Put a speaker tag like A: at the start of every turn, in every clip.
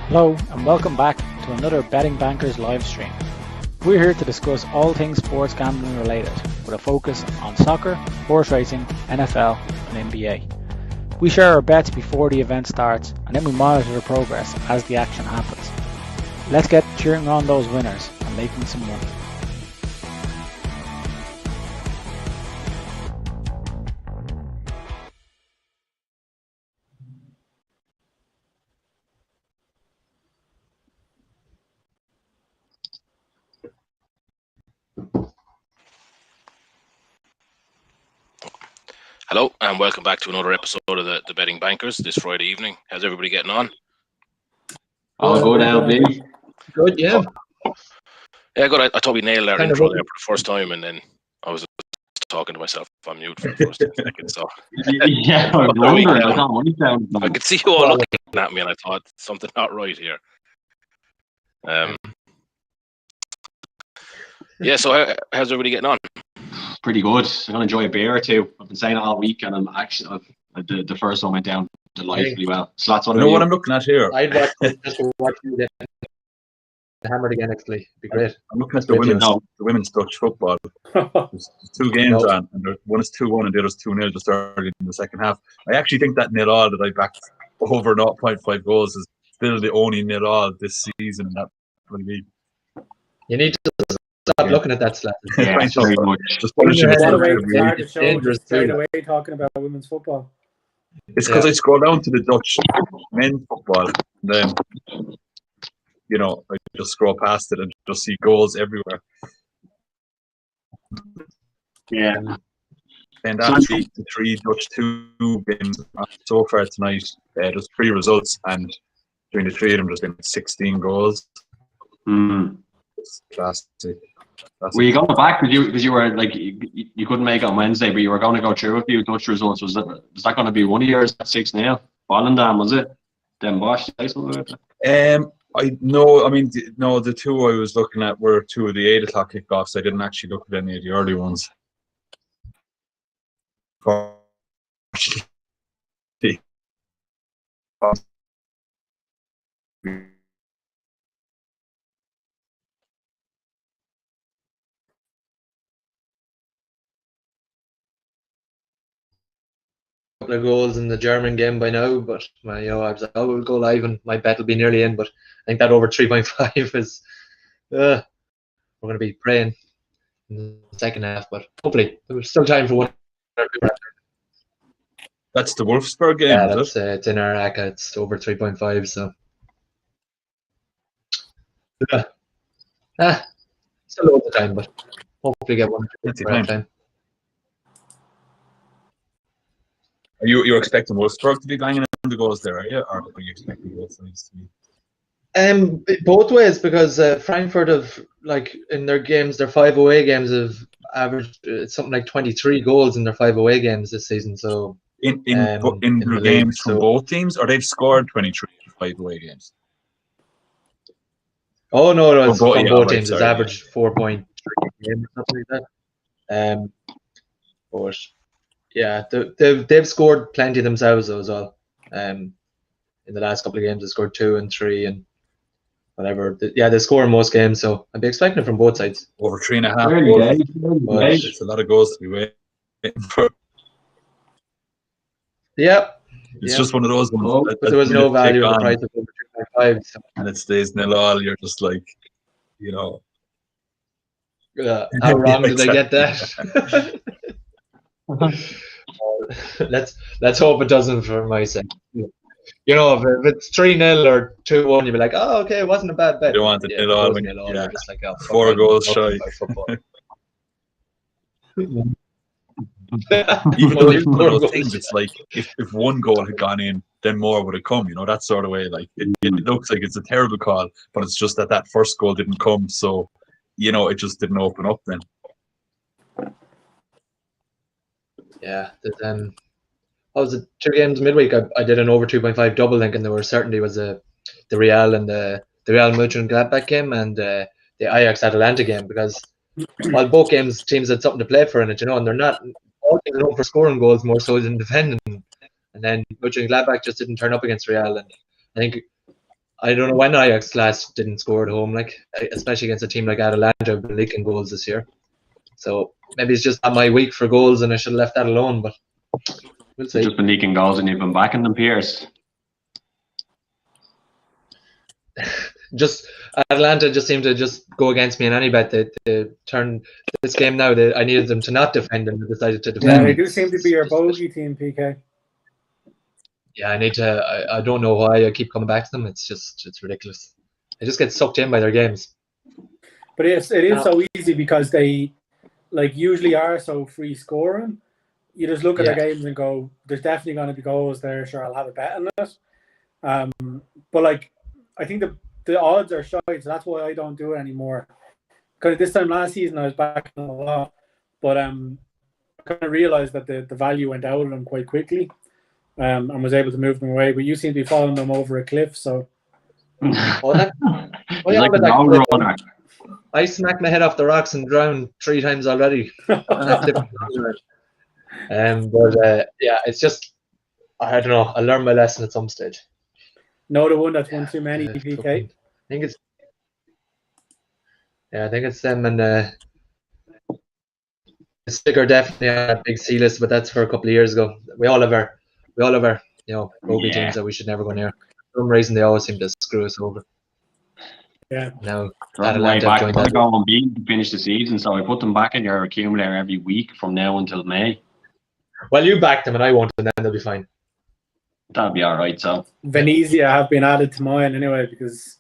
A: Hello and welcome back to another Betting Bankers live stream. We're here to discuss all things sports gambling related with a focus on soccer, horse racing, NFL and NBA. We share our bets before the event starts and then we monitor the progress as the action happens. Let's get cheering on those winners and making some money.
B: Hello and welcome back to another episode of the Betting Bankers this Friday evening. How's everybody getting on?
C: All good, LB.
D: Good, yeah.
B: Yeah, good. I thought we nailed our intro there for the first time, and then I was just talking to myself on mute for the first second. So
C: yeah,
B: I could see you all looking at me, and I thought something not right here. Yeah. So how's everybody getting on?
C: Pretty good. I'm gonna enjoy a beer or two. I've been saying it all week, and I'm actually the first one went down delightfully well. So that's what
E: what I'm looking at here.
D: I'd just watch you hammered again. Actually, it'd be great.
E: I'm looking at the women's Dutch football. There's two games on, and one is 2-1 and the other is 2-0 just early in the second half. I actually think that 0-0 that I backed over 0.5 goals is still the only 0-0 this season in that league.
D: You need to stop looking at that slap.
C: Yeah, very much.
E: Just punishing
F: dangerous straight away talking about women's football.
E: It's because I scroll down to the Dutch men's football, and then I just scroll past it and just see goals everywhere.
C: Yeah.
E: And actually, the 3 Dutch 2 games so far tonight, there's 3 results, and during the 3 of them, there's been 16 goals. It's classic.
C: Were you going back because you were like you couldn't make it on Wednesday, but you were going to go through a few Dutch results? Was that going to be one of yours at 6-0? Volendam, was it? Den Bosch,
E: the 2 I was looking at were 2 of the 8 o'clock kickoffs. I didn't actually look at any of the early ones.
D: Couple of goals in the German game by now, but I was like, we'll go live and my bet will be nearly in. But I think that over 3.5 is we're going to be praying in the second half. But hopefully there's still time for one.
E: That's the Wolfsburg game.
D: Yeah, that's it's in our ACA. It's over 3.5. So still over the time, but hopefully get one. Time.
E: Are you expecting Wolfsburg to be banging in the goals there, are you? Or are you expecting both sides to be?
D: Both ways, because Frankfurt have, like, in their games, their 5 away games have averaged something like 23 goals in their 5 away games this season. So
E: in their games from both teams, or they've scored 23 in 5 away games?
D: Oh no, it's from both teams.
E: Sorry,
D: it's averaged 4.3 games or something like that. But yeah, they've scored plenty themselves though as well. In the last couple of games, they scored 2 and 3 and whatever. They score in most games, so I'd be expecting it from both sides.
E: Over 3.5 goals. It's a lot of goals to be waiting for.
D: Yeah.
E: It's just one of those ones.
D: But there was no value in the price of over 3.5. So.
E: And it stays 0-0. You're just like,
D: how wrong did I get that? Let's hope it doesn't for my sake. If it's 3-0 or 2-1, you'll be like, oh, okay, it wasn't a bad bet.
E: You don't want it 0-0.
D: You're just like,
E: 4 goals shy. Even though it's one of those things, it's like if one goal had gone in, then more would have come. That sort of way. Like it looks like it's a terrible call, but it's just that first goal didn't come, so it just didn't open up then.
D: Yeah, I was at 2 games midweek. I did an over 2.5 double link, and there certainly was the Real and the Real Mönchengladbach game and the Ajax Atalanta game, because while both games teams had something to play for in it, and they're not all teams are known for scoring goals more so than defending. And then Mönchengladbach just didn't turn up against Real, and I think I don't know when Ajax last didn't score at home, like especially against a team like Atalanta who've been leaking goals this year. So maybe it's just not my week for goals, and I should have left that alone. But we'll see.
C: You've just been leaking goals and you've been backing them, Pierce.
D: Just Atlanta just seemed to just go against me in any bet. They turned this game now. I needed them to not defend, and they decided to defend.
F: Yeah, they do seem to be your bogey team, PK.
D: Yeah, I need to. I don't know why I keep coming back to them. It's ridiculous. I just get sucked in by their games.
F: But it is so easy because they usually are so free scoring. You just look at their games and go, "There's definitely going to be goals there. Sure, I'll have a bet on it." But I think the odds are shy, so that's why I don't do it anymore. Because this time last season I was backing them a lot, but I kind of realized that the value went out of them quite quickly. And was able to move them away, but you seem to be following them over a cliff. So,
C: Like the runner.
D: I smacked my head off the rocks and drowned 3 times already. But it's just I don't know. I learned my lesson at some stage.
F: No, the one that's one too many. PK.
D: I think it's them and the sticker definitely on a big C list, but that's for a couple of years ago. We all have our bogey teams that we should never go near. For some reason, they always seem to screw us over.
F: Yeah.
D: Now,
C: Atlanta back. They're going to be to finish the season, so I put them back in your accumulator every week from now until May.
D: Well, you back them and I won't, and then they'll be fine.
C: That'll be all right. So
F: Venezia have been added to mine anyway because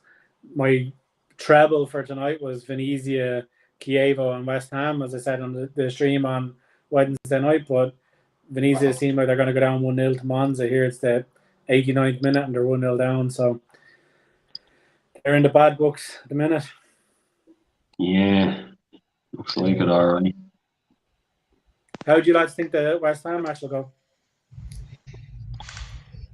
F: my treble for tonight was Venezia, Chievo, and West Ham, as I said on the stream on Wednesday night, but Venezia seem like they're going to go down 1-0 to Monza here. It's the 89th minute and they're 1-0 down. So they're in the bad books at the minute.
C: Yeah, looks like it all right.
F: How do you lads think the West Ham match will go?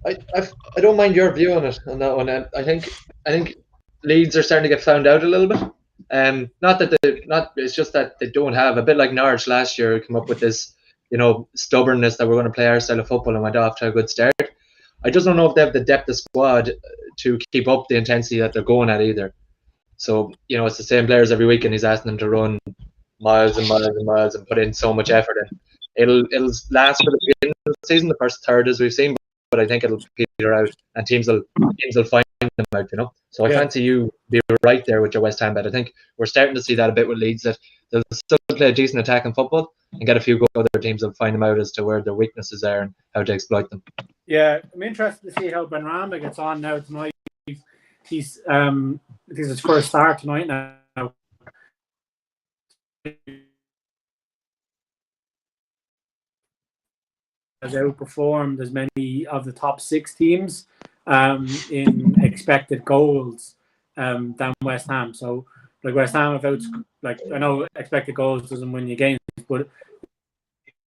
D: I don't mind your view on that one. I think Leeds are starting to get found out a little bit. It's just that they don't have, a bit like Norwich last year, come up with this stubbornness that we're going to play our style of football and went off to a good start. I just don't know if they have the depth of squad to keep up the intensity that they're going at either. So, it's the same players every week and he's asking them to run miles and miles and miles and put in so much effort. And it'll last for the beginning of the season, the first third as we've seen, but I think it'll peter out and teams will find them out, So I fancy you be right there with your West Ham bet. I think we're starting to see that a bit with Leeds, that they'll still play a decent attacking football and get a few other teams will find them out as to where their weaknesses are and how to exploit them.
F: Yeah, I'm interested to see how Benrahma gets on now tonight. He's this is his first start tonight now. Has outperformed as many of the top 6 teams in expected goals than West Ham. So, West Ham have I know expected goals doesn't win you games, but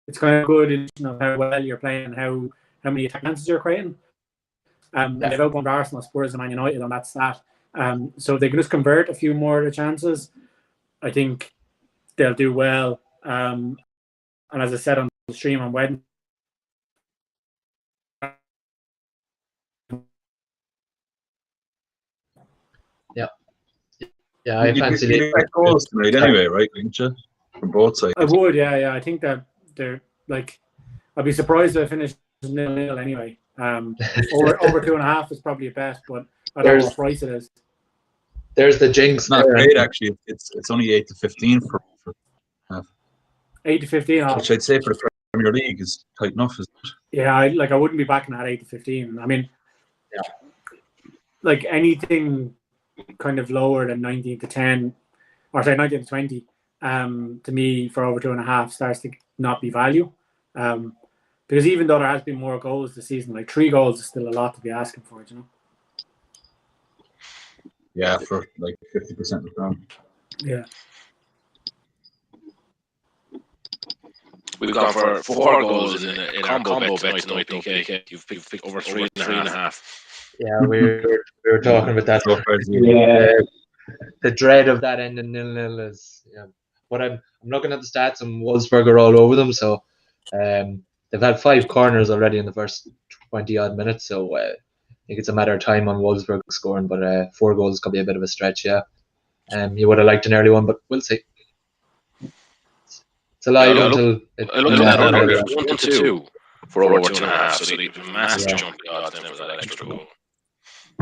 F: it's kind of good in how well you're playing and how many attack chances you're creating. They've outwon Arsenal, Spurs, and Man United on that stat. So if they can just convert a few more of the chances, I think they'll do well. And as I said on the stream on Wednesday,
D: Yeah, I fancy
E: you goals tonight anyway, right? Didn't you? From both sides.
F: I would, yeah. I think that they're I'd be surprised if I finished 0-0 anyway. Over 2.5 is probably a bet, but I don't know what price it is.
D: There's the jinx.
E: It's not great actually. It's only 8 to 15 for half.
F: 8 to 15.
E: Which I'd say for the Premier League is tight enough, isn't it?
F: Yeah, I wouldn't be backing at 8 to 15. I mean, anything kind of lower than 19 to 10, or say 19 to 20, to me for over 2.5 starts to not be value. Because even though there has been more goals this season, 3 goals is still a lot to be asking for,
E: Yeah, for 50% return.
F: Yeah.
B: We've gone for 4 goals in our combo bet tonight, PK. You've picked over 3.5.
D: Yeah, we were talking about that. Yeah, the dread of that ending 0-0 is. But I'm looking at the stats and Wolfsburg are all over them. So they've had 5 corners already in the first 20 odd minutes. So think it's a matter of time on Wolfsburg scoring, but 4 goals could be a bit of a stretch, yeah. You would have liked an early one, but we'll see. It's alive until...
B: I looked at it earlier. 1-2 for over 2.5, so the massive jump in odds, then it was that extra goal.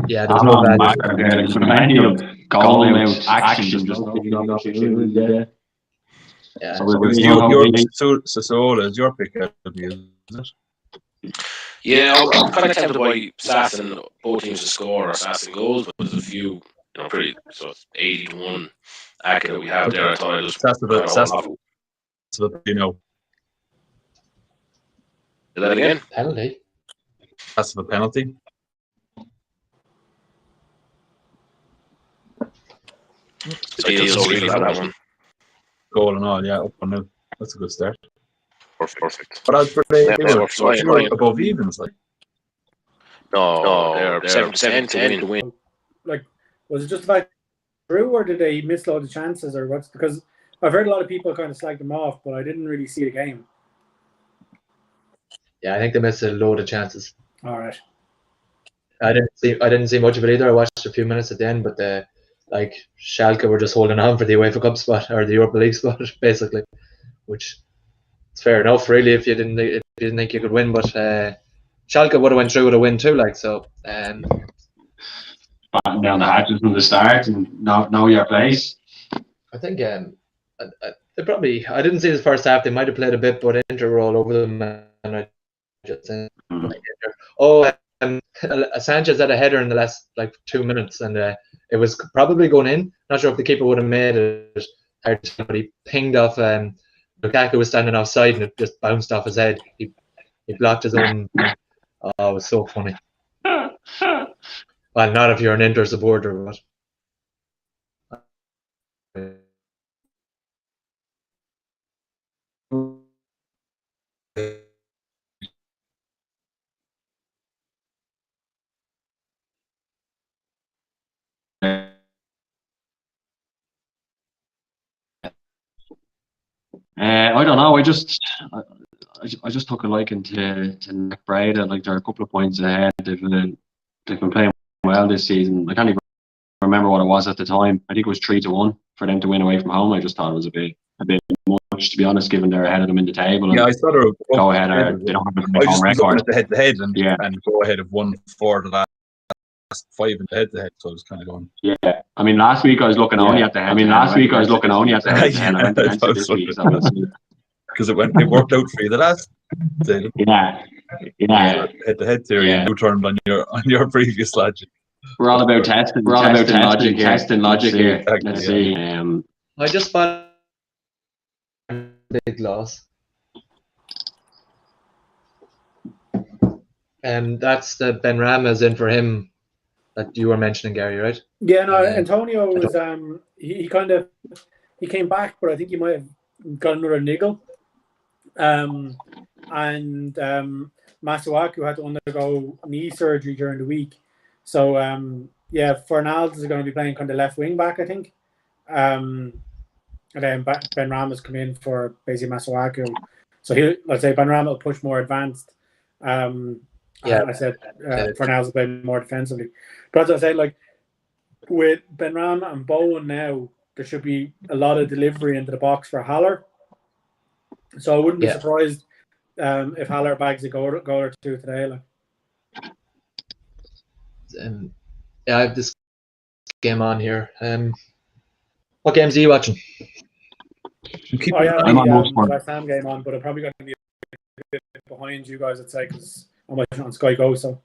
D: Yeah, there's no value.
C: Plenty of goal out action. Just
D: Yeah.
C: So
E: Sassuolo is your pick, is it?
B: Yeah, I'm kind of tempted by Sass and both teams to score or Sass and goals, but there's a few, pretty, so it's 80-1 Aka that we have there. I thought I just
E: Sass, you know.
B: Say that again?
D: Penalty.
E: That's the penalty.
B: So really for that one.
E: Goal and all, yeah, up on nil. That's a good start.
B: Perfect.
E: But as for they were above evens, like.
B: No, they're 7-10 to win.
F: Like, was it just about through, or did they miss loads of chances, or what's? Because I've heard a lot of people kind of slag them off, but I didn't really see the game.
D: Yeah, I think they missed a load of chances.
F: All right.
D: I didn't see much of it either. I watched a few minutes at the end, but like Schalke were just holding on for the UEFA Cup spot or the Europa League spot, basically, which is fair enough, really, if you didn't think you could win. But Schalke would have went through with a win too, like so.
C: Batten down the hatches from the start and know your place.
D: I think they probably. I didn't see the first half. They might have played a bit, but Inter were all over them, and I just think, Sanchez had a header in the last 2 minutes, and it was probably going in. Not sure if the keeper would have made it, but he pinged off. Lukaku was standing offside, and it just bounced off his head. He blocked his own. Oh, it was so funny. Well, not if you're an Inter supporter, but.
C: I don't know. I just took a liking to Nick Breda. Like, they're a couple of points ahead. They've been playing well this season. I can't even remember what it was at the time. I think it was 3-1 for them to win away from home. I just thought it was a bit much, to be honest, given they're ahead of them in the table.
E: Yeah, I thought they were
C: go ahead. They don't have a home record.
E: At the head-to-head and go ahead of 1-4 the last 5 in the head-to-head. So I was kind of going.
C: Yeah, I mean, last week I was looking only at the head.
E: Because it worked out for you the last day.
C: Yeah.
E: Head-to-head theory, and you turned on your previous logic.
C: We're all about testing. Testing logic here. Let's see.
D: I just spotted a big loss. That's the Benrahma's in for him that you were mentioning, Gary, right?
F: Yeah, no, Antonio was he came back, but I think he might have got another niggle. And Masuaku had to undergo knee surgery during the week. So Fernandes is going to be playing kind of left wing back, I think. And then Benrahma's come in for basically Masuaku. So let's say Benrahma will push more advanced. I said Fernandes will play more defensively. But as I said, with Benrahma and Bowen now, there should be a lot of delivery into the box for Haller. So I wouldn't be surprised if Haller bags a goal or two today.
D: I have this game on here. What games are you watching?
F: I'm on the West Ham game on, but I'm probably going to be a bit behind you guys, I'd say, because I'm watching on Sky Go. So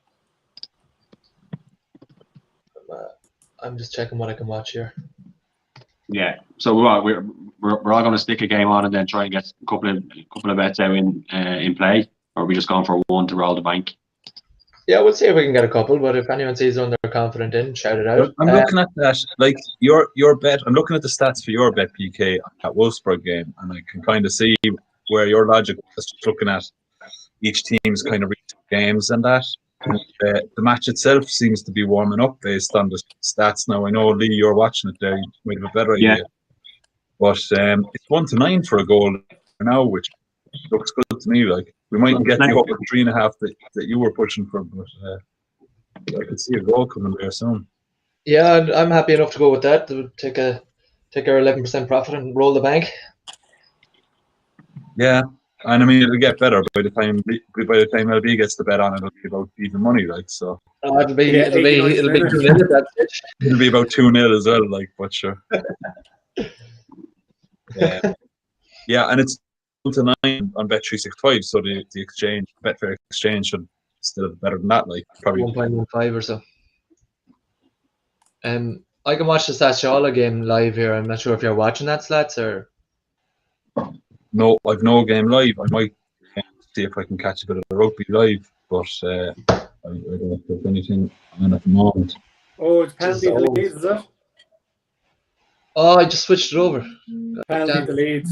D: I'm just checking what I can watch here.
C: Yeah, so we're all going to stick a game on and then try and get a couple of bets out in play, or are we just going for one to roll the bank?
D: Yeah, we'll see if we can get a couple, but if anyone sees one they're confident in, shout it out.
E: I'm looking at that, your bet. I'm looking at the stats for your bet, PK, at Wolfsburg game, and I can kind of see where your logic is, just looking at each team's kind of recent games and that. The match itself seems to be warming up based on the stats. Now, I know, Lee, you're watching it there. You might have a better idea. But it's 1-9 for a goal now, which looks good to me. We mightn't get the over 3.5 that you were pushing for. But I could see a goal coming there soon.
D: Yeah, I'm happy enough to go with that. Take our 11% profit and roll the bank.
E: Yeah, and I mean it'll get better by the time LB gets the bet on it. It'll be about even money, like so.
D: It'll be
F: 89
D: 2-0 at that stage.
E: It'll be about 2-0 as well, like, but sure. Yeah, and it's 2-9 on Bet365, so the exchange, Betfair exchange, should still be better than that, like probably
D: 1.15 or so. I can watch the Sassuolo game live here. I'm not sure if you're watching that, Slats, or
E: no. I've no game live. I might see if I can catch a bit of the rugby live, but I don't know if there's anything on at the moment.
F: Oh, it's penalty to Leeds, is it?
D: Oh, I just switched it over.
F: Penalty to Leeds.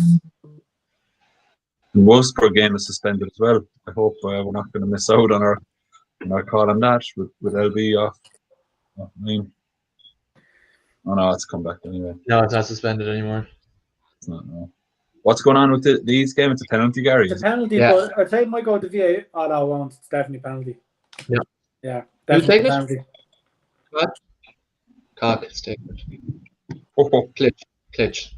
E: The Wolfsburg game is suspended as well. I hope we're not going to miss out on our call on that with LB off. I mean, oh no, it's come back anyway.
D: No, it's not suspended anymore.
E: It's not. No. What's going on with these games? It's a penalty, Gary.
F: It's a penalty,
D: Yeah.
F: but I'd say it might go to VA. Oh no, it won't. It's definitely penalty.
D: Yeah.
F: Yeah,
D: Who's
F: definitely
D: taking it?
F: penalty.
D: Cock is taking it.
E: Oh,
D: Klitsch.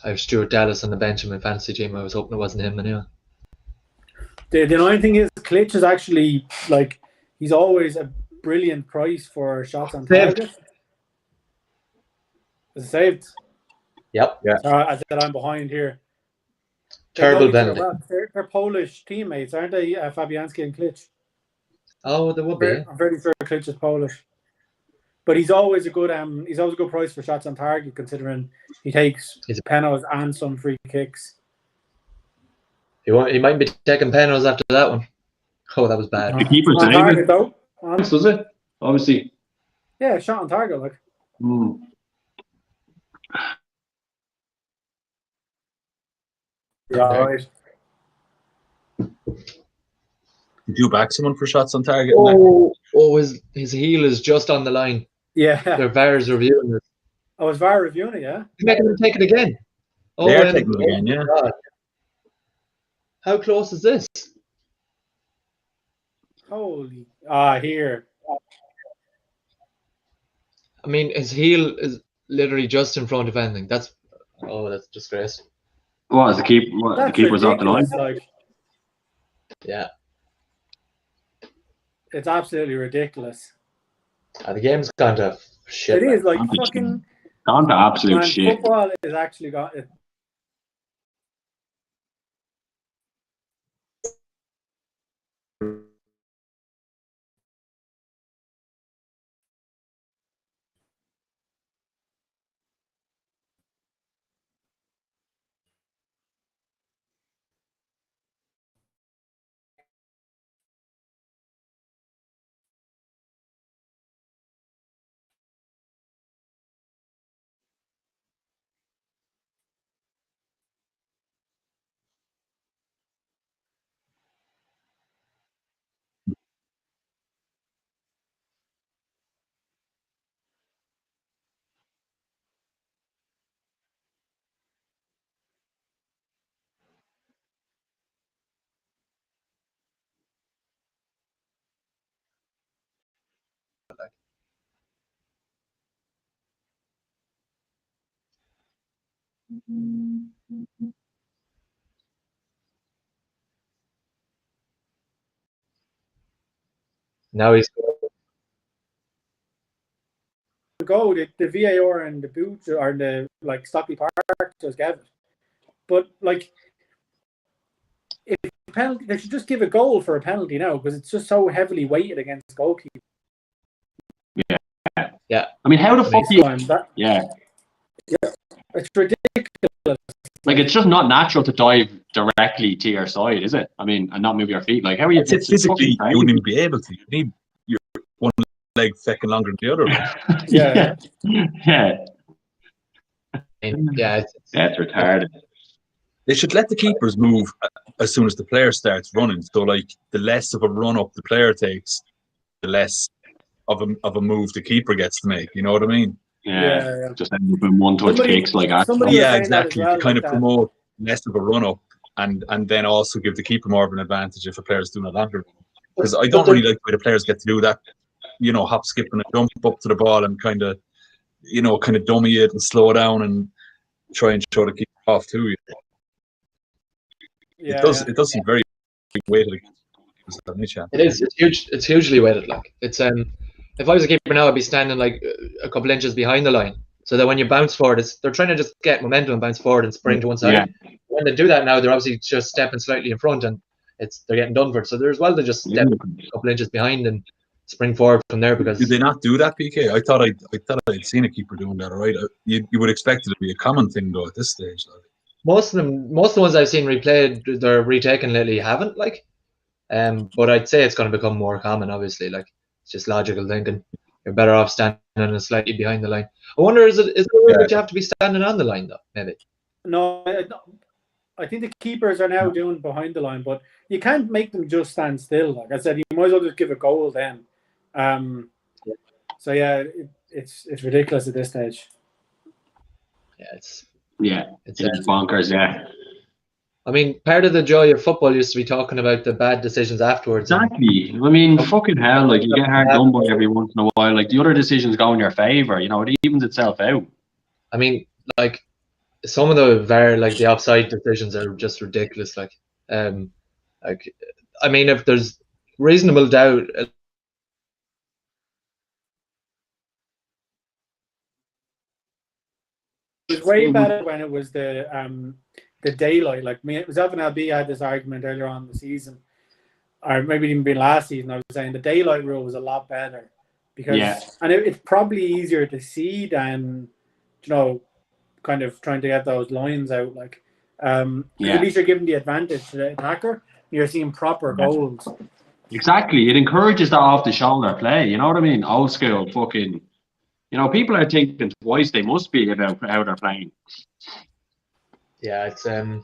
D: I have Stuart Dallas on the bench in my fantasy team. I was hoping it wasn't him anyway.
F: The annoying thing is, Klitsch is actually like he's always a brilliant price for shots on
D: Saved.
F: target. Is it saved?
D: Yep.
E: Yeah.
F: Sorry, I said I'm behind here.
D: Terrible
F: They know each
D: penalty.
F: other well. They're Polish teammates, aren't they? Fabianski and Klitsch.
D: Oh, there would be.
F: I'm very sure Klitsch is Polish. But he's always a good price for shots on target, considering he takes
D: He's a-
F: penalties and some free kicks.
D: He might be taking penalties after that one. Oh, that was bad.
C: The keeper's
F: on
C: name
F: target though.
C: is, does it? Obviously.
F: Yeah, shot on target, like. Yeah, all right.
E: did you back someone for shots on target?
D: His heel is just on the line.
F: Yeah,
D: Their VAR's reviewing it.
F: I was VAR reviewing it. Yeah,
D: He's making him take it again.
E: They're taking it again, yeah.
D: God. How close is this?
F: holy here.
D: I mean, his heel is literally just in front of anything. That's disgrace.
C: What is the keep? What, the
F: That's
C: keeper's off the line?
F: ridiculous, like,
D: Yeah.
F: it's absolutely ridiculous.
D: The game's gone to shit.
F: It is like
C: I'm just-
F: fucking.
C: Gone to absolute
F: Man,
C: shit.
F: football is actually got it.
D: Now he's
F: Go the VAR and the boot or the like Stockley Park just gave it, but like if penalty, they should just give a goal for a penalty now because it's just so heavily weighted against goalkeeper.
D: Yeah.
C: I mean, how the fuck do you...
F: That,
C: Yeah.
F: it's ridiculous.
C: Like, it's just not natural to dive directly to your side, is it? I mean, and not move your feet. Like, how are you...
E: It's physically, you wouldn't even be able to. You need your one leg fucking longer than the other.
F: Yeah.
C: Yeah.
D: yeah.
C: That's retarded.
E: They should let the keepers move as soon as the player starts running. So, like, the less of a run up the player takes, the less of a move the keeper gets to make. You know what I mean?
C: Yeah. Just end up in one-touch kicks like that.
F: somebody-
E: Yeah,
F: saying that as
E: exactly.
F: well,
E: to kind
F: like
E: of
F: that.
E: promote less of a run up, and then also give the keeper more of an advantage if a player's doing a longer run. because I don't really like the way the players get to do that, hop, skip, and a jump up to the ball and kind of dummy it and slow down and try and show the keeper off too.
F: Yeah,
E: it does seem very weighted.
D: It is. It's huge. It's hugely weighted. Like it's if I was a keeper now, I'd be standing like a couple inches behind the line, so that when you bounce forward, they're trying to just get momentum and bounce forward and spring to one side. Yeah. When they do that now, they're obviously just stepping slightly in front, and they're getting done for it. So they're as well to just step a couple inches behind and spring forward from there. Because
E: did they not do that, PK? I thought I'd seen a keeper doing that. All right, you would expect it to be a common thing though at this stage. Like.
D: Most of the ones I've seen replayed, they're retaken lately, haven't like. But I'd say it's going to become more common. Obviously, like it's just logical thinking. You're better off standing slightly behind the line. I wonder, is it that you have to be standing on the line though? Maybe.
F: No, I think the keepers are now doing behind the line, but you can't make them just stand still. Like I said, you might as well just give a goal then. So yeah, it's ridiculous at this stage.
C: Yeah, it's bonkers. Yeah.
D: I mean, part of the joy of football used to be talking about the bad decisions afterwards.
C: Exactly. I mean, fucking hell, like you get hard done by every once in a while. Like the other decisions go in your favour. It evens itself out.
D: I mean, like some of the the offside decisions are just ridiculous. Like I mean, if there's reasonable doubt.
F: It was way better when it was the daylight. Like it was Evan LB had this argument earlier on in the season, or maybe even been last season. I was saying the daylight rule was a lot better because, and it's probably easier to see than, kind of trying to get those lines out. Like, at least you're giving the advantage to the attacker. You're seeing proper goals.
C: Exactly. It encourages that off the shoulder play. You know what I mean? Old school fucking. People are thinking twice. They must be about how they're playing.
D: Yeah, it's I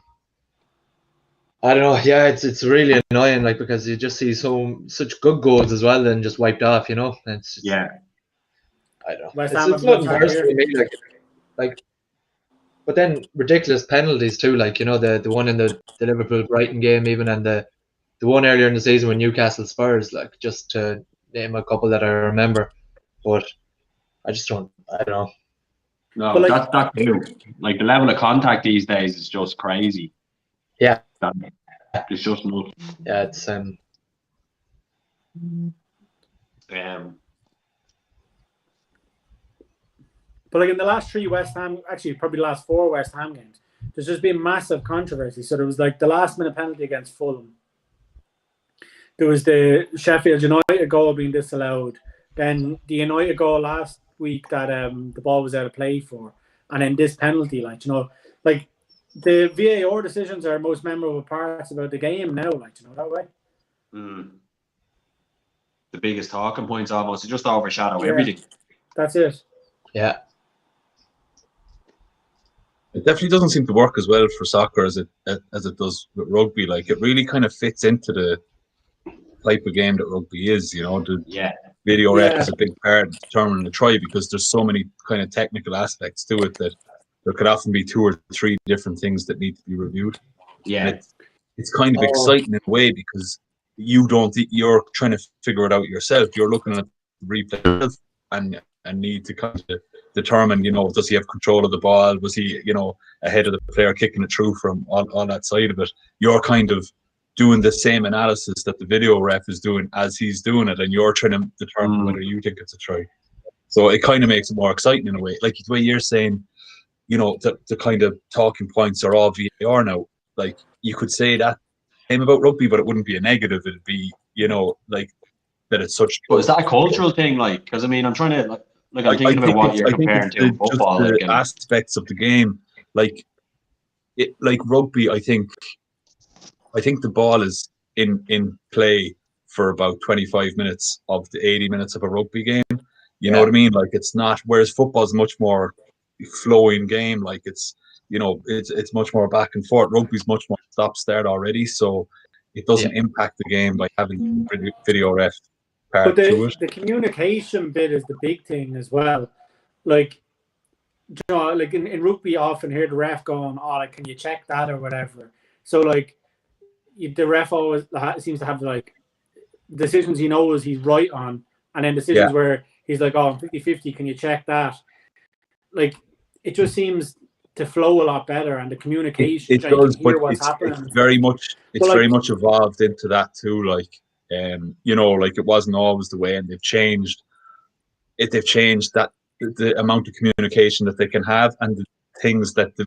D: don't know. Yeah, it's really annoying, like because you just see such good goals as well, and just wiped off. And it's just,
C: I
D: don't know. It's not personally like, but then ridiculous penalties too. Like the one in the Liverpool Brighton game, even, and the one earlier in the season with Newcastle Spurs. Like just to name a couple that I remember, but I don't know.
C: No, but that's new. Like the level of contact these days is just crazy.
D: Yeah,
C: it's just nuts.
D: Yeah, it's
F: But like in the last 3 West Ham, actually probably the last 4 West Ham games, there's just been massive controversy. So there was like the last minute penalty against Fulham. There was the Sheffield United goal being disallowed. Then the United goal last week that the ball was out of play for, and then this penalty, like the VAR decisions are most memorable parts about the game now, that way.
C: The biggest talking points almost, it just overshadow everything.
F: That's it.
D: Yeah,
E: it definitely doesn't seem to work as well for soccer as it does with rugby. Like it really kind of fits into the type of game that rugby is. The video ref is a big part of determining the try because there's so many kind of technical aspects to it that there could often be 2 or 3 different things that need to be reviewed.
C: Yeah,
E: it's kind of exciting in a way because you're trying to figure it out yourself. You're looking at the replay and need to kind of determine, does he have control of the ball? Was he, ahead of the player kicking it through from on that side of it? You're kind of doing the same analysis that the video ref is doing as he's doing it, and you're trying to determine whether you think it's a try. So it kind of makes it more exciting in a way. Like the way you're saying, the kind of talking points are all VAR now. Like you could say that same about rugby, but it wouldn't be a negative. It'd be, like that it's such.
C: But is that a cultural thing? Like, because I mean, I'm trying to I'm thinking about what you're comparing to football.
E: Just the aspects of the game, like rugby, I think the ball is in play for about 25 minutes of the 80 minutes of a rugby game. You know what I mean? Like it's not. Whereas football is much more flowing game. Like it's it's much more back and forth. Rugby's much more stop start already, so it doesn't impact the game by having video ref part to it.
F: The communication bit is the big thing as well. Like, like in rugby, I often hear the ref going, "Oh, like, can you check that or whatever?" So like, the ref always seems to have like decisions he knows he's right on, and then decisions where he's like, oh, I'm 50-50, can you check that? Like, it just seems to flow a lot better, and the communication,
E: it does, but
F: what's happening.
E: It's very much evolved into that too. Like, you know, like it wasn't always the way, and they've changed that the amount of communication that they can have, and the things that the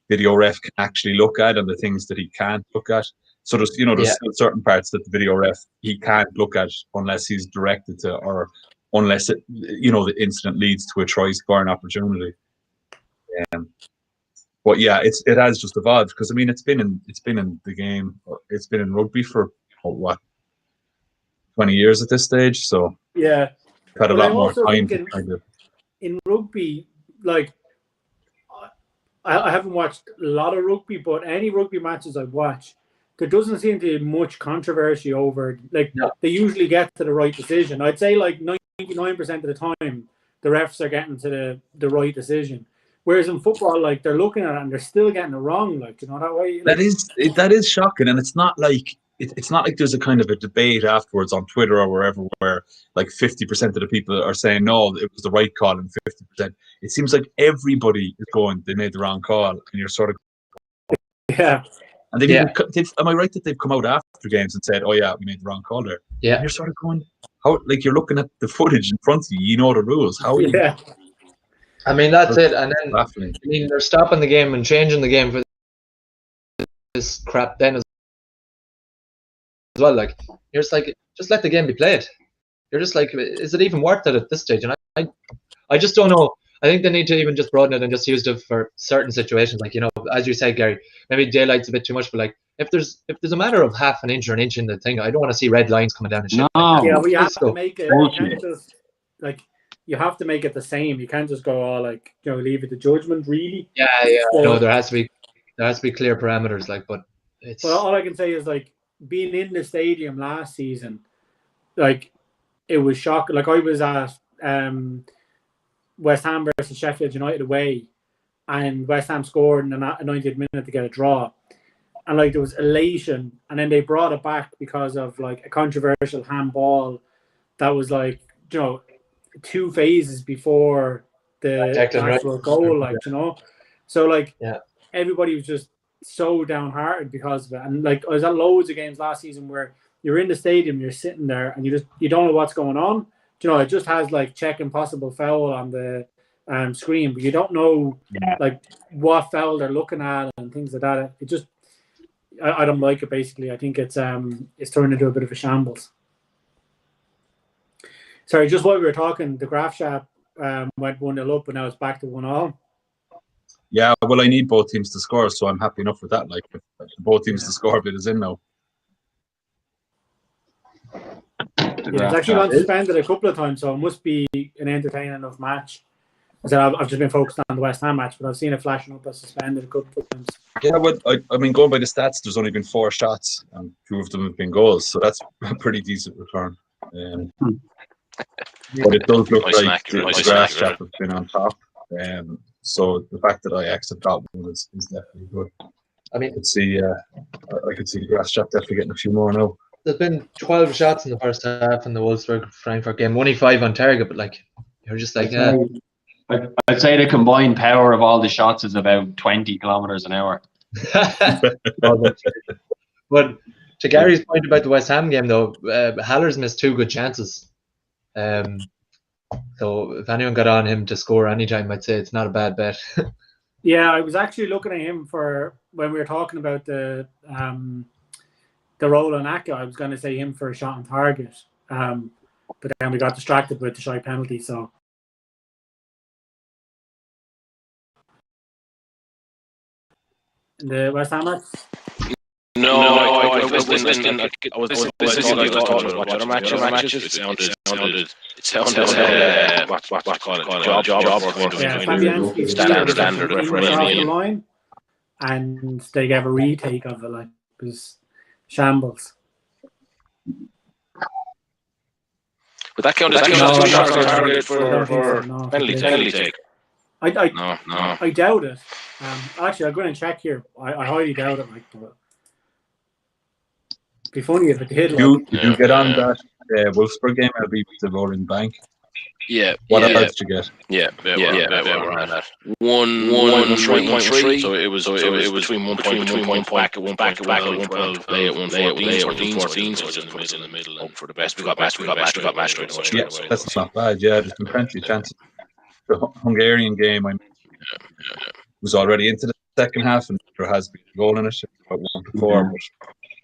E: video ref can actually look at, and the things that he can't look at. So there's still certain parts that the video ref he can't look at unless he's directed to, or unless the incident leads to a try scoring opportunity. But yeah, it has just evolved, because I mean it's been in the game, it's been in rugby for 20 years at this stage. So
F: yeah,
E: I've had a lot more time to kind of.
F: In rugby, like I haven't watched a lot of rugby, but any rugby matches I've watched, there doesn't seem to be much controversy over. Like they usually get to the right decision. I'd say like 99% of the time, the refs are getting to the right decision. Whereas in football, like they're looking at it and they're still getting it wrong. Like, that way. Like,
E: that is shocking, and it's not like there's a kind of a debate afterwards on Twitter or wherever where like 50% of the people are saying no, it was the right call, and 50%. It seems like everybody is going, they made the wrong call, and you're sort of And am I right that they've come out after games and said, "Oh yeah, we made the wrong call there"?
D: Yeah,
E: and you're sort of going, how? Like, you're looking at the footage in front of you, you know the rules. How? Are you?
F: Yeah.
D: I mean, that's it. And then
E: baffling.
D: I mean, they're stopping the game and changing the game for this crap then as well. Like, you're just like, just let the game be played. You're just like, is it even worth it at this stage? And I just don't know. I think they need to even just broaden it and just use it for certain situations. Like, as you said, Gary, maybe daylight's a bit too much, but like if there's a matter of half an inch or an inch in the thing, I don't want to see red lines coming down and shit.
E: No.
F: Yeah, we have to make it. You can't just you have to make it the same. You can't just go all like leave it to judgment, really.
D: Yeah. So, no, there has to be clear parameters. Like, but it's.
F: But all I can say is like being in the stadium last season, like it was shocking. Like I was at West Ham versus Sheffield United away, and West Ham scored in the 90th minute to get a draw, and like there was elation, and then they brought it back because of like a controversial handball that was like 2 phases before the actual goal, like so like everybody was just so downhearted because of it. And like I was at loads of games last season where you're in the stadium, you're sitting there, and you don't know what's going on. It just has like check impossible foul on the screen, but you don't know like what foul they're looking at and things like that. It just I don't like it. Basically, I think it's turned into a bit of a shambles. Sorry, just while we were talking, the Graf Shop went 1-0 up, and now it's back to 1-1.
E: Yeah, well, I need both teams to score, so I'm happy enough with that. Like, if both teams to score, bit is in now.
F: Yeah, it's actually gone suspended a couple of times, so it must be an entertaining enough match. I've just been focused on the West Ham match, but I've seen it flashing up as suspended a couple of times. Yeah,
E: but I mean, going by the stats, there's only been 4 shots, and 2 of them have been goals, so that's a pretty decent return. But it does look like the Grass Shop has been on top. So the fact that Ajax have got one is definitely good. I mean, I could see the Grass Shop definitely getting a few more now.
D: There's been 12 shots in the first half in the Wolfsburg-Frankfurt game, only 5 on target, but like you're just like,
C: I'd say the combined power of all the shots is about 20 kilometers an hour.
D: But to Gary's point about the West Ham game, though, Haller's missed 2 good chances. So if anyone got on him to score anytime, I'd say it's not a bad bet.
F: Yeah, I was actually looking at him for when we were talking about the role on Aka. I was going to say him for a shot on target, but then we got distracted with the shy penalty. So in the West Ham match.
B: No, I was listening. I was listening to you guys talking about other matches. It sounded what call it? Job
F: Fabianski's
B: standard referee
F: line, and they gave a retake of it. Like it was shambles.
B: But that counted as 2 shots on target for penalty take.
F: I doubt it. Actually, I'm going to check here. I highly doubt it. Like, be funny if it did.
E: Did you get on that Wolfsburg game? I'll be with the Rolling Bank.
B: Yeah.
E: What else did you get?
B: Yeah. We're on that. 1.13. So it was between 1.1 back at 1.12 to play at 1.14. So it was in the middle. And for the best, we got match straight away.
E: Yeah, that's not bad. Yeah, there's been plenty of chances. The Hungarian game, was already into the second half, and there has been a goal in it, about 1-4.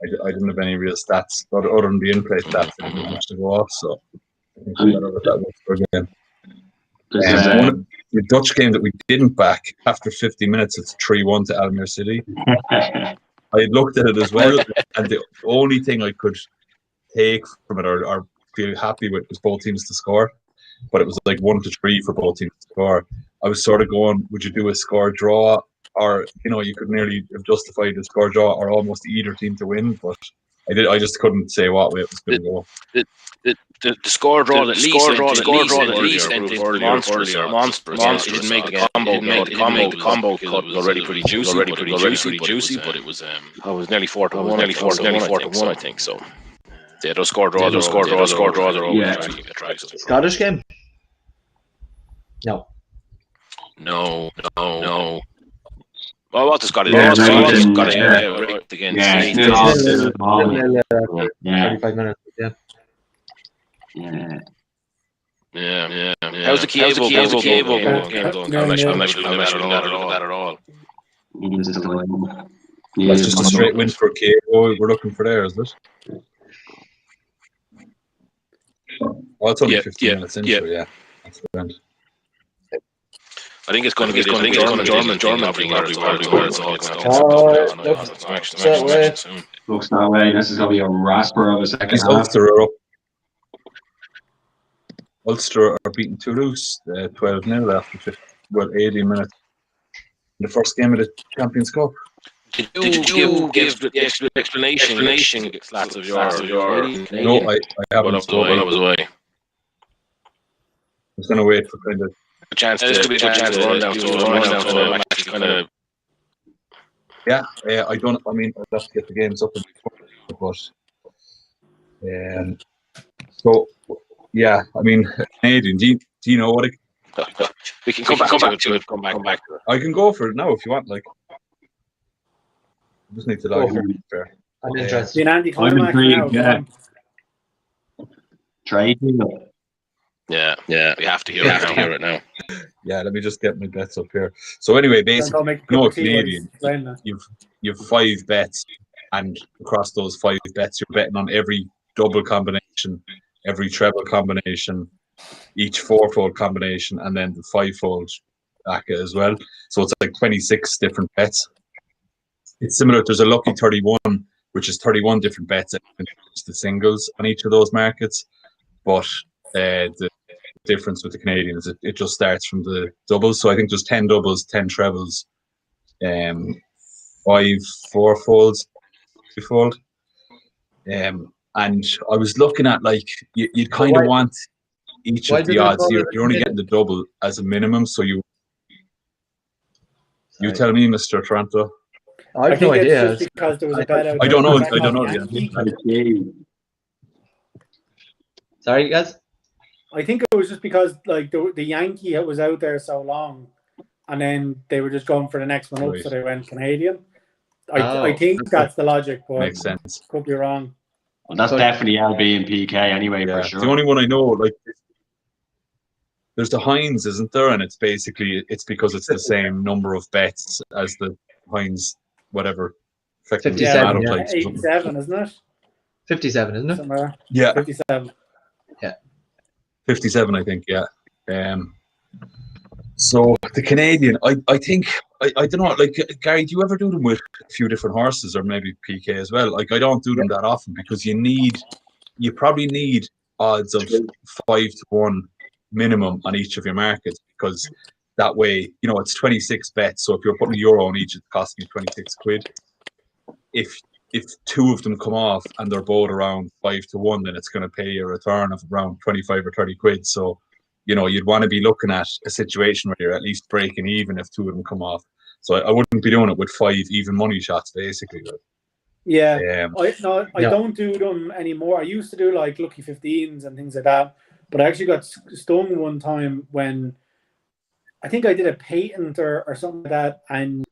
E: But I didn't have any real stats other than the in-play stats. I didn't have much to go off, so I think we got over that Wolfsburg game. One of the Dutch game that we didn't back after 50 minutes, it's 3-1 to Almere City. I had looked at it as well, and the only thing I could take from it or feel happy with was both teams to score. But it was like 1-3 for both teams to score. I was sort of going, would you do a score draw? Or, you could nearly have justified a score draw or almost either team to win. But I just couldn't say what way it was going to go.
B: The score draw at least ended monsters. It didn't make the combo cut was already pretty juicy, but it was nearly 4-1, I think so. Yeah, those score draws are always attractive.
D: Scottish game? No.
B: Well, what's the Scottish? Against
D: 35 minutes.
B: Yeah. How's the Kievo game going? I'm not sure that at all.
E: That's just a straight win for Kievo. We're looking for there, is it? Well, it's only 15 minutes into it, yeah. That's the end.
B: I think it's going to be German.
C: Looks that way. This is going to be a rasper of a second half.
E: Ulster are beating Toulouse 12-0 after 80 minutes. The first game of the Champions Cup.
B: Did you give the explanation of your
E: No, I haven't.
B: I was away.
E: I was going to wait for kind of
B: a chance to run down to actually kind of.
E: Yeah, I don't. I mean, I'd have to get the games up, but so yeah. I mean, Canadian. Do you know what?
B: We can come back to it.
E: I can go for it now if you want. Like, I just need to log in. Fair.
D: I'm interested.
C: I'm intrigued. Yeah. Trading.
B: Yeah, we have to hear it now.
E: Yeah, let me just get my bets up here. So anyway, basically, Canadian, you've 5 bets, and across those 5 bets, you're betting on every double combination, every treble combination, each 4-fold combination, and then the 5-fold ACA as well. So it's like 26 different bets. It's similar. There's a lucky 31, which is 31 different bets, and the singles on each of those markets, but the difference with the Canadians, it just starts from the doubles. So I think there's 10 doubles, 10 trebles, 5 4-folds, 3-fold. And I was looking at, like, you kind of want each of the odds. You're only getting the double as a minimum. So you tell me, Mr. Toronto.
D: I have no idea.
F: Because there was a bet out.
E: I don't know.
D: Sorry, guys.
F: I think it was just because, like, the Yankee was out there so long, and then they were just going for the next one up, so they went Canadian. I think that's the logic, but
E: makes sense.
F: Could be wrong.
C: Well, that's definitely LB and PK anyway, for sure.
E: The only one I know, like, there's the Heinz, isn't there? And it's because it's the same number of bets as the Heinz, whatever.
D: 57,
F: 87, isn't it?
D: 57, isn't it?
F: Somewhere.
E: Yeah.
F: 57.
E: 57, I think, yeah. So the Canadian, I think, I don't know, like, Gary, do you ever do them with a few different horses, or maybe PK as well? Like, I don't do them that often, because you probably need odds of 5-1 minimum on each of your markets, because that way, it's 26 bets. So if you're putting €1 on each, it's costing you 26 quid. If 2 of them come off and they're both around 5-1, then it's going to pay you a return of around 25 or 30 quid. So, you'd want to be looking at a situation where you're at least breaking even if 2 of them come off. So I wouldn't be doing it with 5 even money shots, basically.
F: Yeah, I don't do them anymore. I used to do like lucky 15s and things like that, but I actually got stung one time when I think I did a patent or something like that, and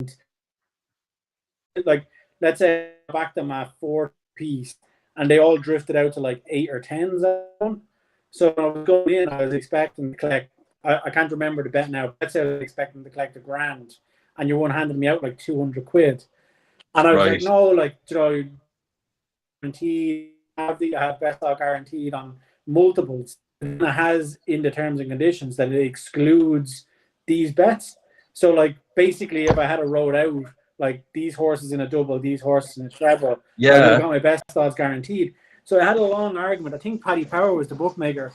F: like let's say I backed them at 4 piece, and they all drifted out to like 8 or 10s. So when I was going in, I was expecting to collect. I can't remember the bet now. Let's say I was expecting to collect $1,000, and your one handed me out like 200 quid, and I was like, no, like, you know, guaranteed. I have best out guaranteed on multiples. And it has in the terms and conditions that it excludes these bets. So like basically, if I had a road out like these horses in a double, these horses in a treble, I would have got my best odds guaranteed. So I had a long argument. I think Paddy Power was the bookmaker,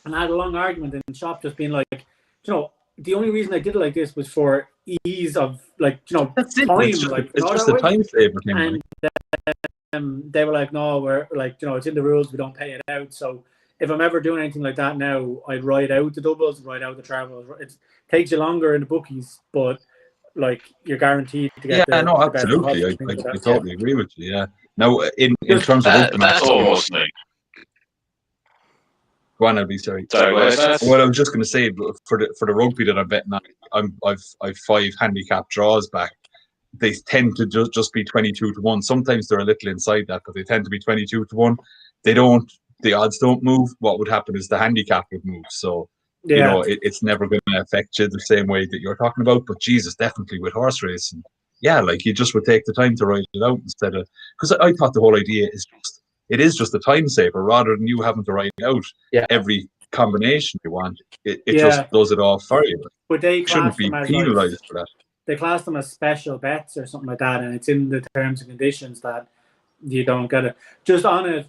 F: and I had a long argument in the shop, just being like, you know, the only reason I did it like this was for ease of, like, you know,
E: that's it.
F: time.
E: It's just a time saver thing.
F: And they were like, no, we're like, you know, it's in the rules, we don't pay it out. So if I'm ever doing anything like that now, I'd ride out the doubles, ride out the trebles. It takes you longer in the bookies, but like you're guaranteed to get the
E: absolutely. I totally agree with you. Yeah. Now, in terms of open
B: that's almost like.
E: Go on, I'll be sorry. Well, I was just going to say for the rugby that I'm betting on, I've 5 handicap draws back. They tend to just be 22-1. Sometimes they're a little inside that, but they tend to be 22-1. The odds don't move. What would happen is the handicap would move. So you know, it's never going to affect you the same way that you're talking about. But Jesus, definitely with horse racing, yeah, like you just would take the time to write it out instead of, because I thought the whole idea is just a time saver rather than you having to write out every combination you want. It just does it all for you.
F: But they
E: shouldn't be penalised for that.
F: They class them as special bets or something like that, and it's in the terms and conditions that you don't get it. Just on it,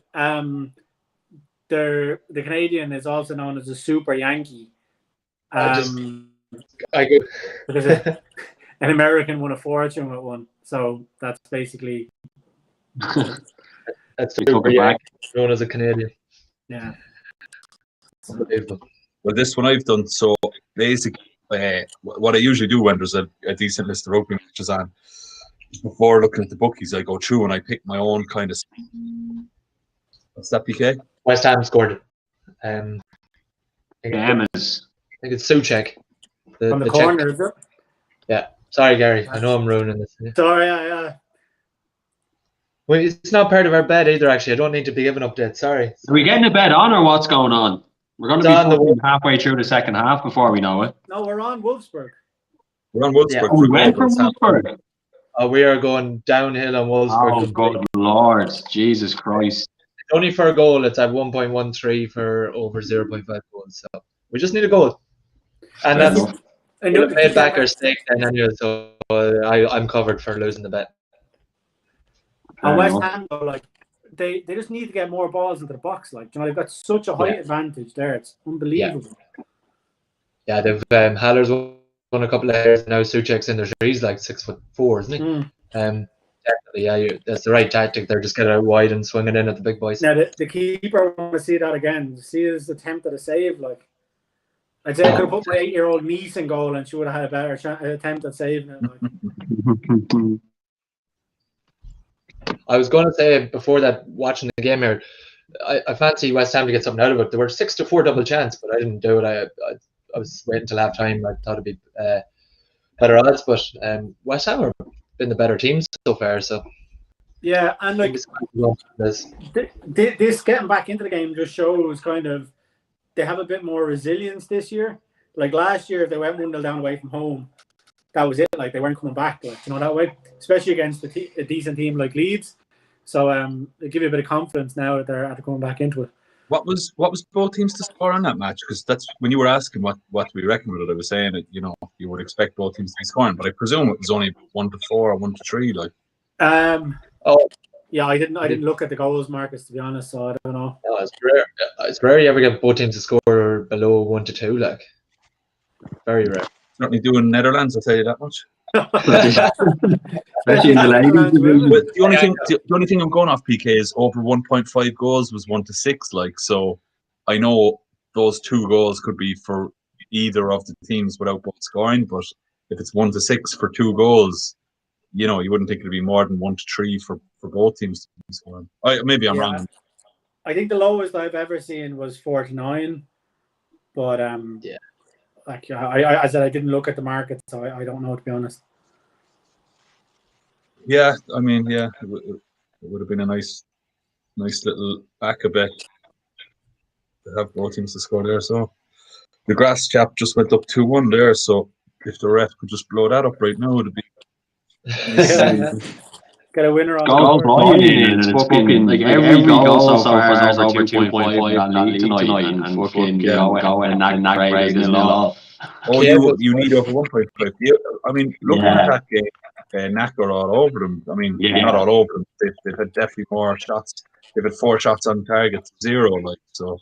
F: the Canadian is also known as a Super Yankee. Because an American won a fortune with one, so that's basically
D: that's Super Yankee, known as a Canadian.
F: Yeah.
D: Unbelievable.
E: Well, this one I've done, so basically what I usually do when there's a decent list of rugby matches on, before looking at the bookies, I go through and I pick my own kind of. What's that, PK?
D: West Ham scored. I think it's Souček.
F: On the corner, is it?
D: Yeah. Sorry, Gary. I know I'm ruining this.
F: Sorry, yeah.
D: Well, it's not part of our bet either, actually. I don't need to be giving updates. Sorry.
C: Are we getting a bet on, or what's going on? We're going to be halfway through the second half before we know it.
F: No, we're on Wolfsburg.
E: We're on Wolfsburg.
C: Yeah. Oh, we went from Wolfsburg.
D: We are going downhill on Wolfsburg.
C: Oh, good Lord. Jesus Christ.
D: Only for a goal, it's at 1.13 for over 0.5 goals. So we just need a goal. And that's paid back our stake then anyway, so I'm covered for losing the bet.
F: And West Ham, though, like, they just need to get more balls into the box. Like, you know, they've got such a height advantage there. It's unbelievable.
D: Yeah, they've Haller's won a couple of hairs now. Souček's in there. He's like 6'4", isn't he? Definitely, yeah. That's the right tactic. They're just getting out wide and swinging in at the big boys.
F: Now the keeper, I want to see that again. See his attempt at a save. Like, I'd say I could have put my 8-year-old niece in goal and she would have had a better attempt at saving it. Like.
D: I was going to say before that, watching the game here, I fancy West Ham to get something out of it. There were 6-4 double chance, but I didn't do it. I was waiting till half time. I thought it'd be better odds, but West Ham have been the better team so far. So
F: yeah, and like this getting back into the game just shows kind of they have a bit more resilience this year. Like last year, if they went 1-0 down away from home, that was it. Like they weren't coming back, like, you know, that way, especially against a decent team like Leeds. So they give you a bit of confidence now that they're coming back into it.
E: What was both teams to score on that match? Because that's when you were asking what we reckon with it. I was saying that, you know, you would expect both teams to be scoring, but I presume it was only 1-4 or 1-3. Like,
F: yeah, I didn't look at the goals, Marcus, to be honest. So I don't know.
D: No, it's rare. It's rare you ever get both teams to score below 1-2. Like, very rare.
E: Certainly doing Netherlands, I'll tell you that much.
C: Especially in the ladies division.
E: But the only thing I'm going off, PK, is over 1.5 goals was 1-6. Like, so I know those 2 goals could be for either of the teams without both scoring. But if it's 1-6 for 2 goals, you know, you wouldn't think it'd be more than 1-3 for both teams to be scoring. Maybe I'm wrong.
F: I think the lowest I've ever seen was 49, but like I said, I didn't look at the market, so I don't know, to be honest.
E: Yeah, I mean, it would have been a nice little back a bet to have both teams to score there. So the grass chap just went up 2-1 there. So if the ref could just blow that up right now, it'd be nice.
F: Get a winner on
C: goal
F: the board.
C: flying in, and it's fucking like every goal so far is over 2.5 in that league tonight, and fucking going and Nag Braid is 0-0.
E: Oh, you need over 1.5. Yeah, I mean, looking at that game, Knack are all over them. I mean, not all over them. They've had definitely more shots. They've had 4 shots on target, 0. Like so.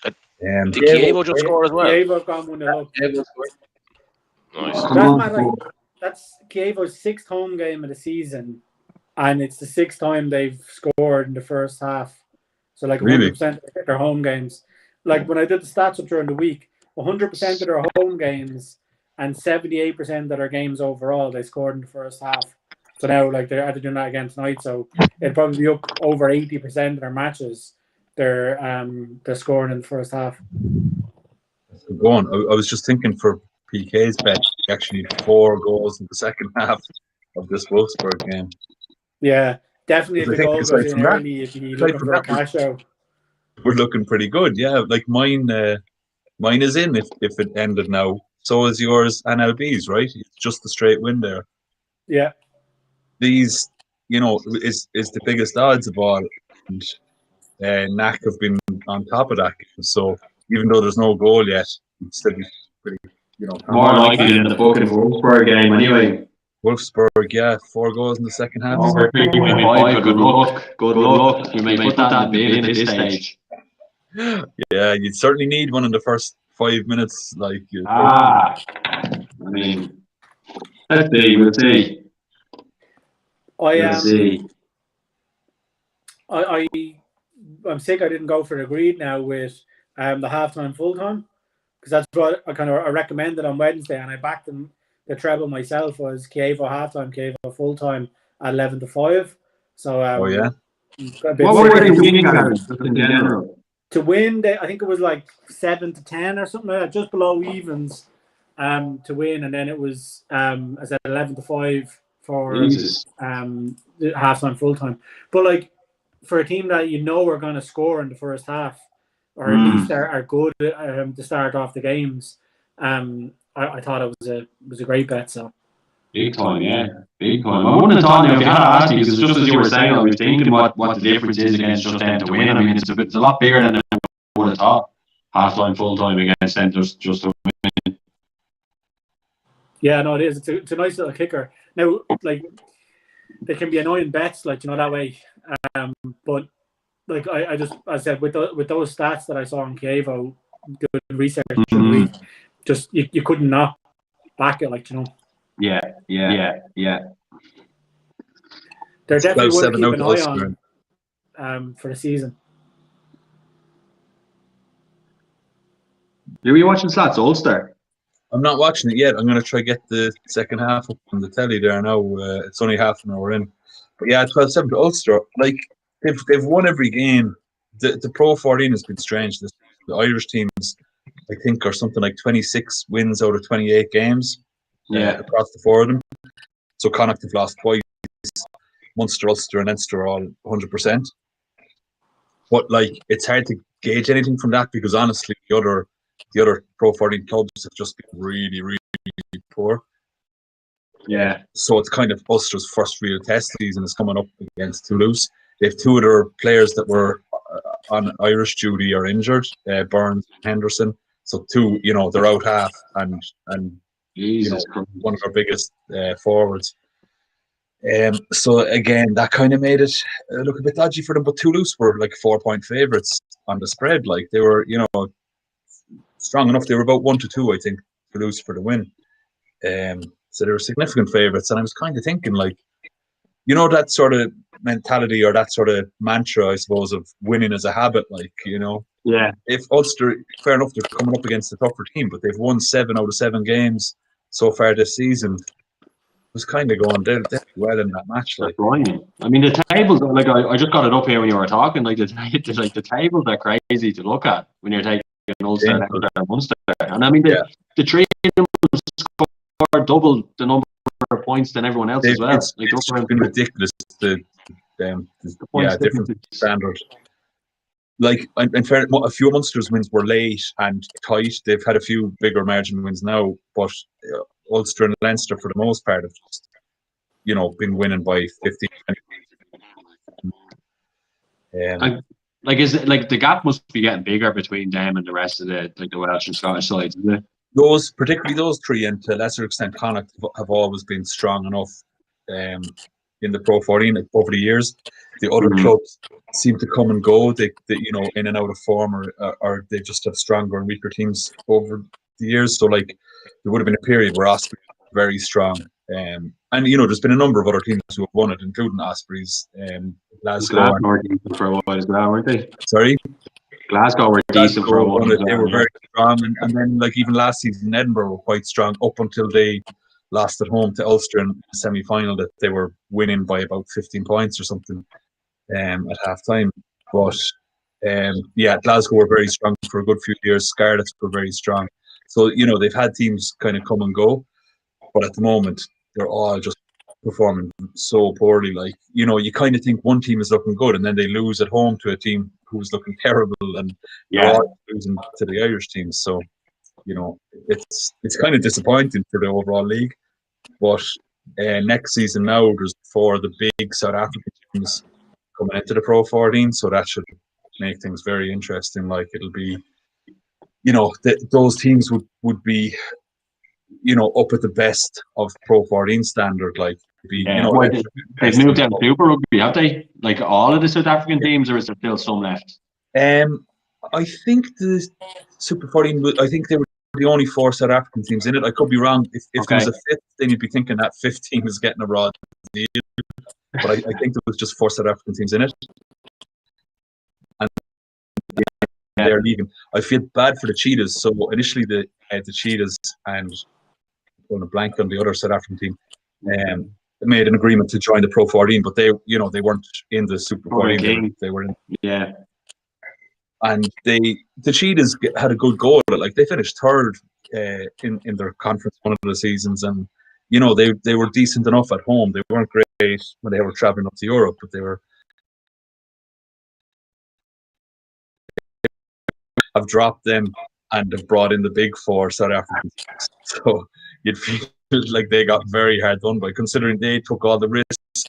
B: Did Chievo just score as well?
F: Chievo gone 1-0.
B: Nice.
F: That's Chievo's 6th home game of the season, and it's the 6th time they've scored in the first half. So like 100% of their home games. Like when I did the stats up during the week, 100% of their home games and 78% of their games overall they scored in the first half. So now like they're doing that again tonight. So it'd probably be up over 80% of their matches. They're scoring in the first half.
E: Go on. I was just thinking for PK's bet, you actually need 4 goals in the second half of this Wolfsburg game.
F: Yeah, definitely. If the goal goes in early, if you looking for a cash out,
E: we're looking pretty good. Yeah, like mine is in if it ended now. So is yours and LB's, right? It's just a straight win there.
F: Yeah.
E: These, is the biggest odds of all. And Knack have been on top of that game. So even though there's no goal yet, it's still pretty,
C: more likely than the fucking Wolfsburg game anyway.
E: Wolfsburg, 4 goals in the second half.
C: Over 3.5. Good luck. You may put that in the bin at this stage.
E: Yeah, you'd certainly need one in the first 5 minutes. Like,
C: I mean, let's see. We'll see.
F: I'm sick I didn't go for the greed now with the halftime full time, because that's what I recommended on Wednesday, and I backed them. The treble myself was Chievo halftime, Chievo full time at 11-5. So
C: what were they winning in general?
F: To win, I think it was like 7-10 or something like that, just below evens to win, and then it was I said 11-5 for the halftime full time. But like for a team that are going to score in the first half, or at least are good to start off the games, I thought it was a great bet. So
C: big time, big time. I wouldn't have thought if you had asked me, because just as you were saying, I was thinking what the difference is against just them to win. I mean, it's a lot bigger than I would have thought. Half time, full time against them just to win.
F: Yeah, no, it is. It's a nice little kicker. Now, like, they can be annoying bets, like, that way. But like I said, with those stats that I saw on Chievo, doing research, just you couldn't not back it, like,
C: Yeah.
F: They're definitely one to keep an eye on for the season.
C: Are you watching Slats Ulster?
E: I'm not watching it yet. I'm going to try get the second half up on the telly there now. It's only half an hour in. But yeah, 12-7 to Ulster. Like, they've won every game. The Pro 14 has been strange. The Irish teams, I think, are something like 26 wins out of 28 games across the 4 of them. So Connacht have lost twice. Munster, Ulster and Leinster are all 100%. But like, it's hard to gauge anything from that, because honestly, the other Pro 14 clubs have just been really, really poor.
C: Yeah.
E: So it's kind of Ulster's first real test season is coming up against Toulouse. They have 2 of their players that were on Irish duty are injured, Burns and Henderson. So 2, they're out half, and one of our biggest forwards. So again, that kind of made it look a bit dodgy for them. But Toulouse were like 4-point favourites on the spread. Like, they were, strong enough. They were about 1-2, I think, Toulouse for the win. So they were significant favourites, and I was kind of thinking, like, that sort of mentality or that sort of mantra, I suppose, of winning as a habit, like,
C: Yeah.
E: If Ulster, fair enough, they're coming up against a tougher team, but they've won 7 out of 7 games so far this season. was kind of going down well in that match. Like,
C: I mean, the tables, like I just got it up here when you were talking. Like the tables are crazy to look at when you're taking Ulster, Leinster, and Munster. And I mean, the three of them scored double the number of points than everyone else as well.
E: It's been ridiculous. The different standard. Like, in fair, a few of Munster's wins were late and tight. They've had a few bigger margin wins now, but Ulster and Leinster, for the most part, have just, been winning by 15.
C: Is it like the gap must be getting bigger between them and the rest of the Welsh and Scottish sides, isn't it?
E: Particularly those three, and to a lesser extent, Connacht, have always been strong enough in the Pro 14 over the years. The other clubs seem to come and go. They in and out of form, or they just have stronger and weaker teams over the years. So like there would have been a period where Osprey was very strong, and there's been a number of other teams who have won it, including Ospreys. Glasgow
C: were decent for a while as well, weren't they?
E: Sorry.
C: Glasgow were decent for a while.
E: They were very strong, and then like even last season, Edinburgh were quite strong up until they lost at home to Ulster in the semi-final. That they were winning by about 15 points or something at half-time. But Glasgow were very strong for a good few years. Scarlets were very strong. So they've had teams kind of come and go, but at the moment they're all just performing so poorly. Like you kind of think one team is looking good, and then they lose at home to a team who's looking terrible, and they're all losing to the Irish teams. So it's kind of disappointing for the overall league. But next season now, there's 4 of the big South African teams coming into the Pro 14, so that should make things very interesting. Like it'll be, those teams would be, up at the best of Pro 14 standard. Like,
C: they've moved down Super Rugby, have they? Like all of the South African teams, or is there still some left?
E: I think the Super 14. I think they were the only 4 South African teams in it. I could be wrong. If there was a 5th, then you'd be thinking that 5th team is getting a raw deal. But I think there was just 4 South African teams in it, and they're leaving. I feel bad for the Cheetahs. So initially, the Cheetahs and I'm going to blank on the other South African team made an agreement to join the Pro 14, but they weren't in the Super 14. They were in, and the Cheetahs had a good go at it. Like they finished 3rd in their conference one of the seasons, and they were decent enough at home. They weren't great when they were traveling up to Europe, but they have dropped them and have brought in the big 4 South African teams. So you'd feel like they got very hard done by, considering they took all the risks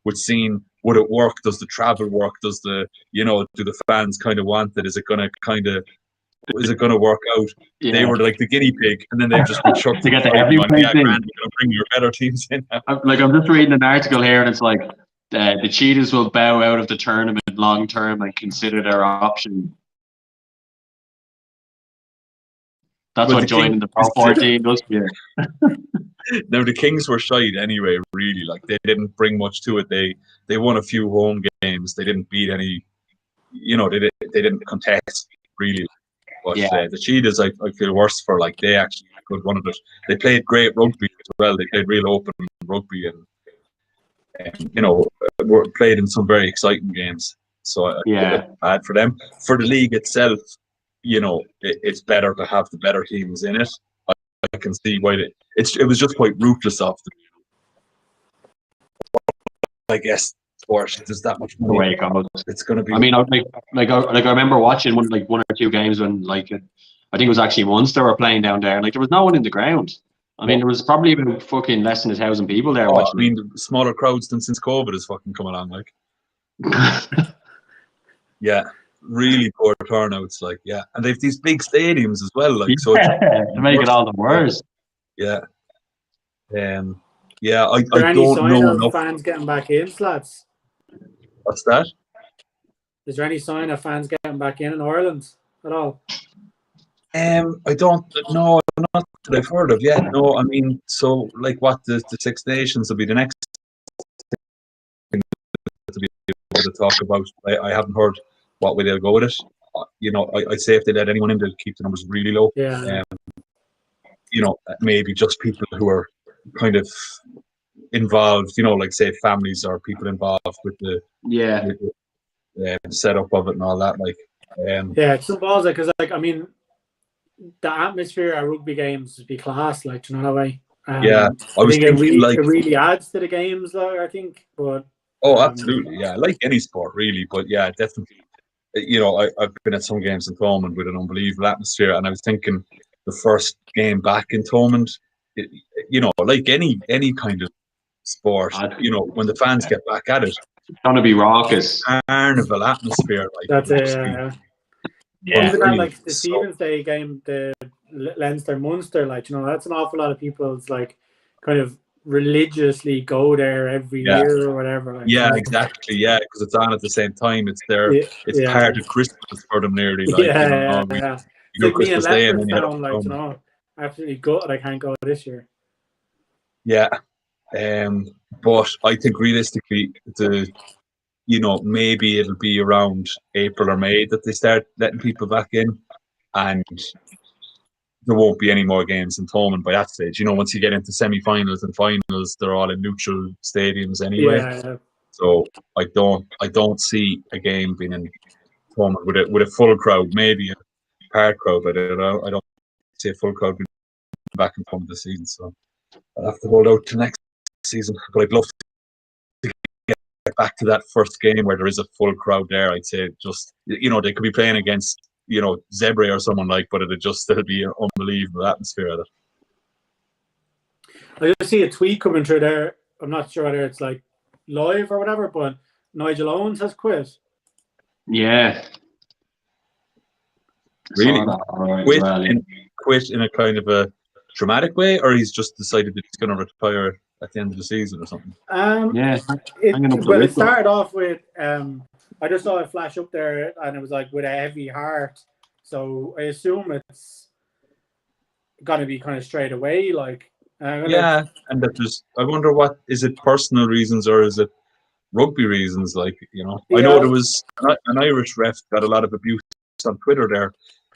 E: with seeing would it work, does the travel work, does the do the fans kind of want it, is it going to work out? They were like the guinea pig, and then they've just been chucked
C: to get to everyone.
E: We're going to bring your better teams in.
C: I'm just reading an article here, and it's like the Cheetahs will bow out of the tournament long term and consider their option. That's what joining the Pro 14 does here.
E: Now the Kings were shite anyway. Really, like they didn't bring much to it. They won a few home games. They didn't beat any. They didn't contest really. But the Cheetahs, I feel worse for. Like they actually could run it. They played great rugby as well. They played real open rugby, and were played in some very exciting games. So I feel bad for them. For the league itself, it's better to have the better teams in it. I can see why it was just quite ruthless of them. I guess there's that much money.
C: The way it goes.
E: It's going to be.
C: I mean, I remember watching one or two games when I think it was actually Munster were playing down there, and there was no one in the ground. I mean, there was probably about fucking less than 1,000 people there watching.
E: I mean, smaller crowds than since COVID has fucking come along, like. Yeah, really poor turnouts, like and they've these big stadiums as well, like so.
C: To make it all the worse.
E: Yeah. I
F: don't know enough. Fans getting back in, lads?
E: What's that?
F: Is there any sign of fans getting back in Ireland at all?
E: I don't know, not that I've heard of yet. No, I mean, so like what the Six Nations will be the next thing to be able to talk about. I haven't heard what way they'll go with it. I'd say if they let anyone in, they'll keep the numbers really low.
F: Yeah.
E: Maybe just people who are kind of, involved, like say families or people involved with the setup of it and all that. Like,
F: yeah, it's some balls because like I mean, the atmosphere at rugby games would be class. Like, you know that way.
E: I was
F: think
E: thinking
F: it really adds to the games, though. I think, but
E: absolutely, yeah, like any sport really, but yeah, definitely. I've been at some games in Thomond with an unbelievable atmosphere, and I was thinking the first game back in Thomond, like any kind of sport, when the fans get back at it,
C: it's gonna be raucous,
E: carnival atmosphere. Like
F: that's it. Even that, like the Stevens Day game, the Leinster Munster, like that's an awful lot of people. It's like kind of religiously go there every year or whatever. Like,
E: exactly. Yeah, because it's on at the same time. It's there. It's part of Christmas for them, nearly. Like,
F: It's like
E: Christmas
F: me
E: Day,
F: and
E: and
F: Leopardstown, like absolutely gutted. I can't go this year.
E: Yeah, but I think realistically, maybe it'll be around April or May that they start letting people back in, and there won't be any more games in Thomond by that stage. Once you get into semi-finals and finals, they're all in neutral stadiums anyway.
F: Yeah.
E: So I don't see a game being in Thomond with a full crowd, maybe a part crowd, but I don't see a full crowd being back in Thomond this season. So I'll have to hold out to next season. But I'd love to get back to that first game where there is a full crowd there. I'd say just they could be playing against Zebre or someone like, but it'll be an unbelievable atmosphere at it.
F: I just see a tweet coming through there. I'm not sure whether it's like live or whatever, but Nigel Owens has quit.
C: Yeah.
E: Really? Quit in a kind of a dramatic way, or he's just decided that he's going to retire at the end of the season or something?
F: It started off with I just saw it flash up there, and it was like with a heavy heart. So I assume it's gonna be kind of straight away, like.
E: And that I wonder what is it, personal reasons or is it rugby reasons? Like, I know there was an Irish ref got a lot of abuse on Twitter there.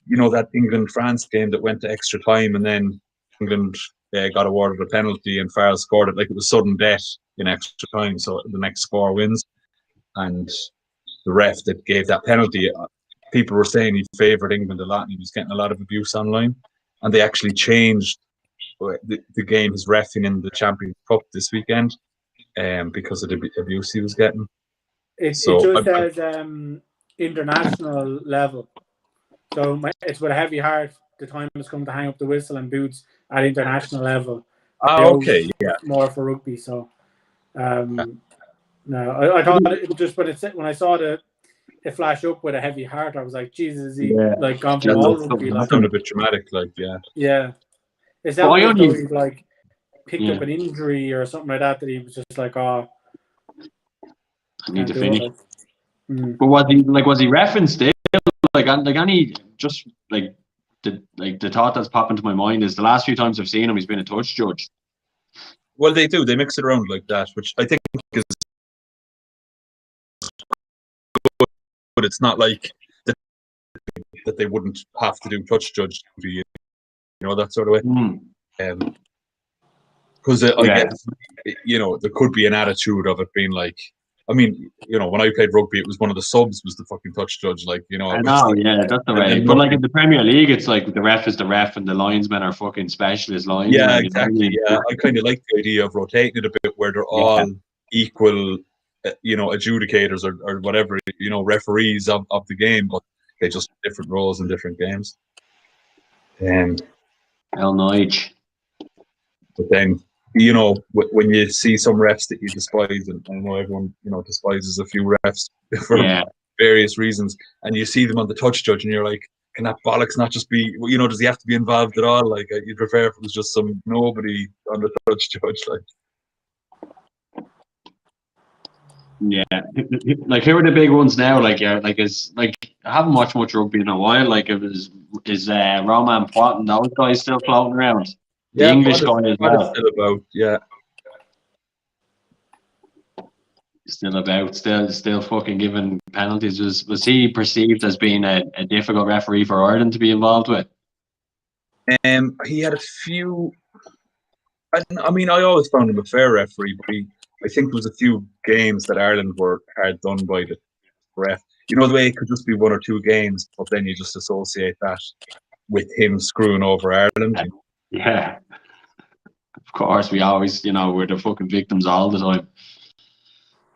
E: That England-France game that went to extra time, and then England got awarded a penalty and Farrell scored it. Like, it was sudden death in extra time, so the next score wins. And the ref that gave that penalty, people were saying he favoured England a lot, and he was getting a lot of abuse online. And they actually changed the game he's reffing in the Champions Cup this weekend, because of the abuse he was getting.
F: It just says international level. So it's with a heavy heart. The time has come to hang up the whistle and boots at international level.
E: Okay, yeah.
F: More for rugby. So, no, I thought it just when I saw it flash up with a heavy heart, I was like, Jesus, he like gone from all rugby. Like,
E: a bit traumatic, like, yeah.
F: Yeah. It's not like he like picked up an injury or something like that he was just like, I
C: need to finish. But was he reffing still? Like any just like the thought that's popping to my mind is the last few times I've seen him, he's been a touch judge.
E: Well, they do. They mix it around like that, which I think is good, but it's not like that they wouldn't have to do touch judge, that sort of way. Because I guess, there could be an attitude of it being like, I mean, when I played rugby, it was one of the subs was the fucking touch judge. Like,
C: I know, that's the way. But like in the Premier League, it's like the ref is the ref and the linesmen are fucking specialist linesmen.
E: Yeah, exactly. Yeah, I kind of like the idea of rotating it a bit where they're all equal, adjudicators or whatever, referees of the game, but they just have different roles in different games.
C: Hell Nige.
E: But then, when you see some refs that you despise, and I know everyone, despises a few refs for various reasons, and you see them on the touch judge, and you're like, can that bollocks not just be, does he have to be involved at all? Like, you'd prefer if it was just some nobody on the touch judge, like.
C: Yeah, like who are the big ones now? I haven't watched much rugby in a while. Like, is Roman Poit and those guys still floating around? The English guy as well.
E: Still about,
C: Still fucking giving penalties. Was he perceived as being a difficult referee for Ireland to be involved with?
E: He had a few I mean, I always found him a fair referee, but I think there was a few games that Ireland were hard done by the ref. You know, the way it could just be one or two games, but then you just associate that with him screwing over Ireland.
C: Yeah. Of course, we always, we're the fucking victims all the time.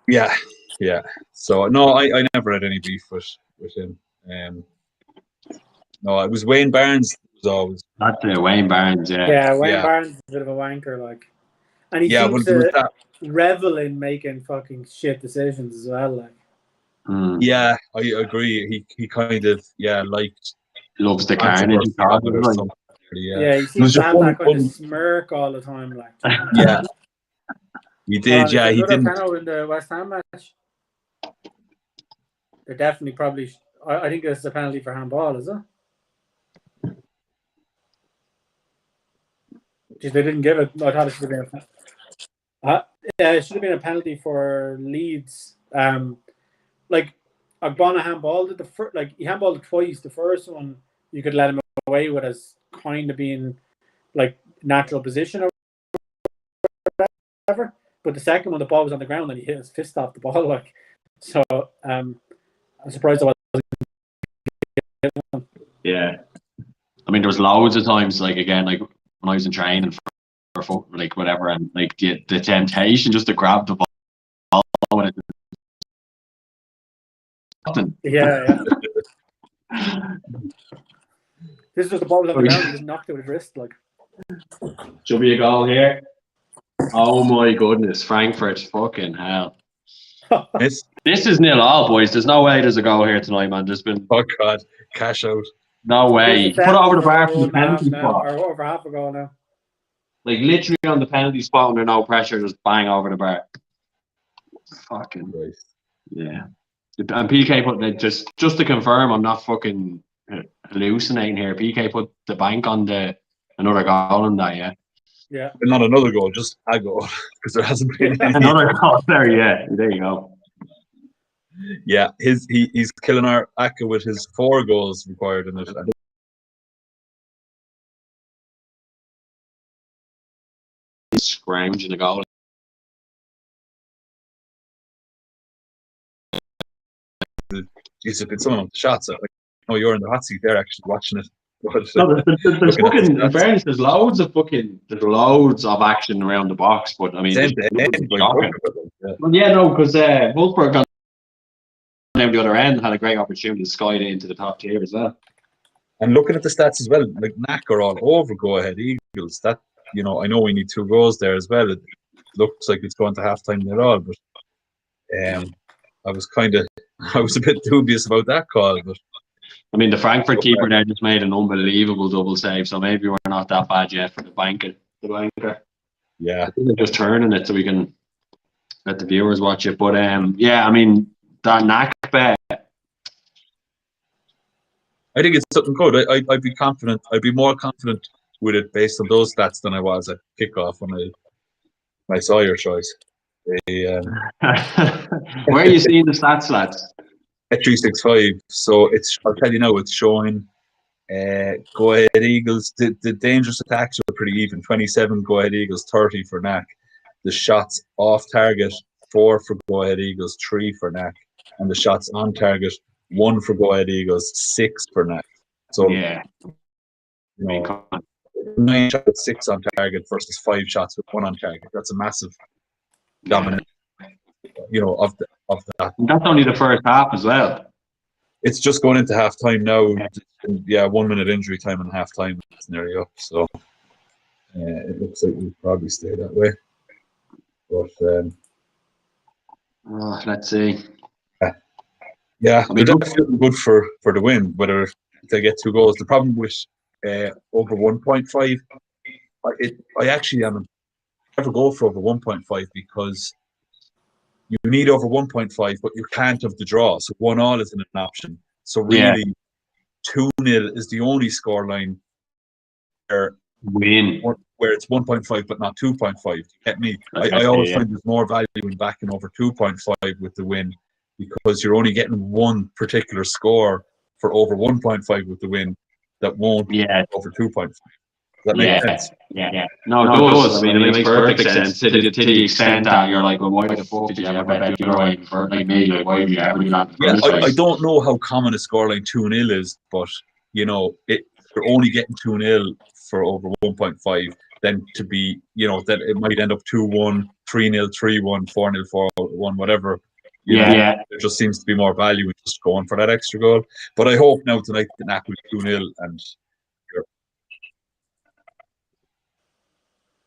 E: Yeah. So no, I never had any beef with him. No, it was Wayne Barnes. Was always
C: That's Wayne Barnes.
F: Yeah, Wayne Barnes is a bit of a wanker, like, and he seems to revel in making fucking shit decisions as well, like.
E: Yeah, I agree. He kind of
C: loves the carnage.
F: Yeah, he seems to have that kind of smirk all the time, like.
E: Yeah, he did. Yeah, he didn't.
F: In the West Ham match, they're definitely probably. I think it's a penalty for handball, is it? They didn't give it. I thought it should have been. It should have been a penalty for Leeds. Like Ogbonna handballed it. He handballed it twice. The first one you could let him away with as kind of being like natural position or whatever. But the second one, the ball was on the ground and he hit his fist off the ball. Like, so I'm surprised I wasn't.
C: Yeah, I mean, there was loads of times, like again, like when I was in training for like whatever, and like the temptation just to grab the ball when it.
F: Yeah. This was the ball was on the ground. He just knocked it with his wrist, like.
C: Should be a goal here. Oh my goodness, Frankfurt! Fucking hell. This is 0-0, boys. There's no way there's a goal here tonight, man. There's been.
E: Oh God, cash out.
C: No way. Put it over the bar from the penalty spot.
F: Or over half a goal now.
C: Like literally on the penalty spot under no pressure, just bang over the bar. Fucking
E: Christ.
C: Yeah. And PK put just to confirm, I'm not fucking hallucinating here. PK put the bank on another goal in that, yeah.
F: Yeah.
E: But not another goal, just a goal, because there hasn't been any.
C: Another goal there, yeah. There you go.
E: Yeah, he's killing our Aka with his 4 goals required in it.
C: Scrounging the goal.
E: It's been someone on the shots. Like, you're in the hot seat there, actually watching it.
C: No, there's fucking. In fairness, there's loads of action around the box, but I mean, because Wolfsburg got down the other end, had a great opportunity to skate into the top tier as well.
E: And looking at the stats as well, like NAC are all over Go Ahead Eagles. That I know we need 2 goals there as well. It looks like it's going to halftime at all, but I was a bit dubious about that call, but.
C: I mean, the Frankfurt keeper there just made an unbelievable double save, so maybe we're not that bad yet for the banker.
E: Yeah,
C: I think they're just turning it so we can let the viewers watch it. But yeah, I mean that NAC bet.
E: I think it's something good. I'd be confident. I'd be more confident with it based on those stats than I was at kickoff when I saw your choice.
C: Where are you seeing the stats, lads?
E: At 365. So I'll tell you now, it's showing Go Ahead Eagles. The dangerous attacks are pretty even. 27 Go Ahead Eagles, 30 for NAC. The shots off target, 4 for Go Ahead Eagles, 3 for NAC. And the shots on target, 1 for Go Ahead Eagles, 6 for NAC. So
C: yeah,
E: 9 shots with 6 on target versus 5 shots with 1 on target. That's a massive dominance. Of that.
C: And that's only the first half as well.
E: It's just going into half time now. Yeah, 1 minute injury time and half time. It's nearly up. So it looks like we'll probably stay that way. But
C: let's see.
E: Yeah, I mean, they're definitely good for the win, whether they get 2 goals. The problem with over 1.5, I actually never go for over 1.5 because you need over 1.5, but you can't have the draw. So 1-1 isn't an option. So really, 2-0 is the only scoreline where it's 1.5 but not 2.5. You get me? I always find there's more value in backing over 2.5 with the win because you're only getting one particular score for over 1.5 with the win that won't be over 2.5. that make sense?
C: Yeah. No, it does. I mean, it makes perfect sense to the extent that you're like, well, why the fuck did you ever bet the other way? For like me, like, why would you ever do that?
E: Yeah, I don't know how common a scoreline 2-0 is, but you're only getting 2-0 for over 1.5. Then to be, that it might end up 2-1, 3-0, 3-1, 4-0, 4-1, whatever. There just seems to be more value in just going for that extra goal. But I hope now tonight the NAC will be 2-0 and.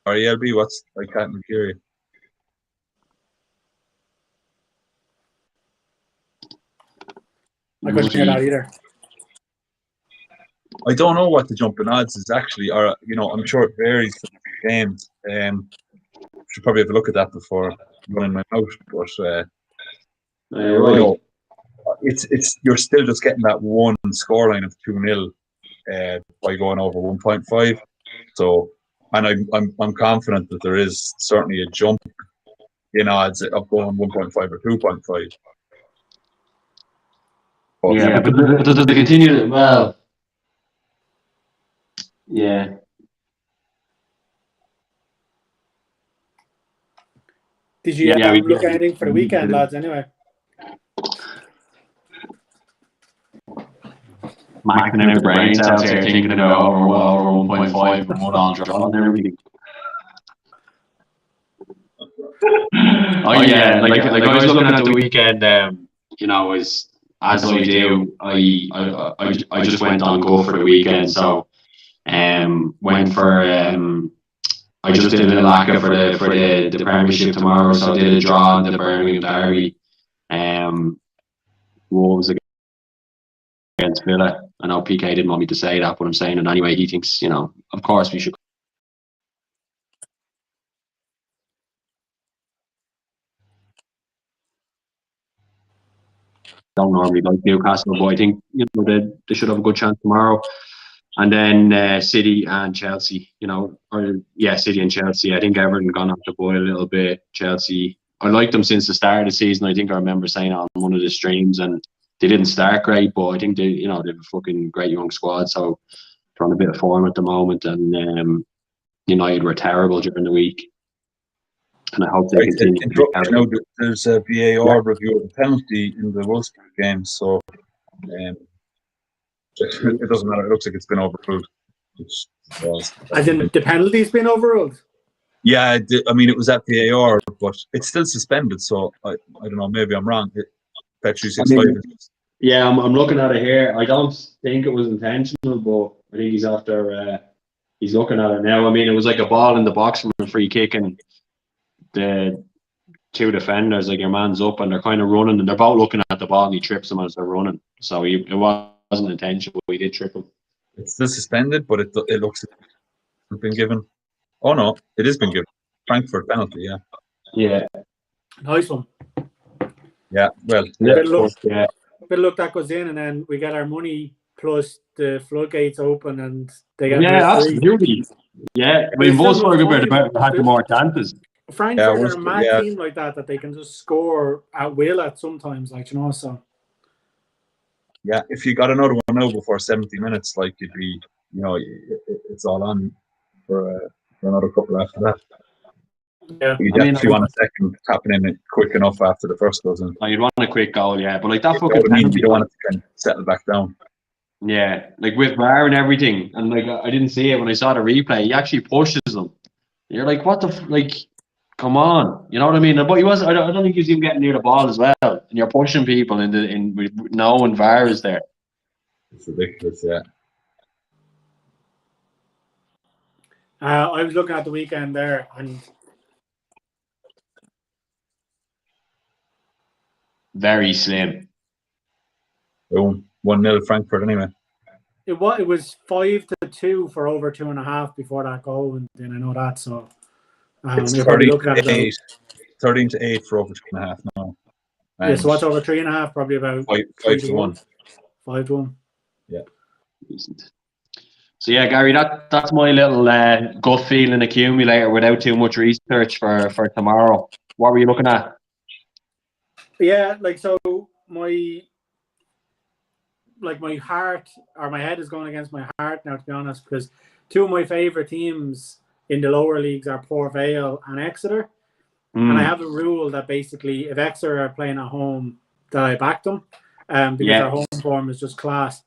E: Sorry, LB, I can't hear you.
F: I couldn't hear that either.
E: I don't know what the jumping odds is actually, or I'm sure it varies for the games. Should probably have a look at that before running my mouth. But it's you're still just getting that one scoreline of 2-0 by going over 1.5. So, and I'm confident that there is certainly a jump in odds of going 1.5 or 2.5.
C: But does it continue? Well, yeah.
F: Did you look at anything for the weekend, lads? Anyway,
C: Macking out the brains out here thinking about over 1.5 and one on draw and everything. Like I was looking at the weekend. As I do, I just went on go for the weekend. So, went for I just did a little lacquer for the Premiership tomorrow. So I did a draw in the Birmingham Derby. Wolves against Villa. I know PK didn't want me to say that, but I'm saying it anyway. He thinks, of course we should. Don't normally like Newcastle, but I think they should have a good chance tomorrow. And then City and Chelsea, City and Chelsea. I think Everton gone off the boil a little bit. Chelsea, I liked them since the start of the season. I think I remember saying on one of the streams, and they didn't start great, but I think they have a fucking great young squad. So they're on a bit of form at the moment, and United were terrible during the week. And I hope they continue.
E: There's a VAR review of the penalty in the Wolfsburg game, so it doesn't matter. It looks like it's been overruled.
F: As in the penalty's been overruled?
E: Yeah, I mean, it was at VAR, but it's still suspended, so I don't know, maybe I'm wrong.
C: Yeah, I'm looking at it here. I don't think it was intentional, but I think he's after, he's looking at it now. I mean, it was like a ball in the box from a free kick, and the two defenders, like your man's up and they're kind of running and they're both looking at the ball and he trips them as they're running. So it wasn't intentional, but he did trip him.
E: It's still suspended, but it looks like it's been given. Oh no, it has been given. Frankfurt penalty, yeah.
F: Yeah. Nice one.
E: Yeah, well.
F: Bit of luck that goes in and then we get our money plus the floodgates open and they get
C: absolutely. Yeah, I mean, Wolfsburg had the more chances.
F: Frankfurt are a mad team like that they can just score at will at sometimes, so.
E: Yeah, if you got another one now before 70 minutes, like you'd be, it's all on for another couple after that.
F: Yeah,
E: you definitely want a second happening it quick enough after the first goes in.
C: Oh, you'd want a quick goal, yeah, but like that fucking.
E: You don't want it to kind of settle back down.
C: Yeah, like with VAR and everything, and like I didn't see it when I saw the replay. He actually pushes them. You're like, what the come on, you know what I mean? But he was. I don't think he was even getting near the ball as well. And you're pushing people in knowing VAR is there.
E: It's ridiculous, yeah.
F: I was looking at the weekend there, and
C: very slim.
E: Boom, 1-0 Frankfurt anyway.
F: It was 5-2 for over 2.5 before that goal, and then I know that. So
E: it's 13-8 for over 2.5 now.
F: Yeah, so what's over 3.5? Probably about
E: 5-1.
F: 5-1.
E: Yeah.
C: Decent. So yeah, Gary, that's my little gut feeling accumulator without too much research for tomorrow. What were you looking at?
F: Yeah, so my heart or my head is going against my heart now, to be honest, because two of my favourite teams in the lower leagues are Port Vale and Exeter. And I have a rule that basically if Exeter are playing at home, that I back them because their home form is just class.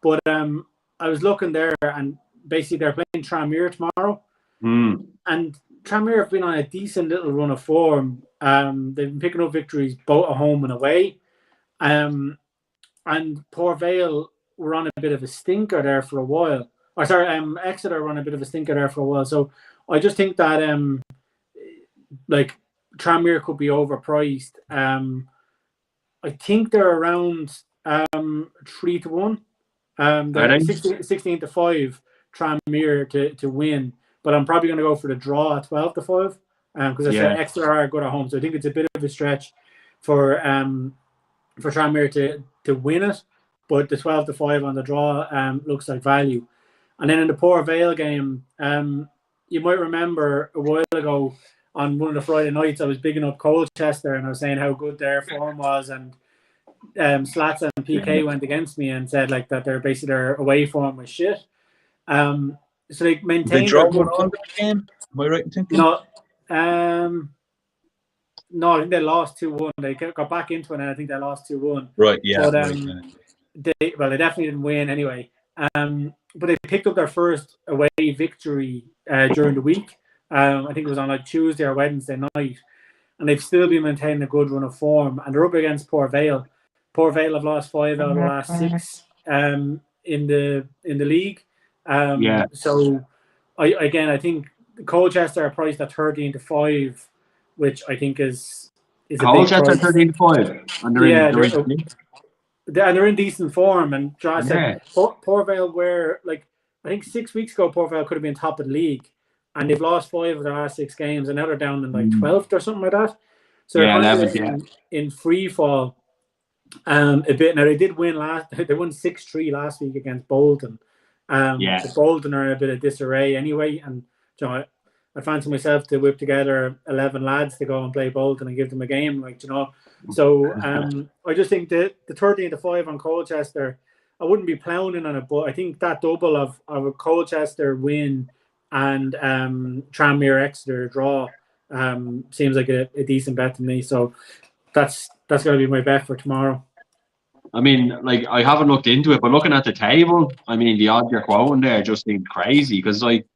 F: But I was looking there and basically they're playing Tranmere tomorrow. And Tranmere have been on a decent little run of form. They've been picking up victories both at home and away. And Port Vale were on a bit of a stinker there for a while. Or sorry, Exeter were on a bit of a stinker there for a while. So I just think that like Tranmere could be overpriced. I think they're around 3-1. They're 16-5 Tranmere to win. But I'm probably going to go for the draw at 12-5 because I said Exeter are good at home. So I think it's a bit of a stretch for Tranmere to win it. But the 12-5 on the draw looks like value. And then in the Port Vale game, you might remember a while ago on one of the Friday nights, I was bigging up Colchester and I was saying how good their form was. And Slats and PK went against me and said like that their away form was shit. So they maintained. They draw one all the game. Am I right in thinking? No, I think they lost 2-1. They got back into it, and I think they lost 2-1.
E: Right. Yeah.
F: But they definitely didn't win anyway. But they picked up their first away victory during the week. I think it was on like Tuesday or Wednesday night, and they've still been maintaining a good run of form. And they're up against Port Vale. Port Vale have lost 5 out of the last 6 in the league. So I think Colchester are priced at 13-5, which I think is
C: Colchester 13-5.
F: And they're in decent form. And Josh said Port Vale were like I think 6 weeks ago Port Vale could have been top of the league, and they've lost 5 of their last 6 games, and now they're down in like 12th or something like that. So they're 11th, in free fall. A bit now. They did win They won 6-3 last week against Bolton. So Bolton are in a bit of disarray anyway, and I fancy myself to whip together 11 lads to go and play Bolton and give them a game, So I just think the 13-5 on Colchester, I wouldn't be pounding on it, but I think that double of a Colchester win and Tranmere Exeter draw seems like a decent bet to me. So that's going to be my bet for tomorrow.
C: I mean, like, I haven't looked into it, but looking at the table, I mean, the odds you're quoting there just seem crazy because, like,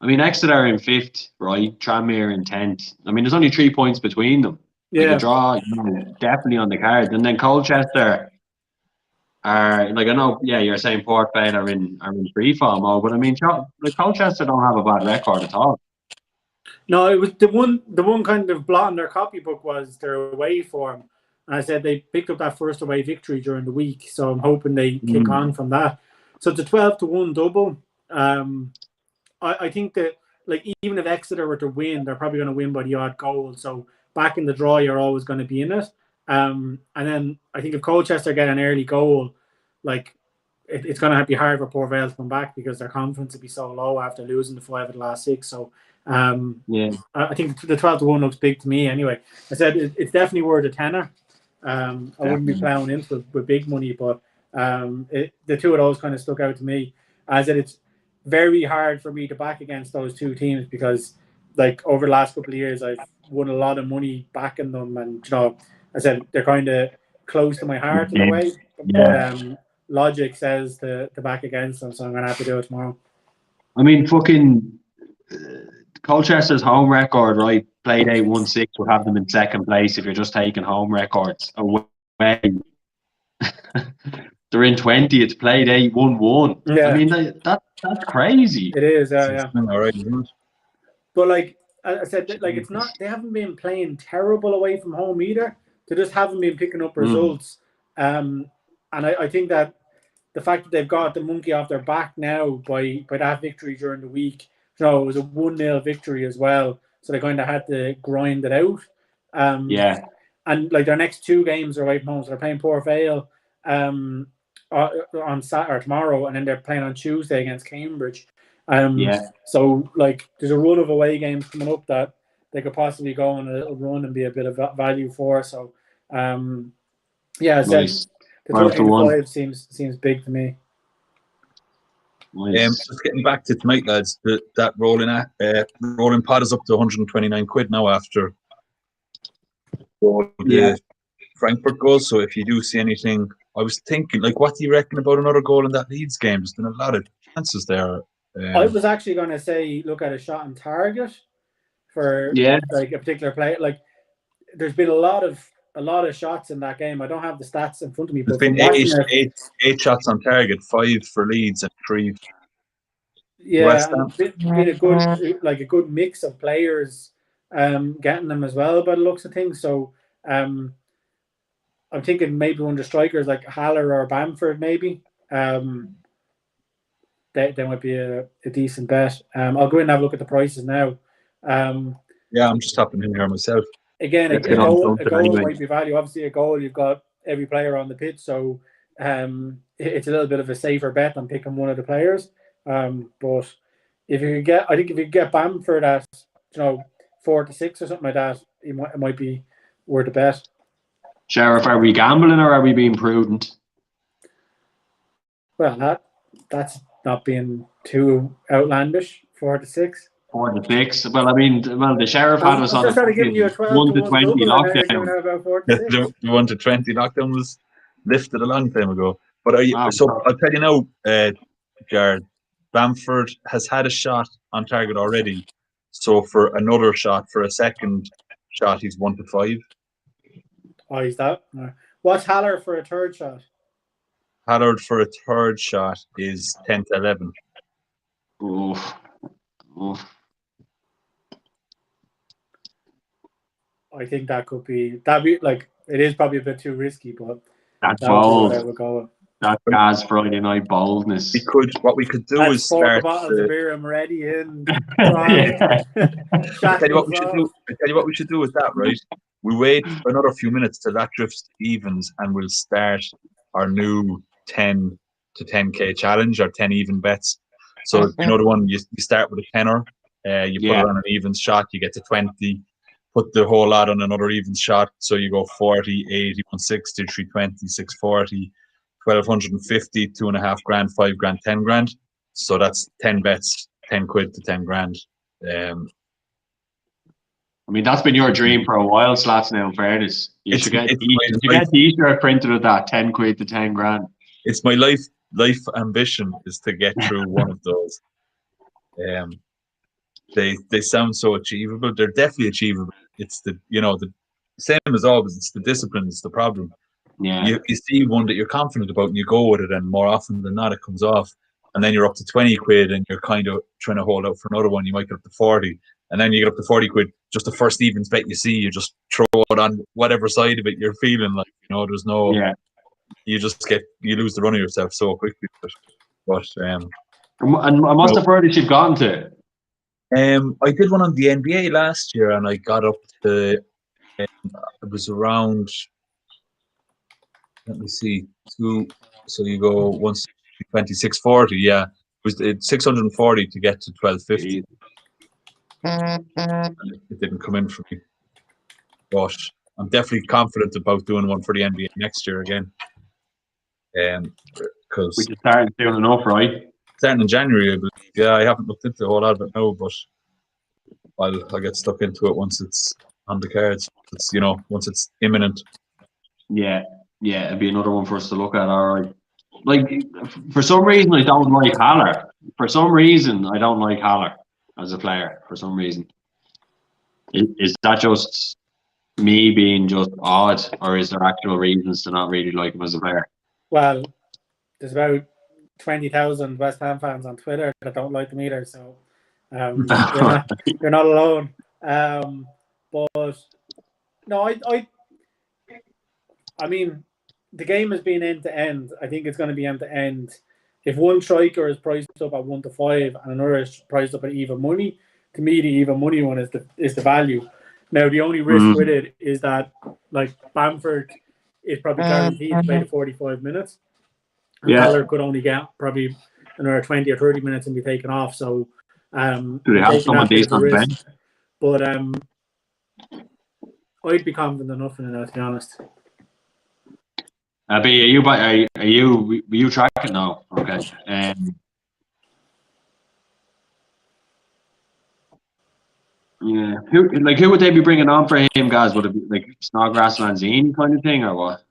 C: I mean, Exeter in 5th, right? Tranmere in 10th. I mean, there's only 3 points between them.
F: Yeah.
C: Like, a draw, definitely on the cards. And then Colchester are, like, I know, you're saying Port Vale are in free fall mode, but I mean, like, Colchester don't have a bad record at all.
F: No, it was the one kind of blot in their copybook was their away form. And I said they picked up that first away victory during the week, so I'm hoping they kick on from that. So it's a 12-1 double. I think that, like, even if Exeter were to win, they're probably going to win by the odd goal. So back in the draw, you're always going to be in it. And then I think if Colchester get an early goal, like, it's going to be hard for Port Vale to come back because their confidence will be so low after losing the 5 of the last 6. So I think the 12-1 looks big to me anyway. I said it's definitely worth a tenner. I wouldn't be plowing into it with big money, but the two of those kind of stuck out to me. I said it's very hard for me to back against those two teams because, like, over the last couple of years, I've won a lot of money backing them, and I said they're kind of close to my heart in a way. But logic says to back against them, so I'm gonna have to do it tomorrow.
C: I mean, fucking Colchester's home record, right? Played 8-1-6 would have them in 2nd place if you're just taking home records away. They're in 20th, played 8-1-1. Yeah. I mean, that's crazy.
F: It is, yeah.
E: All right.
F: But, like I said, like, it's not, they haven't been playing terrible away from home either. They just haven't been picking up results. And I think that the fact that they've got the monkey off their back now by that victory during the week, it was a 1-0 victory as well. So they kind of had to grind it out. And, like, their next 2 games are away from home. So they're playing Port Vale on Saturday or tomorrow, and then they're playing on Tuesday against Cambridge. So, like, there's a run of away games coming up that they could possibly go on a little run and be a bit of value for. So, the 13-5 seems big to me.
C: Nice.
E: Just getting back to tonight, lads. That rolling pot is up to 129 quid now after the Frankfurt goal. So if you do see anything, I was thinking, like, what do you reckon about another goal in that Leeds game? There's been a lot of chances there.
F: I was actually going to say, look at a shot on target for like a particular play. Like, there's been a lot of shots in that game. I don't have the stats in front of me,
E: There's
F: but
E: been eight shots on target, 5 for Leeds and 3.
F: Yeah, and been a good mix of players getting them as well by the looks of things. So I'm thinking maybe one of the strikers like Haller or Bamford maybe. They might be a decent bet. I'll go in and have a look at the prices now. I'm
E: just hopping in here myself.
F: Again, a goal might be value. Obviously, a goal, you've got every player on the pitch, so it's a little bit of a safer bet than picking one of the players. But if you could get Bamford at 4 to 6 or something like that, it might be worth a bet.
C: Sheriff, are we gambling or are we being prudent?
F: Well, that's not being too outlandish. 4 to 6.
C: 4 to 6. Well, I mean, the Sheriff had us on
F: just giving you a
C: 1 to 20 lockdown.
E: The 1 to 20 lockdown was lifted a long time ago. But I'll tell you now, Jared, Bamford has had a shot on target already. So for another shot, for a second shot, he's 1 to 5.
F: Oh, he's that. What's Haller for a third shot?
E: Haller for a third shot is 10 to 11.
C: Oof.
F: I think that'd be like, it is probably a bit too risky, but
C: that's bold. That's Gaz Friday night boldness.
E: What we could do is start.
F: Bottles of beer, I'm ready in.
E: I tell you what we should do with that, right? We wait for another few minutes till that drifts to evens, and we'll start our new 10 to 10k challenge, or 10 even bets. So you know the one you start with a tenner, you put it on an even shot, you get to 20. Put the whole lot on another even shot, so you go 40, 80, 160, 320, 640, 1250, 2.5 grand, 5 grand, 10 grand. So that's 10 bets, 10 quid to 10 grand. I
C: mean, that's been your dream for a while, Slats. Now, in fairness, you should get a t-shirt printed of that, 10 quid to 10 grand.
E: It's my life ambition is to get through one of those. They sound so achievable. They're definitely achievable. It's the same as always. It's the discipline. It's the problem.
C: Yeah.
E: You see one that you're confident about and you go with it, and more often than not it comes off. And then you're up to 20 quid and you're kind of trying to hold out for another one. You might get up to 40, and then you get up to 40 quid. Just the first evens bet you see, you just throw it on whatever side of it you're feeling like. There's no.
C: Yeah.
E: You lose the run of yourself so quickly. But
C: and what's the furthest you've gotten to?
E: I did one on the NBA last year, and I got up to. It was around. Let me see. So you go 120, 640. Yeah, it was 640 to get to 1250. It didn't come in for me, but I'm definitely confident about doing one for the NBA next year again. Because
C: we just started doing enough, right?
E: Starting in January, I believe. Yeah, I haven't looked into a whole lot of it now, but I'll get stuck into it once it's on the cards. It's once it's imminent.
C: Yeah, it'd be another one for us to look at. All right. Like, for some reason, I don't like Haller. As a player. For some reason, is that just me being just odd, or is there actual reasons to not really like him as a player?
F: Well, there's about 20,000 West Ham fans on Twitter that don't like him either, so you're not alone. But no, I mean, the game has been end to end. I think it's going to be end to end. If one striker is priced up at 1 to 5 and another is priced up at even money, to me the even money one is the value. Now the only risk with it is that, like, Bamford is probably guaranteed to play the 45 minutes. And Haller could only get probably another 20 or 30 minutes and be taken off. So
C: do they have someone decent on the bench?
F: But I'd be confident enough in it, to be honest.
C: Are you tracking now? Okay. Yeah. Who would they be bringing on for him, guys? Would it be like Snodgrass, Lanzini kind of thing, or what?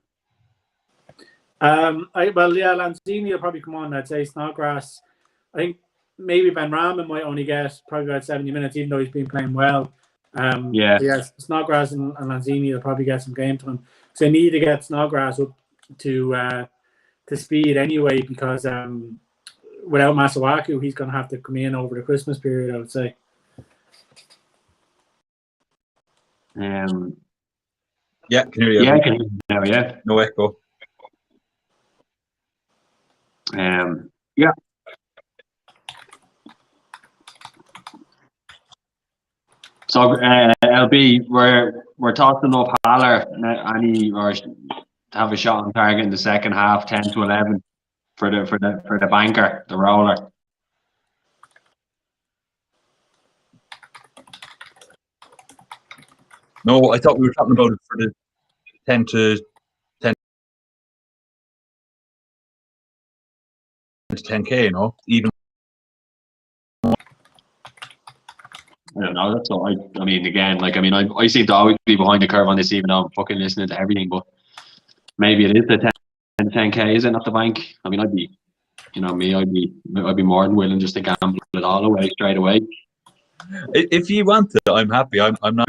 F: Lanzini will probably come on. I'd say Snodgrass. I think maybe Ben Rahman might only get probably about 70 minutes, even though he's been playing well. Yes, Snodgrass and Lanzini will probably get some game time. So they need to get Snodgrass up to speed anyway, because without Masuaku, he's going to have to come in over the Christmas period, I would say.
E: Yeah, can you hear you?
C: Yeah, I can hear you now, yeah.
E: No echo.
C: Yeah. So LB, we're tossing up Haller, or to have a shot on target in the second half, 10 to 11 for the banker, the roller.
E: No, I thought we were talking about it for the 10 to 10K, you know, even.
C: I don't know. That's all. I mean, again, I seem to always be behind the curve on this, even though I'm fucking listening to everything. But maybe it is the 10K, is it not the bank? I mean, I'd be more than willing just to gamble it all away straight away.
E: If you want to, I'm happy. I'm not.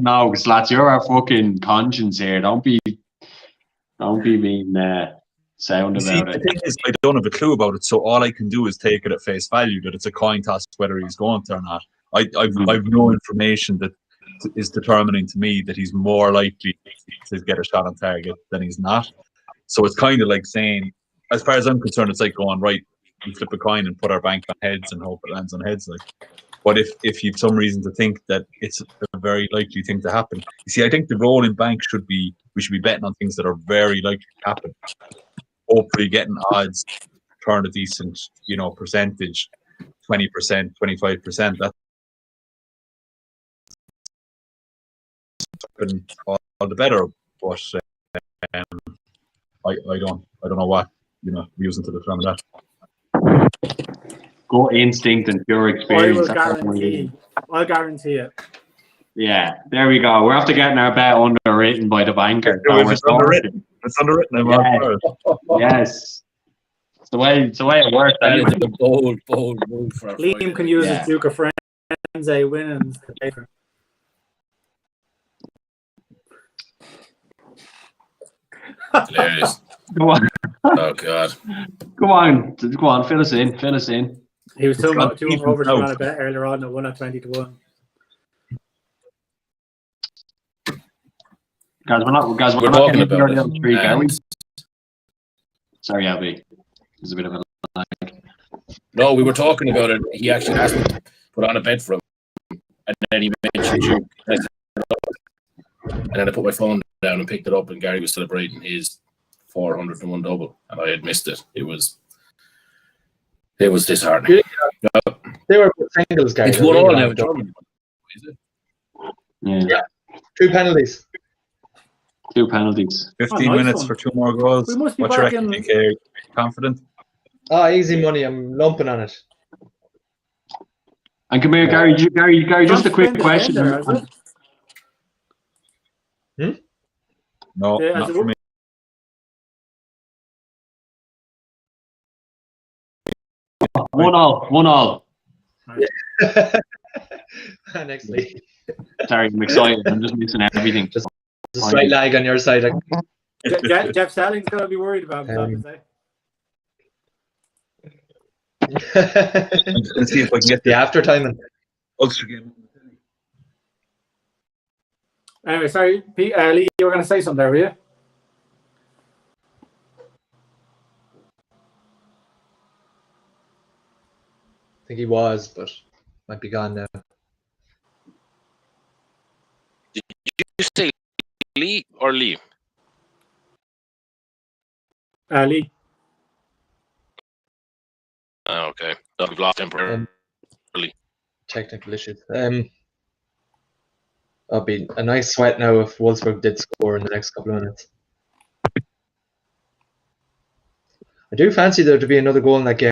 C: No, Slats, you're our fucking conscience here. Don't be being sound about it.
E: The thing is, I don't have a clue about it, so all I can do is take it at face value that it's a coin toss whether he's going to or not. I've no information that is determining to me that he's more likely to get a shot on target than he's not. So it's kind of like saying, as far as I'm concerned, it's like going, right, we flip a coin and put our bank on heads and hope it lands on heads. But if you've some reason to think that it's a very likely thing to happen, you see, I think the rolling bank we should be betting on things that are very likely to happen. Hopefully getting odds, turn a decent, percentage, 20%, 25%. That's all the better. But I don't know what we're using to determine that.
C: Go instinct and pure experience.
F: I'll guarantee it.
C: Yeah, there we go. We're after getting our bet underwritten by the banker.
E: It's underwritten. It's underwritten.
C: Yes. It's the way it works.
B: That is a bold move for a
F: Liam can use his Duke of Firenze winnings to pay for.
B: Hilarious.
C: Go on.
B: Oh God.
C: Go on, fill us in.
F: He was 2 over to run a bet earlier on, at 1 at 20 to 1.
C: Guys, we're not
B: talking about it.
C: Streak, are we? Sorry, Abby. There's a bit of a lag.
B: No, we were talking about it. He actually asked me to put on a bet for him, and then he mentioned you. And then I put my phone down and picked it up, and Gary was celebrating his 401 double, and I had missed it. It was disheartening.
D: They were singles, Gary.
B: It's 1 all now in Germany. Is it?
C: Yeah.
D: 2 penalties.
C: 2 penalties.
E: 15 minutes for 2 more goals.
F: We must be
E: What's your reckon, DK? Confident?
D: Easy money. I'm lumping on it.
C: And come here, Gary, just a quick question.
E: No, not for me.
C: One all.
D: Next week.
C: Sorry, I'm excited. I'm just missing everything.
D: Just a slight lag on your side.
F: Jeff Stelling's going to be worried about him.
E: I'm just going to see if I can get
D: the after timing.
E: Ulster game.
F: Anyway, sorry, Lee, you were going to say something there, were you?
D: I think he was, but might be gone now.
B: Did you say Lee or Lee?
F: Lee.
B: Okay. No, we've lost temporarily.
D: Technical issues. It'll be a nice sweat now if Wolfsburg did score in the next couple of minutes. I do fancy there to be another goal in that game.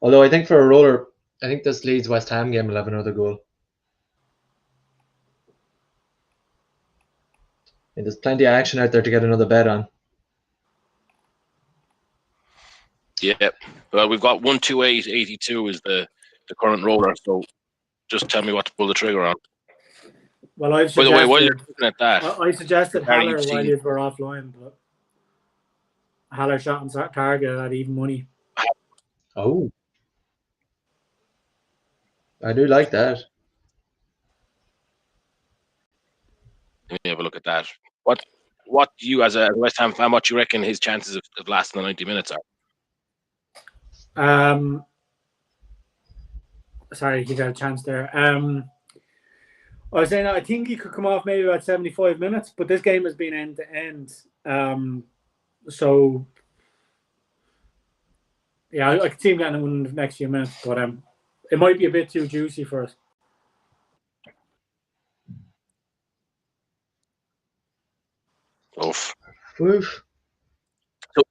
D: Although I think for a roller, I think this Leeds West Ham game will have another goal. And there's plenty of action out there to get another bet on.
B: Yeah. Well, we've got 128.82 is the current roller. So just tell me what to pull the trigger on.
F: Well, I've
B: By the way, while you're
F: suggested,
B: looking at that,
F: I suggested
B: Harry,
F: Haller
B: you've
F: while
B: seen-
F: you were offline, but Haller shot on target at even money.
D: Oh. I do like that.
B: let me have a look at that. What do you, as a West Ham fan, what do you reckon his chances of lasting the 90 minutes are?
F: Sorry, he got a chance there. I was saying I think he could come off maybe about 75 minutes, but this game has been end to end. So yeah, I could see him getting one in the next few minutes, but it might be a bit too juicy for us.
B: Oof.
D: Oof.
B: So,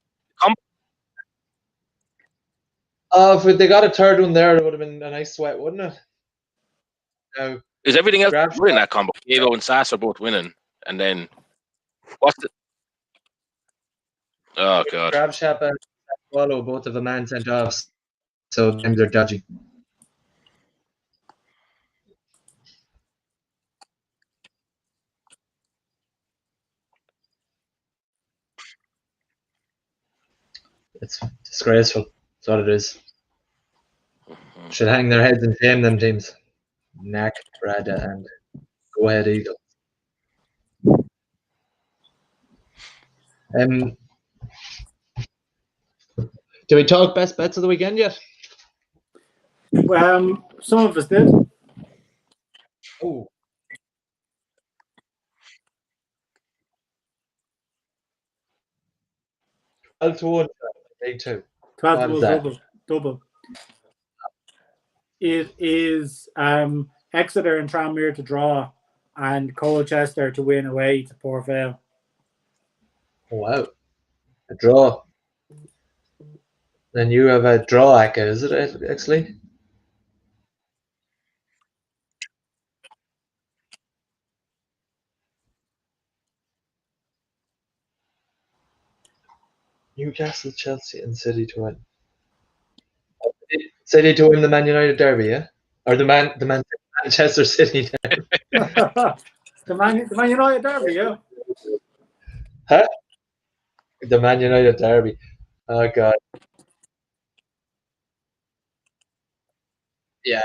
D: if they got a third one there, it would have been a nice sweat, wouldn't it? No.
B: is everything else
D: Grab
B: in that combo? Diego and Sass are both winning, and then what's the? Oh god.
D: Grab Shapa and Sassuolo, both of a man sent off, so games are dodgy. It's disgraceful. That's what it is. Should hang their heads and shame them teams. Knack, Brada, and go ahead, Eagle. Did we talk best bets of the weekend yet?
F: Some of us did.
D: Oh. Twelve to 1, day 2.
F: 12 to 1 double. It is Exeter and Tranmere to draw, and Colchester to win away to Port Vale.
D: Oh, wow. A draw. Then you have a draw, Aka, is it, actually? Newcastle, Chelsea, and City to win. City to win the Man United derby, yeah? Or the Manchester City derby.
F: the Man United derby, yeah.
D: Huh? The Man United derby. Oh, God. Yeah.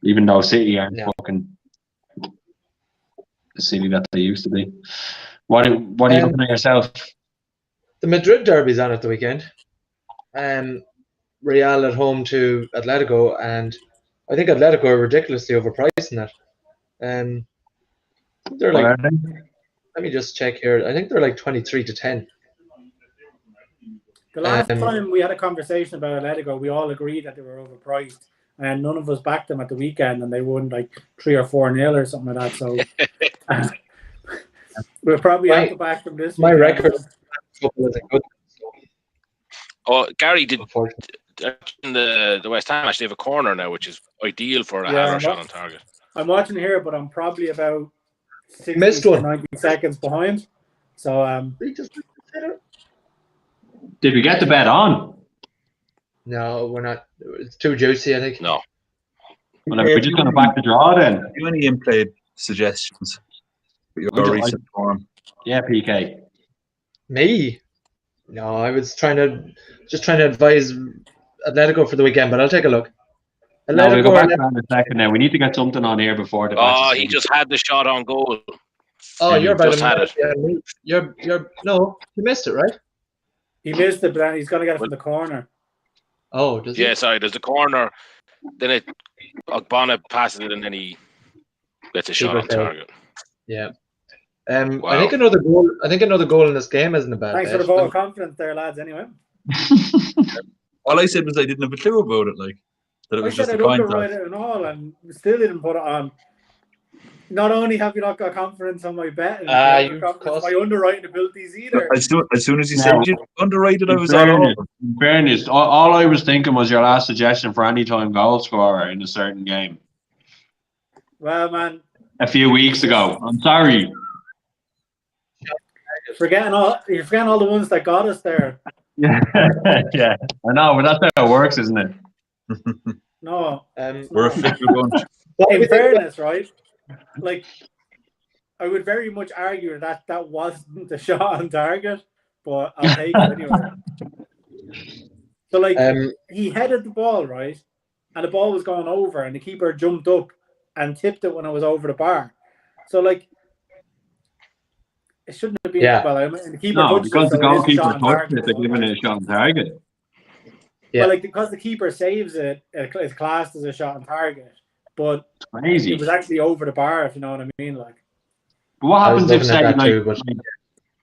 C: Even though City aren't
D: Yeah.
C: fucking the City that they used to be. What are you looking at yourself?
D: The Madrid derby's on at the weekend. Real at home to Atletico, and I think Atletico are ridiculously overpriced in that. They're
C: What
D: like,
C: are they?
D: let me just check here. I think they're like 23 to 10.
F: The last time we had a conversation about Atletico, we all agreed that they were overpriced, and none of us backed them at the weekend, and they won like 3 or 4-0 or something like that. So we'll probably have to back them this
D: My
F: weekend.
D: record isn't good.
B: Oh, Gary, did in the West Ham actually have a corner now, which is ideal for a Haller shot on target.
F: I'm watching here, but I'm probably about 60
D: Missed
F: to
D: one.
F: 90 seconds behind. So
C: Did we get the bet on?
D: No, we're not. It's too juicy, I think.
B: No.
C: Well, we're just going to back the draw then.
E: Do any in-play suggestions for your recent form?
C: Yeah, PK.
D: Me? No, I was trying to advise Atletico for the weekend, but I'll take a look.
C: No, we'll go back around a second now. We need to get something on here before the match.
B: Oh, he just had the shot on goal.
D: Oh, you're about
B: just had it.
D: You're no, you missed it, right?
F: he missed it, but he's going to get it from the corner.
D: Oh, does he?
B: Yeah, sorry, there's a corner. Then Ogbonna passes it, and then he gets a shot on target.
D: Yeah.
B: Wow.
D: I think another goal in this game isn't a bad
F: Thanks for the vote of confidence there, lads, anyway.
E: All I said was I didn't have a clue about it, like that it
F: I
E: was
F: said
E: just
F: I
E: a
F: looked
E: coin
F: at
E: toss.
F: right and all, and still didn't put it on. not only have you not got confidence on my betting, you
D: you
F: haven't got confidence in my underwriting abilities either.
E: As soon as you
C: No.
E: said you underrated, I
C: In
E: was all
C: fairness,
E: over.
C: in fairness, all I was thinking was your last suggestion for any time goal scorer in a certain game
F: Well, man,
C: a few weeks ago. I'm sorry.
F: you're forgetting all the ones that got us there.
C: Yeah, yeah, I know, but that's how it works, isn't it?
F: No,
E: We're a fickle bunch.
F: in fairness, right? Like, I would very much argue that that wasn't the shot on target, but I'll take it anyway. So, like, he headed the ball, right? And the ball was going over, and the keeper jumped up and tipped it when it was over the bar. So, like, it shouldn't have been.
D: Yeah.
F: Well, I mean, the keeper
C: No,
F: touched
C: because
F: it,
C: the
F: so it is a
C: goalkeeper
F: shot on
C: touched
F: target.
C: it, they're giving it a shot on target.
D: Yeah.
F: Well, like, because the keeper saves it, it's classed as a shot on target. But
C: It's crazy.
F: it was actually over the bar, if you know what I mean. Like,
C: But what
D: I was
C: happens if,
D: looking at
C: say,
D: that
C: like,
D: too, but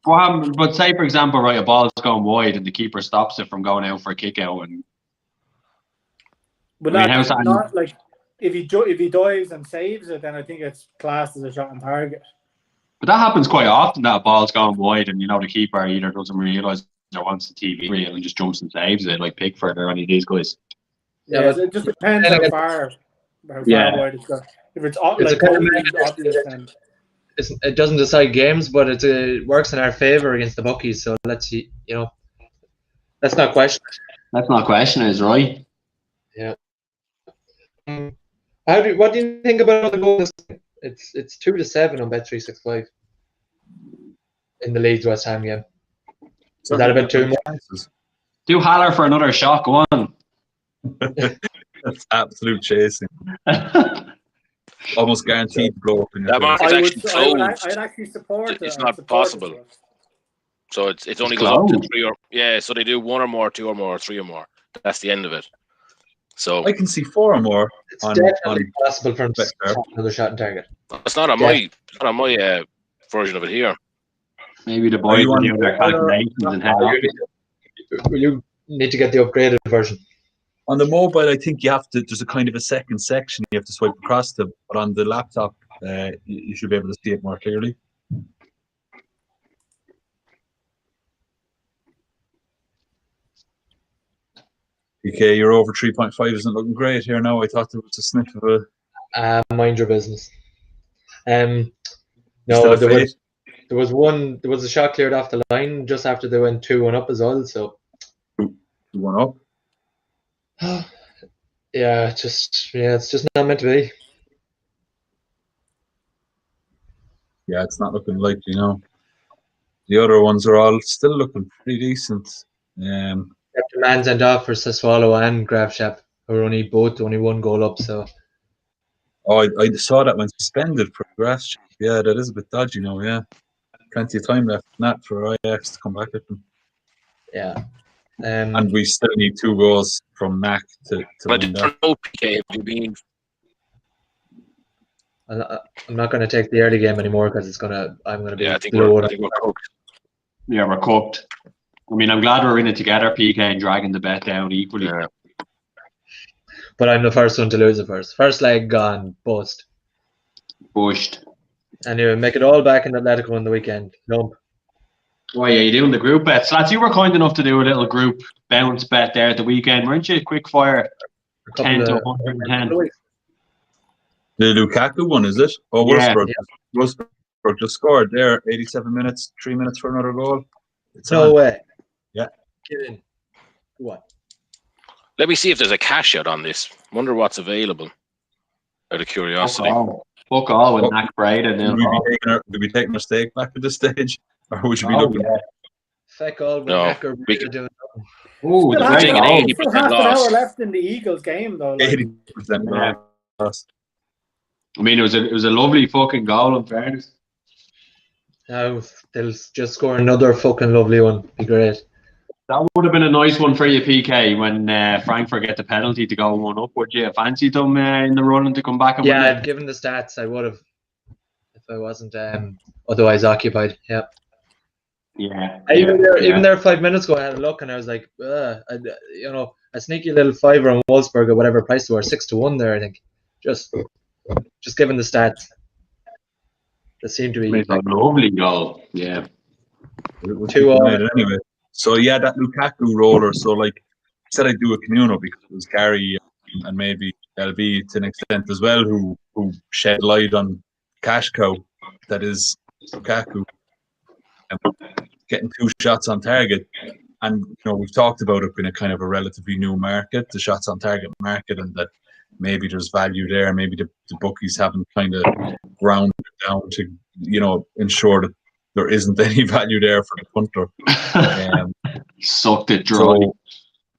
C: what happens, but say, for example, right, a ball's going wide and the keeper stops it from going out for a kick out, and
F: but
C: I mean, how's that?
F: not like if he dives and saves it, then I think it's classed as a shot on target.
C: But that happens quite often, that a ball's going wide and, you know, the keeper either doesn't realise or wants the TV reel and just jumps and saves it, like Pickford or any of these guys.
F: Yeah,
D: but
F: it just depends how far wide it's got. If it's like
D: It's a kind of
F: totally
D: mechanism
F: obvious, then
D: it doesn't decide games, but it works in our favor against the bookies. So let's see, let's not question it.
C: Let's not question it, is right.
D: Yeah. What do you think about the goals? It's 2-7 on Bet365 in the Leeds West Ham game. Is that a bit too much?
C: Do Haller for another shot, go on.
E: That's absolute chasing. Almost guaranteed to blow up in your
B: That market
F: I
B: is
F: would,
B: actually
F: I would,
B: closed.
F: I'd actually support it.
B: It's
F: I'd
B: not
F: support
B: possible.
F: it.
B: So it's only
C: It's
B: goes up to
C: closed.
B: 3 or so they do 1 or more, 2 or more, 3 or more. That's the end of it. So
E: I can see 4 or more.
D: It's definitely possible for him to shot another shot on target.
B: it's not on my version of it here.
C: Maybe the boys are doing their calculations and head off.
D: You need to get the upgraded version.
E: On the mobile, I think you have to. There's a kind of a second section you have to swipe across to, but on the laptop, you should be able to see it more clearly. PK, you're over 3.5 isn't looking great here now. I thought there was a sniff of a.
D: Mind your business. No,
E: Still a
D: there
E: fade?
D: was a shot cleared off the line just after they went 2-1 up as well. So
E: 2-1 up.
D: yeah, it's just not meant to be.
E: Yeah, it's not looking likely now. The other ones are all still looking pretty decent.
D: The man sent off for Sassuolo and Graafschap, who are only 1 goal up. So
E: I saw that when suspended for grass. Yeah, that is a bit dodgy now. Yeah, plenty of time left in that for Ajax to come back at them.
D: yeah,
E: and we still need 2 goals from Mac to
B: But
E: win
B: I
E: that.
B: don't know, PK, have you been
D: I'm not going to take the early game anymore because I'm going to be
B: I think
D: low.
B: we're cooked.
C: Yeah, we're cooked. I mean, I'm glad we're in it together, PK, and dragging the bet down equally.
B: Yeah.
D: But I'm the first one to lose it first. First leg gone, bust.
C: Pushed.
D: Anyway, make it all back in Atletico on the weekend. Lump.
C: Oh, yeah, you're doing the group bets. Lads, you were kind enough to do a little group bounce bet there at the weekend, weren't you? Quick fire. 10 to 110.
E: The Lukaku one, is it? Oh,
C: Yeah.
E: Wolfsburg just scored there. 87 minutes, 3 minutes for another goal. It's
D: No
E: on.
D: way.
E: Yeah.
D: Get in. What?
B: Let me see if there's a cash out on this. Wonder what's available. Out of curiosity.
C: Fuck all with Mac Breda now.
E: Would we be taking our stake back at this stage? Or would you be looking?
D: Feck all with
B: No,
D: Hacker
B: we
D: doing nothing.
C: Ooh,
F: Still
C: the
F: half,
C: great
B: taking
C: goal.
B: 80%
F: still half an
B: loss.
F: hour left in the Eagles game, though. Like,
E: 80% loss.
C: I mean, it was a lovely fucking goal, in fairness.
D: Now they'll just score another fucking lovely one. Be great.
C: That would have been a nice one for you, PK, when Frankfurt get the penalty to go 1 up. Would you fancy them in the running to come back and
D: Yeah,
C: win?
D: given the stats, I would have if I wasn't otherwise occupied. Yeah.
C: Yeah.
D: Even there 5 minutes ago, I had a look and I was like, a sneaky little fiver on Wolfsburg or whatever price they were, 6-1 there. I think just given the stats. That seemed to be
C: It's a lovely goal. Yeah.
E: Anyway. So yeah, that Lukaku roller. So like I said, I'd do a communal because it was Gary and maybe LB to an extent as well who shed light on cash cow that is Lukaku getting 2 shots on target. And we've talked about it being a kind of a relatively new market, the shots on target market, and that maybe there's value there. Maybe the bookies haven't kind of ground it down to ensure that there isn't any value there for the punter.
C: Sucked it dry.
E: So,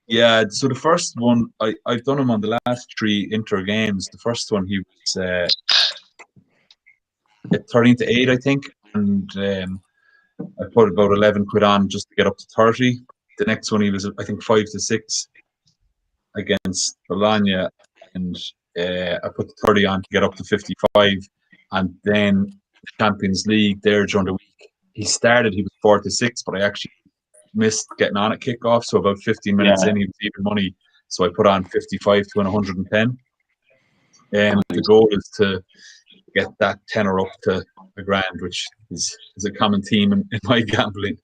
E: yeah, so the first one, I've done him on the last 3 Inter games. The first one he was at 13-8, I think, and I put about 11 quid on just to get up to 30. The next one he was, I think, 5-6 against Bologna, and I put the 30 on to get up to 55. And then Champions League there during the week, he was 4-6, but I actually missed getting on at kickoff, so about 15 minutes in, he was even money, so I put on 55 to 110. The goal is to get that tenner up to £1,000, which is a common theme in my gambling.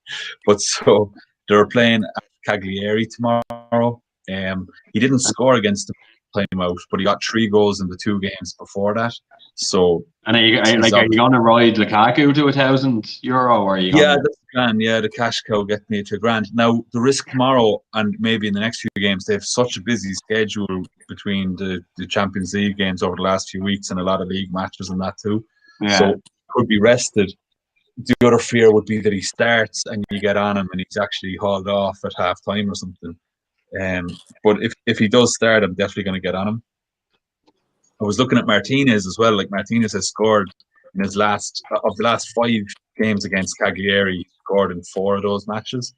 E: But so they're playing at Cagliari tomorrow. He didn't score against the time out, but he got 3 goals in the 2 games before that. So,
C: and are you going to ride Lukaku to €1,000, or are you?
E: Yeah, that's the plan. Yeah, the cash cow get me to £1,000. Now the risk tomorrow and maybe in the next few games, they have such a busy schedule between the Champions League games over the last few weeks and a lot of league matches and that too. Yeah. So could be rested. The other fear would be that he starts and you get on him and he's actually hauled off at half time or something. But if he does start, I'm definitely going to get on him. I was looking at Martinez as well. Like Martinez has scored in his last 5 games against Cagliari. He scored in 4 of those matches.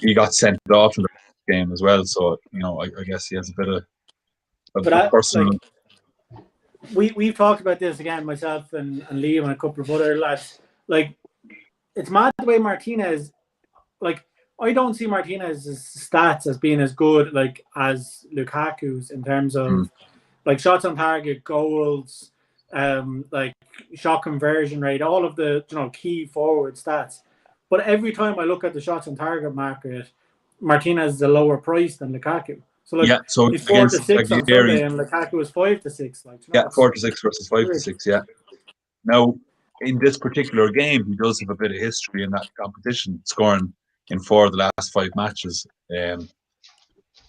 E: He got sent off in the game as well. So I guess he has a bit of personal.
F: Like, we've talked about this again, myself and Liam and a couple of other lads. Like, it's mad the way Martinez. Like, I don't see Martinez's stats as being as good like as Lukaku's in terms of like shots on target, goals, like shot conversion rate, all of the key forward stats. But every time I look at the shots on target market, Martinez is a lower price than Lukaku. So like he's 4-6 on Sunday and Lukaku is 5-6. Like
E: 4-6 versus 5-6. Yeah. Now in this particular game, he does have a bit of history in that competition, scoring in 4 of the last 5 matches.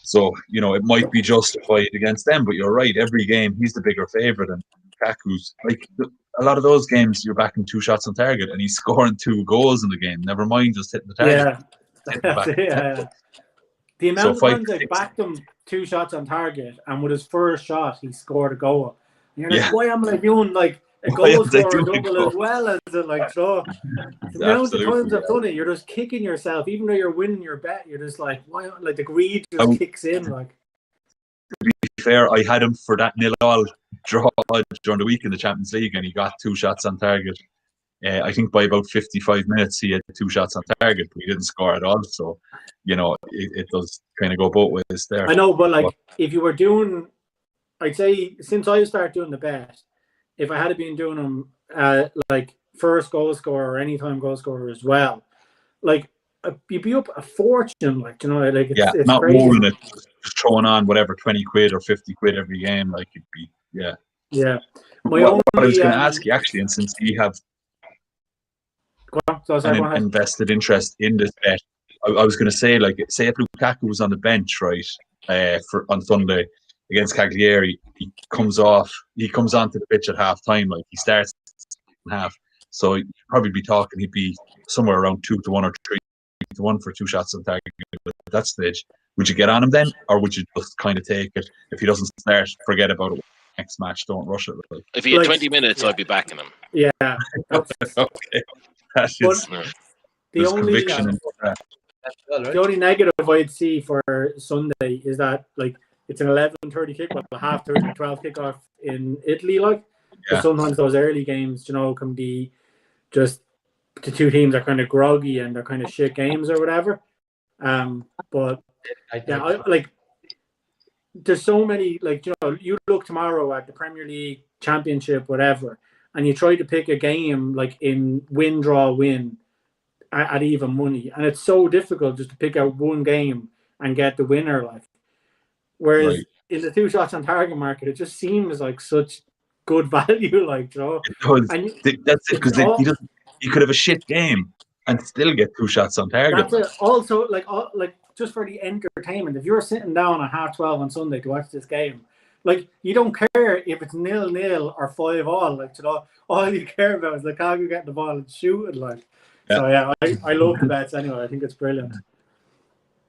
E: So, it might be justified against them, but you're right. Every game, he's the bigger favourite. And Lukaku's, like, a lot of those games, you're backing 2 shots on target and he's scoring 2 goals in the game. Never mind just hitting the target.
F: Yeah. The amount of times I backed him 2 shots on target and with his first shot, he scored a goal. And you're like, why am I doing, like, a goal scorer double as well as it, like, throw? The amount of times I've done it, you're just kicking yourself, even though you're winning your bet. You're just like, why? Like the greed just kicks in. Like,
E: to be fair, I had him for that 0-0 draw during the week in the Champions League, and he got 2 shots on target. I think by about 55 minutes, he had 2 shots on target, but he didn't score at all. So, it does kind of go both ways there.
F: I know, but like, if you were doing, I'd say since I started doing the bet. If I had been doing them like first goal scorer or anytime goal scorer as well, like you'd be up a fortune, like like it's
E: not
F: crazy.
E: rolling it, just throwing on whatever 20 quid or 50 quid every game, like it'd be
F: Yeah.
E: What I was going to ask you actually, and since you have an invested interest in this bet, I was going to say, like, say if Lukaku was on the bench, right, on Sunday against Cagliari, he comes onto the pitch at half time, like he starts in half. So you'd probably be talking, he'd be somewhere around 2-1 or 3-1 for 2 shots on target at that stage. Would you get on him then, or would you just kind of take it? If he doesn't start, forget about it. Next match, don't rush it. Like.
B: If he had 20 minutes, I'd be backing him.
F: Yeah.
E: Okay. That's just,
F: the only negative I'd see for Sunday is that, like, it's an 11:30 kick, a half 12 kickoff in Italy, like. So sometimes those early games, can be just the 2 teams are kind of groggy and they're kind of shit games or whatever. But like, there's so many, like, you look tomorrow at the Premier League, Championship, whatever, and you try to pick a game like in win, draw, win at even money, and it's so difficult just to pick out one game and get the winner. Like, whereas in the 2 shots on target market, it just seems like such good value. Like, you know,
E: that's it, because you could have a shit game and still get 2 shots on target.
F: That's it. Also, like just for the entertainment, if you're sitting down at 12:30 on Sunday to watch this game, like, you don't care if it's 0-0 or 5-5. Like, you know, all you care about is Lukaku getting the ball and shooting. Like, so yeah, I love the bets anyway. I think it's brilliant.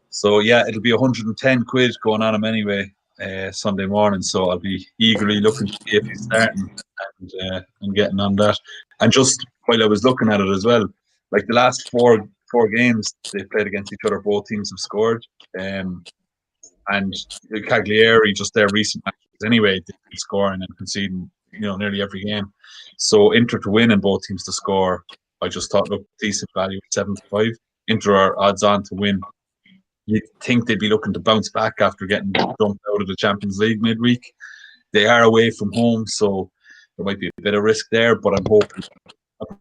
E: So yeah, it'll be 110 quid going on him anyway Sunday morning. So I'll be eagerly looking to see if he's starting and getting on that. And just while I was looking at it as well, like the last four games they played against each other, both teams have scored. And Cagliari, just their recent matches anyway, they've been scoring and conceding, you know, nearly every game. So Inter to win and both teams to score, I just thought, look, decent value at 7-5. Inter are odds on to win. You'd think they'd be looking to bounce back after getting dumped out of the Champions League midweek. They are away from home, so there might be a bit of risk there, but I'm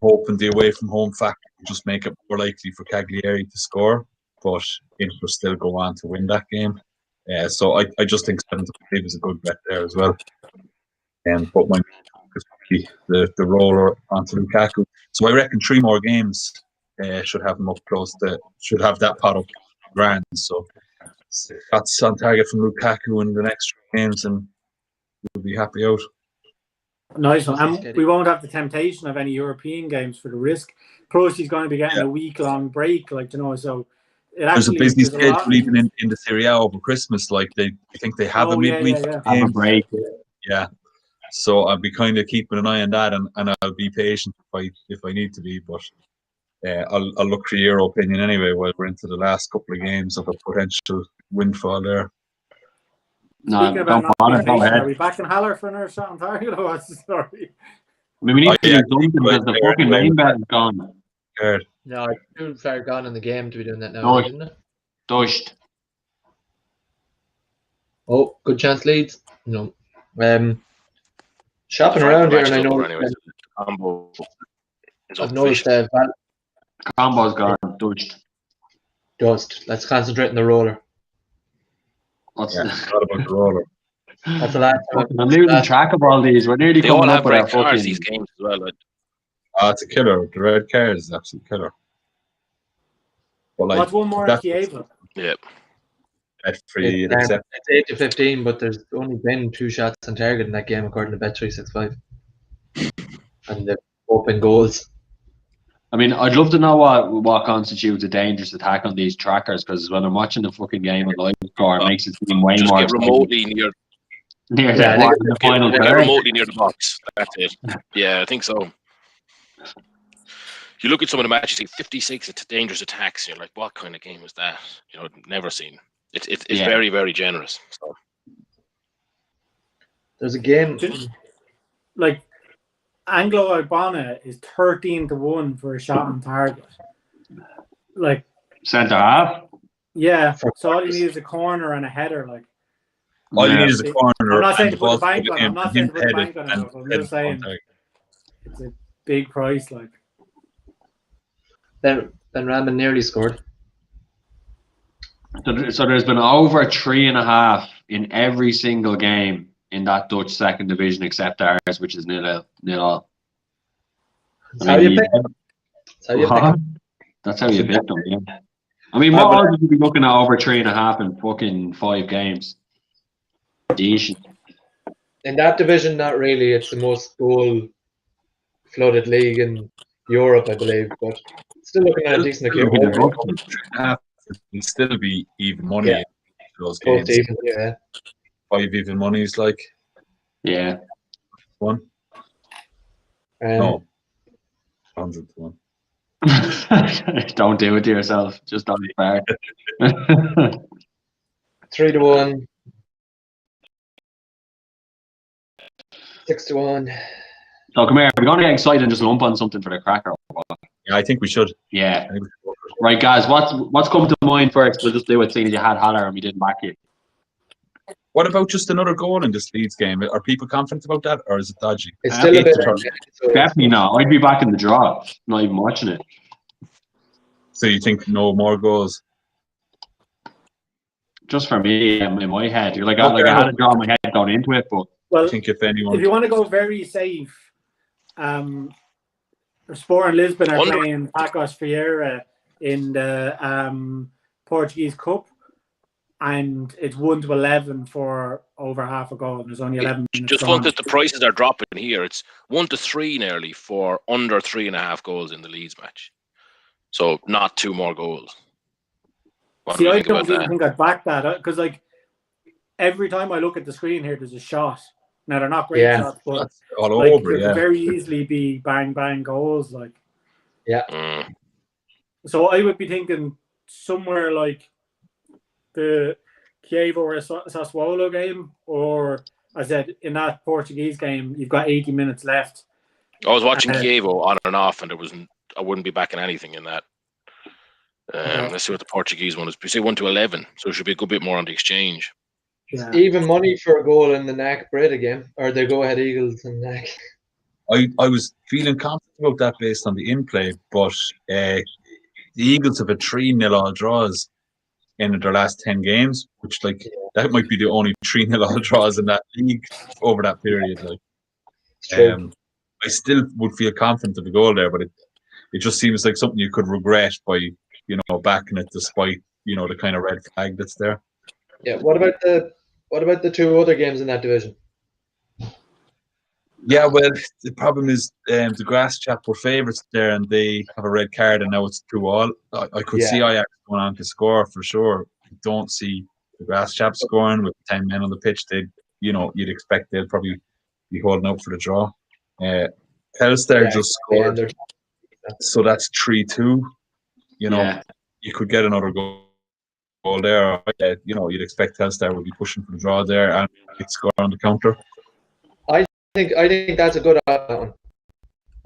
E: hoping the away from home factor will just make it more likely for Cagliari to score, but Inter still go on to win that game. So I just think 7-5 is a good bet there as well. But my focus will be the roller onto Lukaku. So I reckon 3 more games should have him up close to, should have that pot up grand. So that's on target from Lukaku in the next 3 games, and we'll be happy out.
F: Nice one. And we won't have the temptation of any European games for the risk. Plus, he's going to be getting a week-long break, like, you know, so
E: there's a busy schedule even in the Serie A over Christmas. Like, I think they have a midweek game.
C: Have a break.
E: Yeah. So I'll be kind of keeping an eye on that, and I'll be patient if I need to be. But I'll look for your opinion anyway while we're into the last couple of games of a potential windfall there.
F: No, speaking about are we back in Haller for another shot on target, or what's the story?
C: I mean, we need to do something because the fucking main bet is gone.
D: No, it's too far gone in the game to be doing that now, isn't it?
C: Dushed.
D: Oh, good chance leads. No. Shopping around here, and I know
B: combo.
D: I've noticed
C: combo's gone.
D: Dust. Let's concentrate on the roller.
E: Not about the roller.
D: That's the last time.
C: I'm losing track of all these. We're nearly coming up with our fucking
B: these games as well.
E: It's a killer. The red card is an absolute killer.
F: But like, what's one more FTA?
B: Yeah.
E: Bet3
D: it's 8-15, but there's only been 2 shots on target in that game according to Bet365. And the open goals.
C: I mean, I'd love to know what constitutes a dangerous attack on these trackers, because when I'm watching the fucking game on live score, it makes it seem way
B: just
C: more.
B: Get remotely near
C: the final
B: get remotely near the box. That's it. Yeah, I think so. You look at some of the matches, you see 56 dangerous attacks, and you're like, what kind of game was that? You know, never seen. It's very, very generous. So.
D: There's a game
F: like Anglo Ibana is 13-1 for a shot on target. Like
C: centre half.
F: Yeah, so all you need is a corner and a header. Like
E: all you need is a corner.
F: I'm not saying to put a bank on it. I'm not saying to put a bank on it. I'm just saying it's a big price. Like
D: then Raman nearly scored.
C: So there's been over 3.5 in every single game in that Dutch second division except ours, which is 0-0.
D: That's how you pick them.
C: That's how you pick them, yeah. I mean, what odds would you be looking at over 3.5 in fucking 5 games? Decent.
D: In that division, not really. It's the most goal-flooded league in Europe, I believe, but still looking at a decent account.
E: It'll still be even money in those games.
D: Even, yeah.
E: 5 even monies, like.
C: Yeah.
E: 1. No. 100-1.
C: Don't do it to yourself. Just don't be fair.
D: 3-1. 6-1.
C: So come here. We're going to get excited and just lump on something for the cracker.
E: Yeah, I think we should.
C: Yeah. Right, guys. What's come to mind first? We'll just do it, seeing as you had Haller and we didn't back you.
E: What about just another goal in this Leeds game? Are people confident about that, or is it dodgy?
D: It's still a bit.
C: Definitely not. I'd be back in the draw, not even watching it.
E: So you think no more goals?
C: Just for me, in my head, I had a draw in my head going into it, but
F: Well,
E: I think if anyone,
F: if you want to go very safe, Sporting Lisbon are playing Pacos Ferreira in the Portuguese Cup, and it's 1-11 for over half a goal. There's only 11 minutes.
B: Just fun because the prices are dropping here. It's 1-3 nearly for under 3.5 goals in the Leeds match. So not 2 more goals.
F: See, I don't even think I'd back that, because like every time I look at the screen here, there's a shot. Now they're not great shots, but
E: all
F: like,
E: over,
F: it could very easily be bang bang goals. Like, So I would be thinking somewhere like the Chievo or Sassuolo game, or I said in that Portuguese game, you've got 80 minutes left.
B: I was watching Chievo on and off, and I wouldn't be backing anything in that. Let's see what the Portuguese one is. We say 1-11, so it should be a good bit more on the exchange.
D: Yeah. Even money for a goal in the NAC Breda game, or the go-ahead Eagles in NAC.
E: I was feeling confident about that based on the in-play, but the Eagles have a 3-0 all draws in their last 10 games, which that might be the only 3-0 all draws in that league over that period. I still would feel confident of the goal there, but it just seems like something you could regret by backing it despite the kind of red flag that's there.
D: Yeah. What about the 2 other games in that division?
E: Yeah, well, the problem is the Grass chap were favourites there, and they have a red card, and now it's 2-2. I could see Ajax going on to score for sure. I don't see the Grass chap scoring with 10 men on the pitch. You'd expect they'll probably be holding out for the draw. Telstar just scored, so that's 3-2. You could get another goal there. You'd expect Telstar would be pushing for the draw there and score on the counter.
D: I think that's a good one.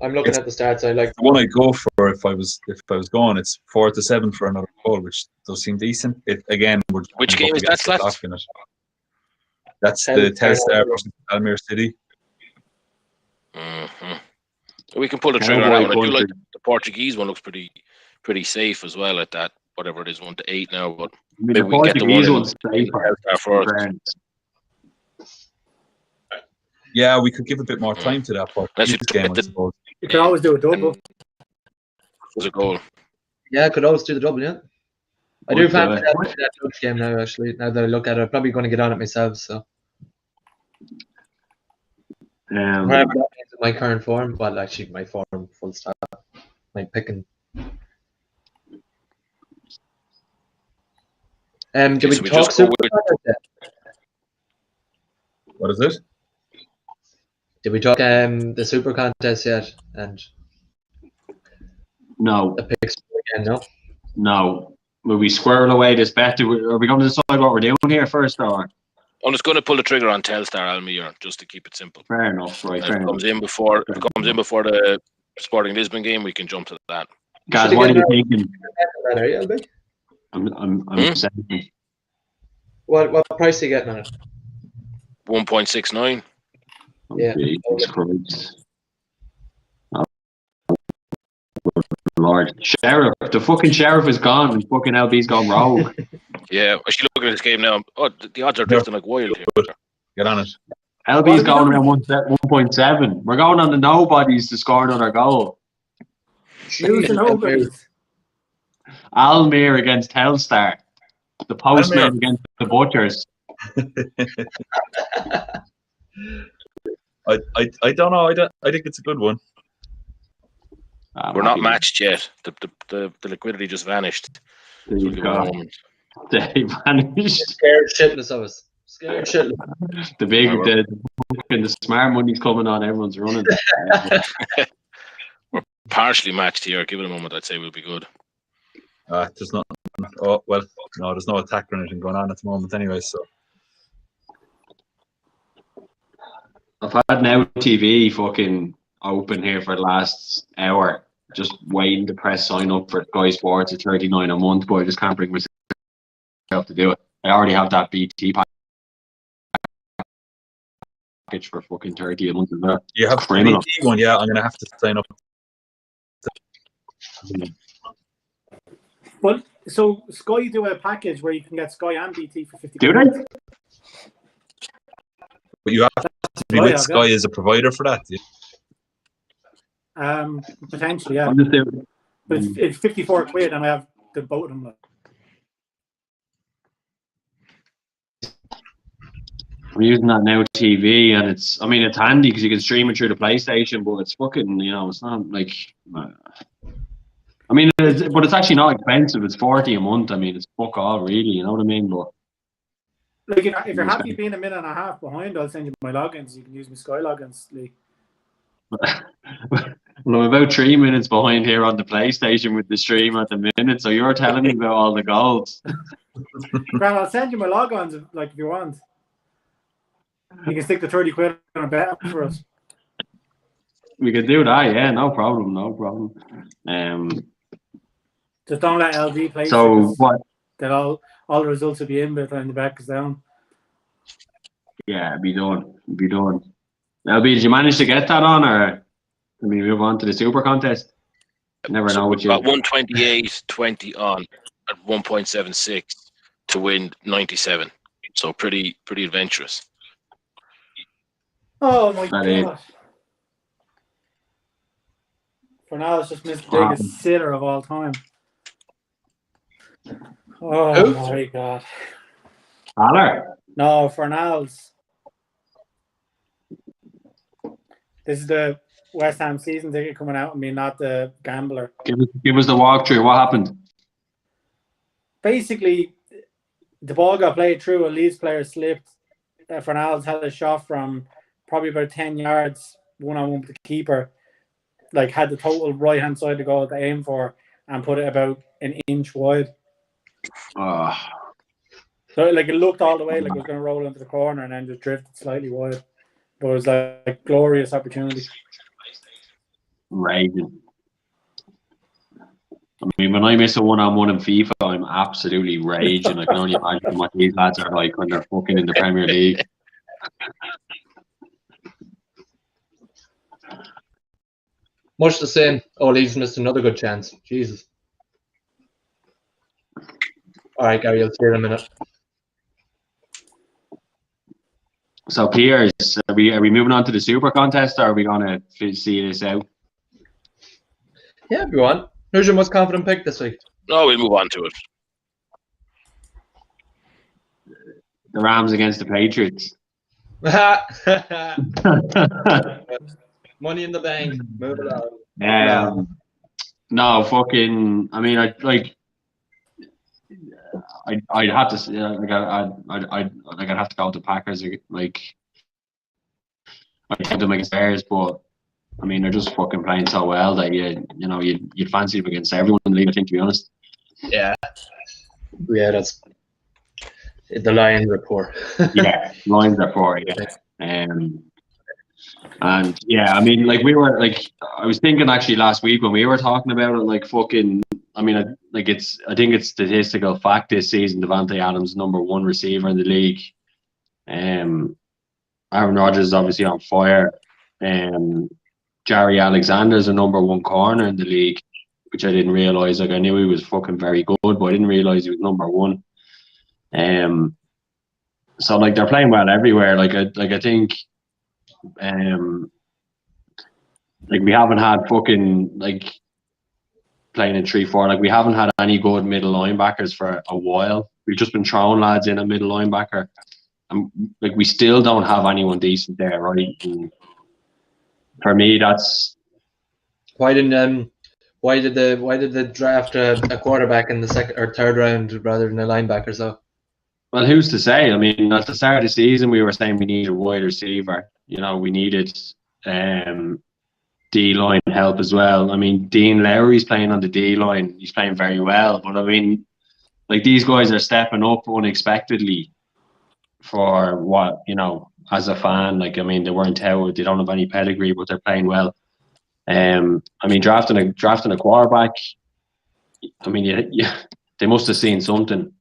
D: I'm looking at the stats. I like
E: the one I go for if I was going. It's 4-7 for another goal, which does seem decent.
B: Which game is that?
E: That's the Telstar versus Almere City.
B: We can pull the trigger on that one. I do like the Portuguese one. Looks pretty safe as well at that. Whatever it is, 1-8 now. But maybe we can get the one first.
E: Yeah, we could give a bit more time to that Portuguese game, I suppose.
F: You could always do a double.
B: Was a goal.
D: Yeah, I could always do the double, yeah. I do fancy that Dutch game now, actually. Now that I look at it, I'm probably going to get on it myself, so. My current form, well, actually, my form, full stop. My picking. Did we talk Super Contest yet?
E: What is it?
D: Did we talk the Super Contest yet? And
C: no.
D: The picks again, no?
C: No. Will we squirrel away this bet? Are we going to decide what we're doing here first, or?
B: I'm just going to pull the trigger on Telstar Almere just to keep it simple.
C: Fair enough, right?
B: If it comes in before the Sporting Lisbon game, we can jump to that.
C: Guys, what are you thinking?
D: Are you, LB?
C: I'm saying.
D: What price are you getting on it?
B: 1.69.
D: Yeah.
C: Jesus Christ. Oh, Lord. Sheriff. The fucking sheriff is gone and fucking LB's gone rogue.
B: Yeah, I should look at this game now. Oh, the odds are drifting like wild here.
E: Get on it.
C: LB's going around 1.7. We're going on the nobodies to score another goal. Almere against Telstar. The postman against the butchers.
E: I don't know. I think it's a good one.
B: We're not matched yet. The liquidity just vanished.
C: There you go. They vanished.
D: Scared shitless of us. Scared shitless.
C: The smart money's coming on. Everyone's running.
B: We're partially matched here. Give it a moment. I'd say we'll be good.
E: There's not. Oh well, no. There's no attack or anything going on at the moment, anyway. So.
C: I've had Now TV fucking open here for the last hour, just waiting to press sign up for Sky Sports at $39 a month, but I just can't bring myself to do it. I already have that BT pack package for fucking 30 a month as well.
E: You have the BT one, yeah. I'm gonna have to sign up.
F: Well, so Sky do a package where you can get Sky and BT for 50.
C: Do they?
E: But you have to be with Sky as a provider for that.
F: Yeah. Potentially, yeah. But it's 54 quid, and I have the both of them.
C: I'm using that now TV, and it's handy because you can stream it through the PlayStation, but it's fucking, it's not like. But it's actually not expensive. It's 40 a month. It's fuck all, really. You know what I mean? But
F: like, if you're happy being a minute and a half behind, I'll send you my logins. You can use my Sky logins, Lee.
C: Well, I'm about 3 minutes behind here on the PlayStation with the stream at the minute, so you're telling me about all the goals.
F: Grant, I'll send you my logons if you want. You can stick the 30 quid on a bet for us.
C: We could do that, yeah, no problem.
F: Just don't let LD play.
C: So what?
F: Then all the results will be in by the time the bet goes down.
C: Yeah, be done. LB, did you manage to get that on, or can we move on to the super contest? Never know what you
B: got 128.20 on at 1.76 to win 97. So pretty adventurous.
F: Oh my god! For now, it's just missed the biggest sitter of all time. Oh my god!
C: Haller?
F: No, Fornals. This is the West Ham season ticket coming out. Not the gambler.
C: Give us the walkthrough. What happened?
F: Basically, the ball got played through. A Leeds player slipped. Fornals had a shot from probably about 10 yards, one-on-one with the keeper. Had the total right-hand side to goal to aim for and put it about an inch wide. So it looked all the way like it was going to roll into the corner and then just drifted slightly wide. But it was a glorious opportunity.
C: Raging. When I miss a one-on-one in FIFA, I'm absolutely raging. I can only imagine what these lads are like when they're fucking in the Premier League.
D: Much the same. Oh, Leeds missed another good chance. Jesus. All right, Gary, I'll see you in a minute.
C: So, Piers, are we moving on to the super contest, or are we going to see this out?
D: Yeah, if you want. Who's your most confident pick this week?
B: No, we'll move on to it.
C: The Rams against the Patriots.
D: Money in the bank. Move it on.
C: No, fucking. I'd have to say, I'd have to go with the Packers. I'd take them against Bears, but they're just fucking playing so well that you'd fancy them against everyone in the league, I think, to be honest.
D: Yeah, that's the Lions are poor.
C: Yeah, Lions are poor. Yeah, and yeah, we were I was thinking actually last week when we were talking about it, I think it's statistical fact this season. Devontae Adams, #1 receiver in the league. Aaron Rodgers is obviously on fire. Jerry Alexander's a #1 corner in the league, which I didn't realize. I knew he was fucking very good, but I didn't realize he was #1. So they're playing well everywhere. I think, we haven't had fucking playing in 3-4. We haven't had any good middle linebackers for a while. We've just been throwing lads in a middle linebacker, and we still don't have anyone decent there, right? And for me, that's
D: why did they draft a quarterback in the second or third round rather than a linebacker? So,
C: well, who's to say? At the start of the season, we were saying we needed a wide receiver. We needed D-line help as well. Dean Lowry's playing on the D-line. He's playing very well. But these guys are stepping up unexpectedly for what, as a fan, they weren't touted. They don't have any pedigree, but they're playing well. Drafting a quarterback, they must have seen something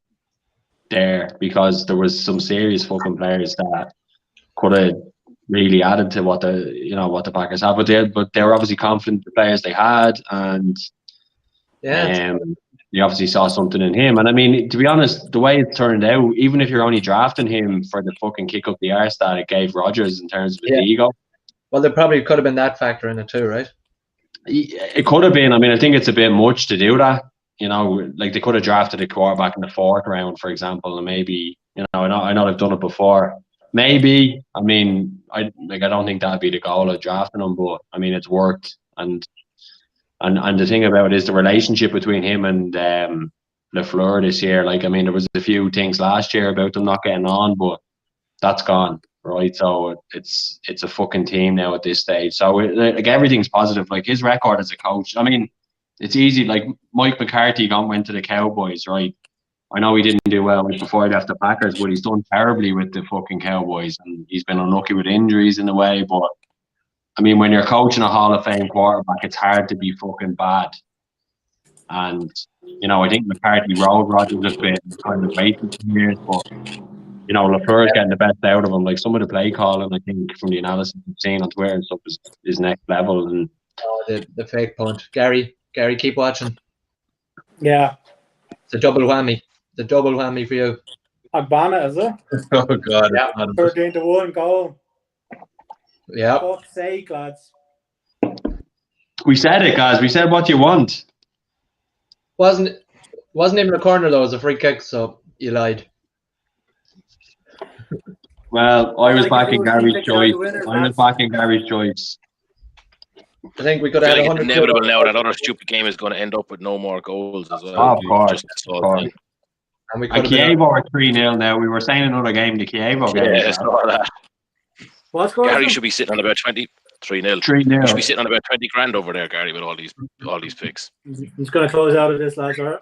C: there, because there was some serious fucking players that could have really added to what the Packers have. But they were obviously confident the players they had, and they obviously saw something in him. And I mean, to be honest, the way it turned out, even if you're only drafting him for the fucking kick up the arse that it gave Rodgers in terms of his ego.
D: Well, there probably could have been that factor in it too, right?
C: It could have been. I mean, I think it's a bit much to do that. Like they could have drafted a quarterback in the 4th round, for example, and maybe, I know they've done it before. Maybe. I mean, I don't think that'd be the goal of drafting him, but I mean, it's worked. And the thing about it is the relationship between him and LaFleur this year. Like, I mean, there was a few things last year about them not getting on, but that's gone, right? So it's a fucking team now at this stage. So like everything's positive. Like his record as a coach. I mean, it's easy. Like Mike McCarthy went to the Cowboys, right? I know he didn't do well before he left the Packers, but he's done terribly with the fucking Cowboys, and he's been unlucky with injuries in a way. But I mean, when you're coaching a Hall of Fame quarterback, it's hard to be fucking bad. And I think McCarthy rode Rodgers a bit, kind of wasted some years, but LaFleur's getting the best out of him. Like some of the play calling, I think, from the analysis I've seen on Twitter and stuff is next level. And
D: the fake punt, Gary, keep watching.
F: Yeah,
D: it's a double whammy. The double whammy for you.
F: Agbana, is it?
E: Oh God!
D: Yeah.
F: 13-1 goal.
D: Yeah.
F: Fuck's sake, lads.
C: We said it, guys. We said what do you want.
D: Wasn't even a corner though. It was a free kick, so you lied.
C: Well, I was backing Gary's choice.
D: I think we could have had 100.
B: Inevitable now. That other stupid game is going to end up with no more goals as well.
C: Oh, of course.
D: And
C: Kiev are 3-0 now. We were saying another game, the Kiev game.
B: Yeah, it's not that.
F: What's going
B: Gary
F: on?
B: should be sitting on about 3-0.
C: 3-0.
B: He should be sitting on about 20 grand over there, Gary, with all these picks.
F: He's going to close out of this, lads, all right?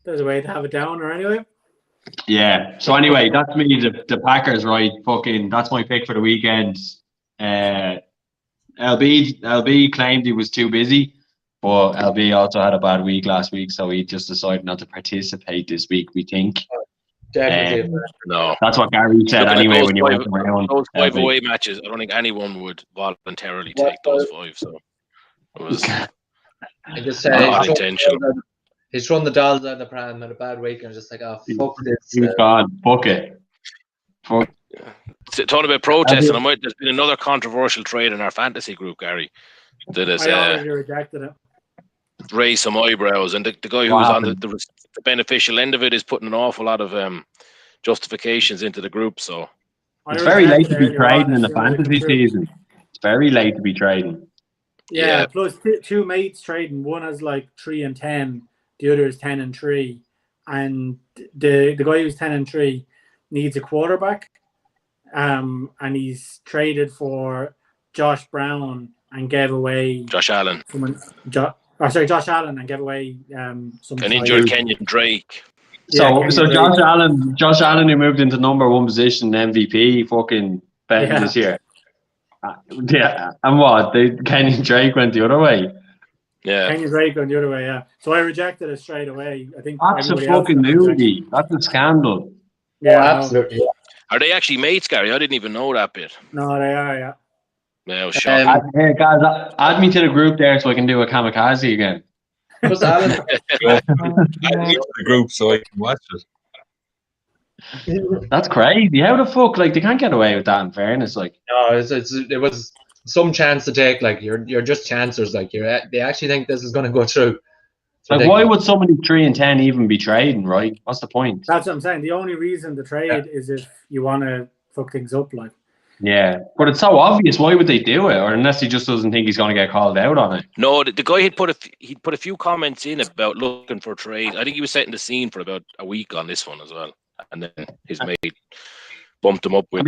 F: There's a way to have it down, or anyway.
C: Yeah. So anyway, that's me. The Packers, right? Fucking, that's my pick for the weekend. LB claimed he was too busy, but LB also had a bad week last week, so he just decided not to participate this week, we think.
B: No.
C: That's what Gary said anyway when you went around.
B: Those 5 away matches, I don't think anyone would voluntarily take those 5, so it was
D: I just
B: not intentional.
D: He's thrown the dolls out of the pram at a bad week and just like, oh, fuck this.
C: He was gone. Fuck it. Fuck.
B: Talking about protesting, there's been another controversial trade in our fantasy group, Gary, that has
F: rejected it.
B: Raised some eyebrows, and the guy who's on the beneficial end of it is putting an awful lot of justifications into the group. So
C: it's very late to be trading in the fantasy season. It's very late to be trading.
F: Yeah. Plus two mates trading. One has like 3 and 10. The other is 10 and 3. And the guy who's 10 and 3 needs a quarterback. And he's traded for Josh Brown and gave away
B: Josh Allen.
F: Josh Allen and gave away some
B: an injured Kenyon Drake.
C: So Josh Allen, who moved into number 1 position, MVP, fucking betting this year. Yeah, and what? Kenyon Drake went the other way.
B: Yeah,
F: Kenyon Drake went the other way. Yeah, so I rejected it straight away. I think
C: that's a fucking movie. That's a scandal.
D: Yeah, absolutely.
B: Are they actually mates, Gary? I didn't even know that bit.
F: No, they are. Yeah.
B: Yeah, I was shocked.
C: Hey guys, add me to the group there so I can do a kamikaze again.
D: What's Alan?
E: Add me to the group so I can watch it.
C: That's crazy. How the fuck? Like, they can't get away with that. In fairness, like,
D: no, it was some chance to take. Like, you're just chancers. Like, they actually think this is going to go through.
C: Like, why would somebody 3 and 10 even be trading? Right? What's the point?
F: That's what I'm saying. The only reason to trade is if you want to fuck things up, like.
C: Yeah, but it's so obvious. Why would they do it? Or unless he just doesn't think he's going to get called out on it.
B: No, the guy he'd put a few comments in about looking for trade. I think he was setting the scene for about a week on this one as well, and then his mate bumped him up with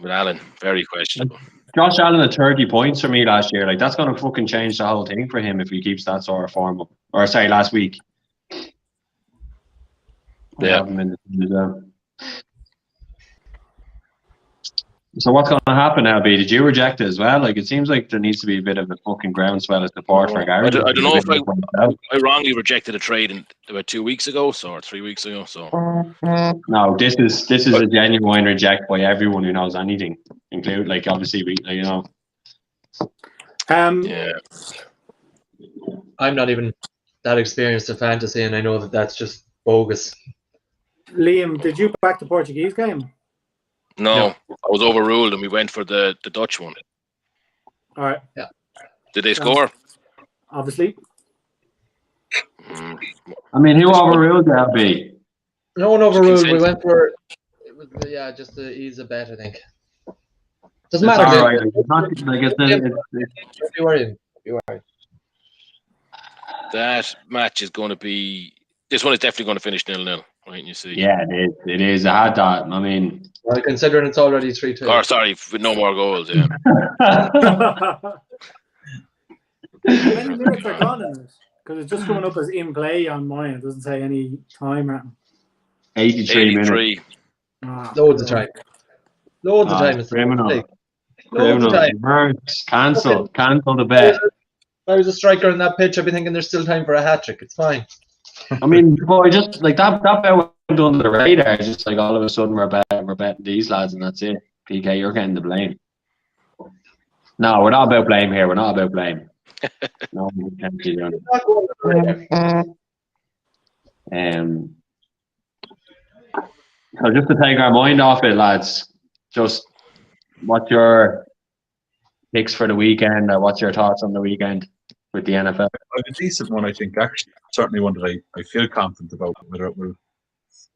B: Allen. Very questionable.
C: Josh Allen had 30 points for me last year. Like, that's going to fucking change the whole thing for him if he keeps that sort of form up. Or sorry, last week.
B: Yeah.
C: So what's going to happen now, B? Did you reject it as well? Like, it seems like there needs to be a bit of a fucking groundswell of support for Gary.
B: I don't know if I wrongly rejected a trade about 2 weeks ago, or 3 weeks ago. So
C: no, this is a genuine reject by everyone who knows anything, include like obviously we, you know.
B: Yeah.
D: I'm not even that experienced in fantasy, and I know that that's just bogus.
F: Liam, did you back the Portuguese game?
B: No, I was overruled, and we went for the Dutch one.
F: All right.
D: Yeah.
B: Did they score?
F: Obviously.
C: I mean, who overruled that, B?
D: No one overruled. We went for it was just to ease a bet, I think. Doesn't matter.
C: All right. It's not like it's
D: Be worried. Be worried.
B: That match is going to be. This one is definitely going to finish 0-0, right? You see.
C: Yeah, it is. It is. I had that. I mean,
D: well, considering it's already 3-2.
B: Or sorry, with no more goals. Yeah.
F: How many minutes are gone in this? Because it's just coming up as in play on mine. It doesn't say any time.
C: 83 minutes.
D: Loads of time. Loads of time. It's
C: criminal.
D: Loads of time.
C: Cancel the bet.
D: If I was a striker on that pitch, I'd be thinking there's still time for a hat trick. It's fine.
C: I mean, boy, just like that bet went under the radar. Just like all of a sudden we're betting these lads, and that's it. PK, you're getting the blame. No, we're not about blame here. We're not about blame. No, we can't do that. So just to take our mind off it, lads, just what's your picks for the weekend, or what's your thoughts on the weekend with the NFL?
E: A decent one, I think. Actually, certainly one that I feel confident about whether it will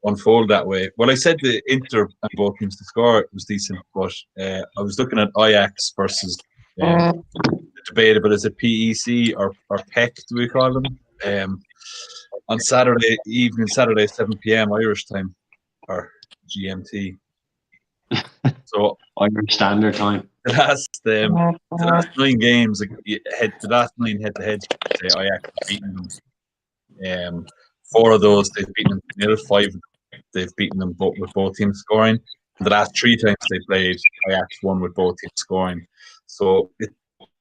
E: unfold that way. Well, I said the Inter and both teams to score was decent, but I was looking at Ajax versus debatable. Is it PEC or PEC? Do we call them? On Saturday evening, Saturday 7 p.m. Irish time or GMT. So
C: Irish Standard Time.
E: The last 9 games, the last 9 head-to-heads, Ajax have beaten them. 4 of those they've beaten them 0-5. They've beaten them with both teams scoring. And the last 3 times they played, Ajax won with both teams scoring. So it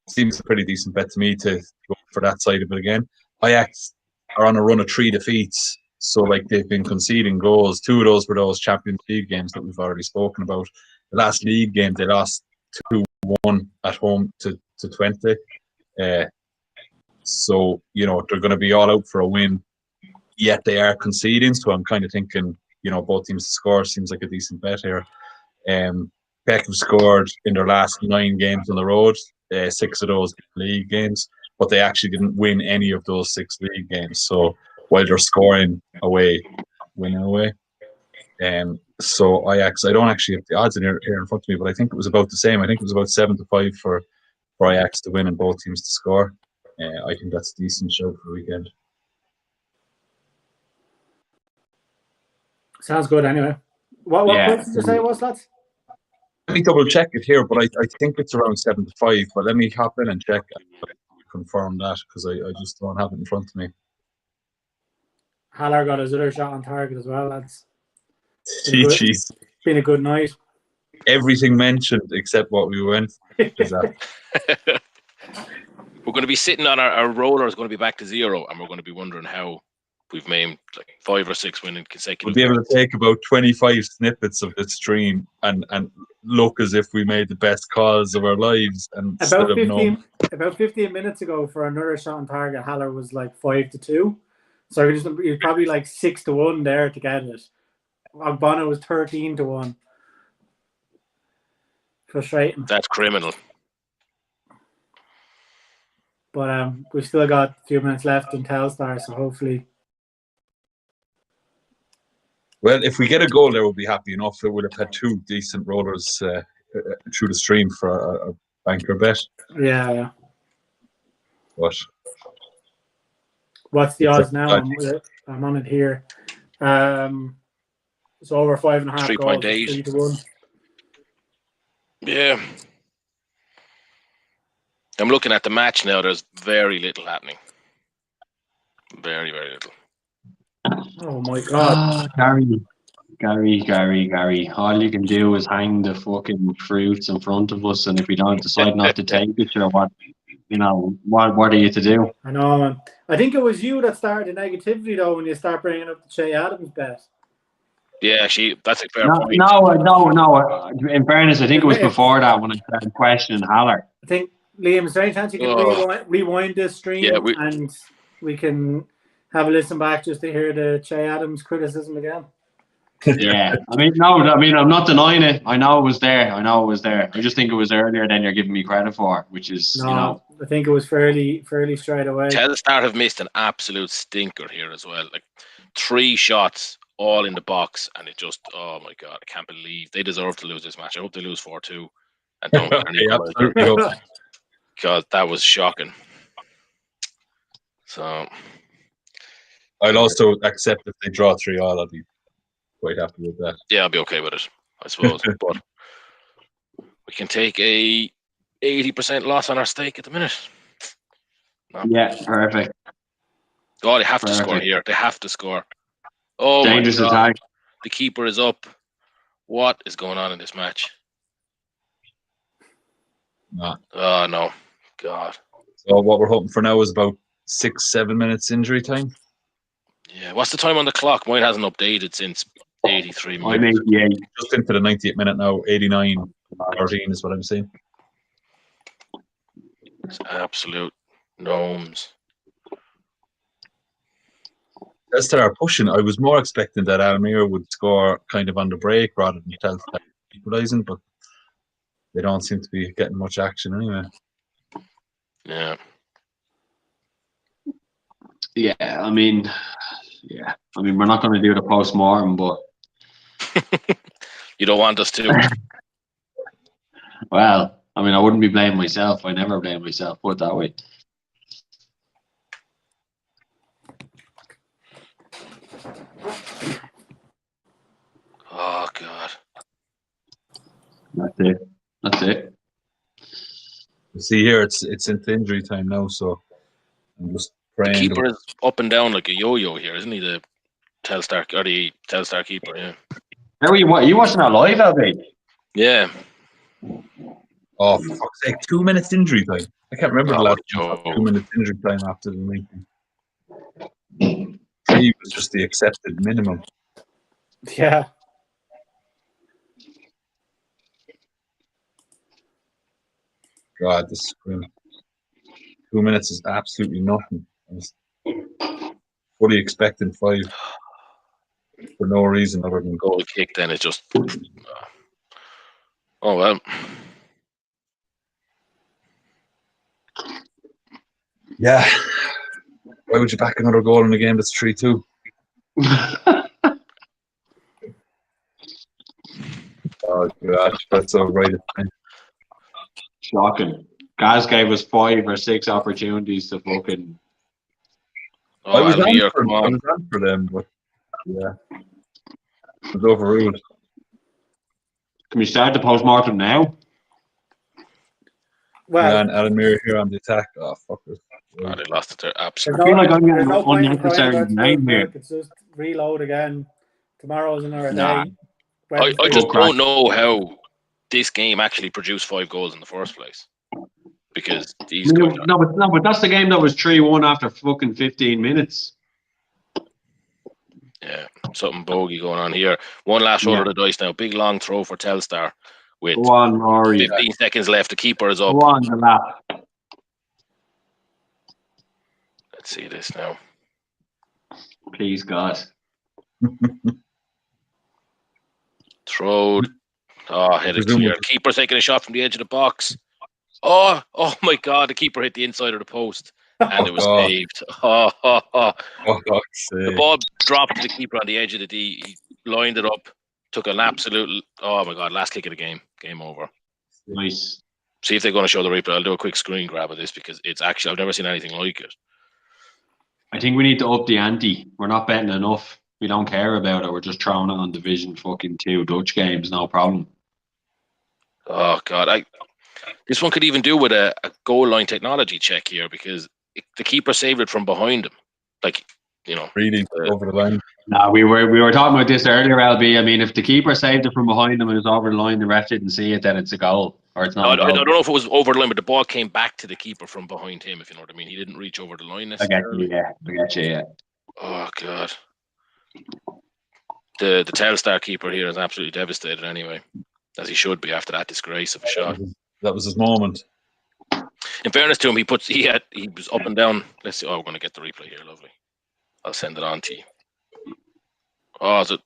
E: seems a pretty decent bet to me to go for that side of it again. Ajax are on a run of 3 defeats, so like they've been conceding goals. 2 of those were those Champions League games that we've already spoken about. The last league game they lost 2-1 at home to 20. So you know they're going to be all out for a win. Yet they are conceding, so I'm kind of thinking, you know, both teams to score seems like a decent bet here. Beck have scored in their last 9 games on the road, 6 of those league games, but they actually didn't win any of those 6 league games. So while they're scoring away, winning away. So Ajax, I don't actually have the odds in here in front of me, but I think it was about the same. I think it was about 7-5 for Ajax to win and both teams to score. I think that's a decent show for the weekend.
F: Sounds good anyway. What price did you say it was, lads?
E: Let me double check it here, but I think it's around 7-5. But let me hop in and check and confirm that because I just don't have it in front of me.
F: Haller got his other shot on target as well, lads.
E: Jeez.
F: Been a good night.
E: Everything mentioned except what we went. Is that?
B: We're going to be sitting on our roller is going to be back to 0, and we're going to be wondering how we've made like 5 or 6 winning consecutive.
E: We'll be able to take about 25 snippets of this stream and look as if we made the best calls of our lives. And
F: about 15 minutes ago, for another shot on target, Haller was like 5-2. So you're probably like 6-1 there to get it. Bono was 13-1. Frustrating.
B: That's criminal.
F: But we've still got a few minutes left in Telstar, so hopefully.
E: Well, if we get a goal there, we'll be happy enough. We would have had 2 decent rollers through the stream for a banker bet.
F: Yeah.
E: But
F: what's the odds now? I'm on it here. It's over 5.5 goals.
B: 3.8.
F: 3-1.
B: Yeah. I'm looking at the match now. There's very little happening. Very, very little.
F: Oh my God.
C: Gary. Gary. All you can do is hang the fucking fruits in front of us, and if we don't decide not to take it, sure, what are you to do?
F: I know, man. I think it was you that started the negativity though when you start bringing up the Che Adams bet.
B: Yeah, that's a fair point.
C: No. In fairness, I think it was before that when I started questioning Haller.
F: I think, Liam, is there any chance you can rewind this stream and we can have a listen back just to hear the Che Adams criticism again?
C: Yeah, I'm not denying it. I know it was there. I just think it was earlier than you're giving me credit for, which is,
F: I think it was fairly straight away.
B: Telstar have missed an absolute stinker here as well. Like 3 shots all in the box, and it just, oh my God, I can't believe they deserve to lose this match. I hope they lose 4-2 and don't because that was shocking. So
E: I'll also accept if they draw 3-3. I'll be quite happy with that.
B: Yeah, I'll be okay with it, I suppose. But we can take a 80% loss on our stake at the minute.
C: Yeah, perfect.
B: Oh, they have to score here. They have to score. Oh,
C: dangerous attack.
B: The keeper is up. What is going on in this match?
E: No.
B: Oh, no. God.
E: So what we're hoping for now is about 6-7 minutes injury time.
B: Yeah. What's the time on the clock? Mine hasn't updated since 83 minutes.
C: I'm 88.
E: Just into the 90th minute now. 89-13 is what I'm saying.
B: It's absolute gnomes.
E: Telstar are pushing. I was more expecting that Almere would score kind of on the break rather than Telstar equalising, but they don't seem to be getting much action anyway.
B: Yeah.
C: We're not going to do the post-mortem, but
B: you don't want us to.
C: Well, I wouldn't be blaming myself. I never blame myself, put it that way.
B: Oh, God.
C: That's it.
E: You see here, it's into injury time now, so I'm just praying.
B: The keeper is up and down like a yo-yo here, isn't he? The Telstar keeper, yeah.
C: How are you watching that live, LB?
B: Yeah.
E: Oh, for fuck's sake, 2 minutes injury time. I can't remember the last 2 minutes injury time after the meeting. 3 was just the accepted minimum.
F: Yeah.
E: God, this is grim. 2 minutes is absolutely nothing. I was fully expecting 5 for no reason other than
B: goal kick. Then it's just, oh well.
E: Yeah. Why would you back another goal in a game that's 3-2? Oh gosh, that's so right.
C: Shocking. Gaz gave us 5 or 6 opportunities to fucking.
E: I was on for them, but yeah, it was overruled.
C: Can we start the post-mortem now?
F: Well,
E: and Almere here on the attack. Oh, fuck it.
B: Oh, they lost it there. Absolutely.
C: I feel like I'm
F: there's
C: getting
F: no point in
C: unnecessary
F: crying about
C: name here.
F: It's just reload again. Tomorrow's another
C: Nah.
F: day.
B: I just don't know how this game actually produced 5 goals in the first place. Because these guys.
C: No, but that's the game that was 3-1 after fucking 15 minutes.
B: Yeah, something bogey going on here. One last roll of the dice now. Big long throw for Telstar with 15 seconds left. The keeper is up.
C: Go on, the lap.
B: Let's see this now.
C: Please, God.
B: Throwed. Oh, headed clear. Keeper taking a shot from the edge of the box. Oh my God! The keeper hit the inside of the post, and it was saved. The ball dropped to the keeper on the edge of the D. He lined it up, took an absolute. Oh my God! Last kick of the game. Game over.
C: Nice.
B: See if they're going to show the replay. I'll do a quick screen grab of this because it's actually I've never seen anything like it.
C: I think we need to up the ante. We're not betting enough. We don't care about it. We're just throwing it on Division fucking 2 Dutch games. No problem.
B: Oh God! This one could even do with a goal line technology check here because the keeper saved it from behind him. Like,
E: Really over the line.
C: No, we were talking about this earlier, LB. I mean, if the keeper saved it from behind him and it was over the line, the ref didn't see it, then it's a goal, or it's not.
B: I don't know if it was over the line, but the ball came back to the keeper from behind him. If you know what I mean, he didn't reach over the line necessarily.
C: I get you. Yeah.
B: Oh God, the Telstar keeper here is absolutely devastated. Anyway, as he should be after that disgrace of a shot.
E: That was his moment.
B: In fairness to him, he was up and down. Let's see. Oh, we're going to get the replay here. Lovely. I'll send it on to you. Oh, is it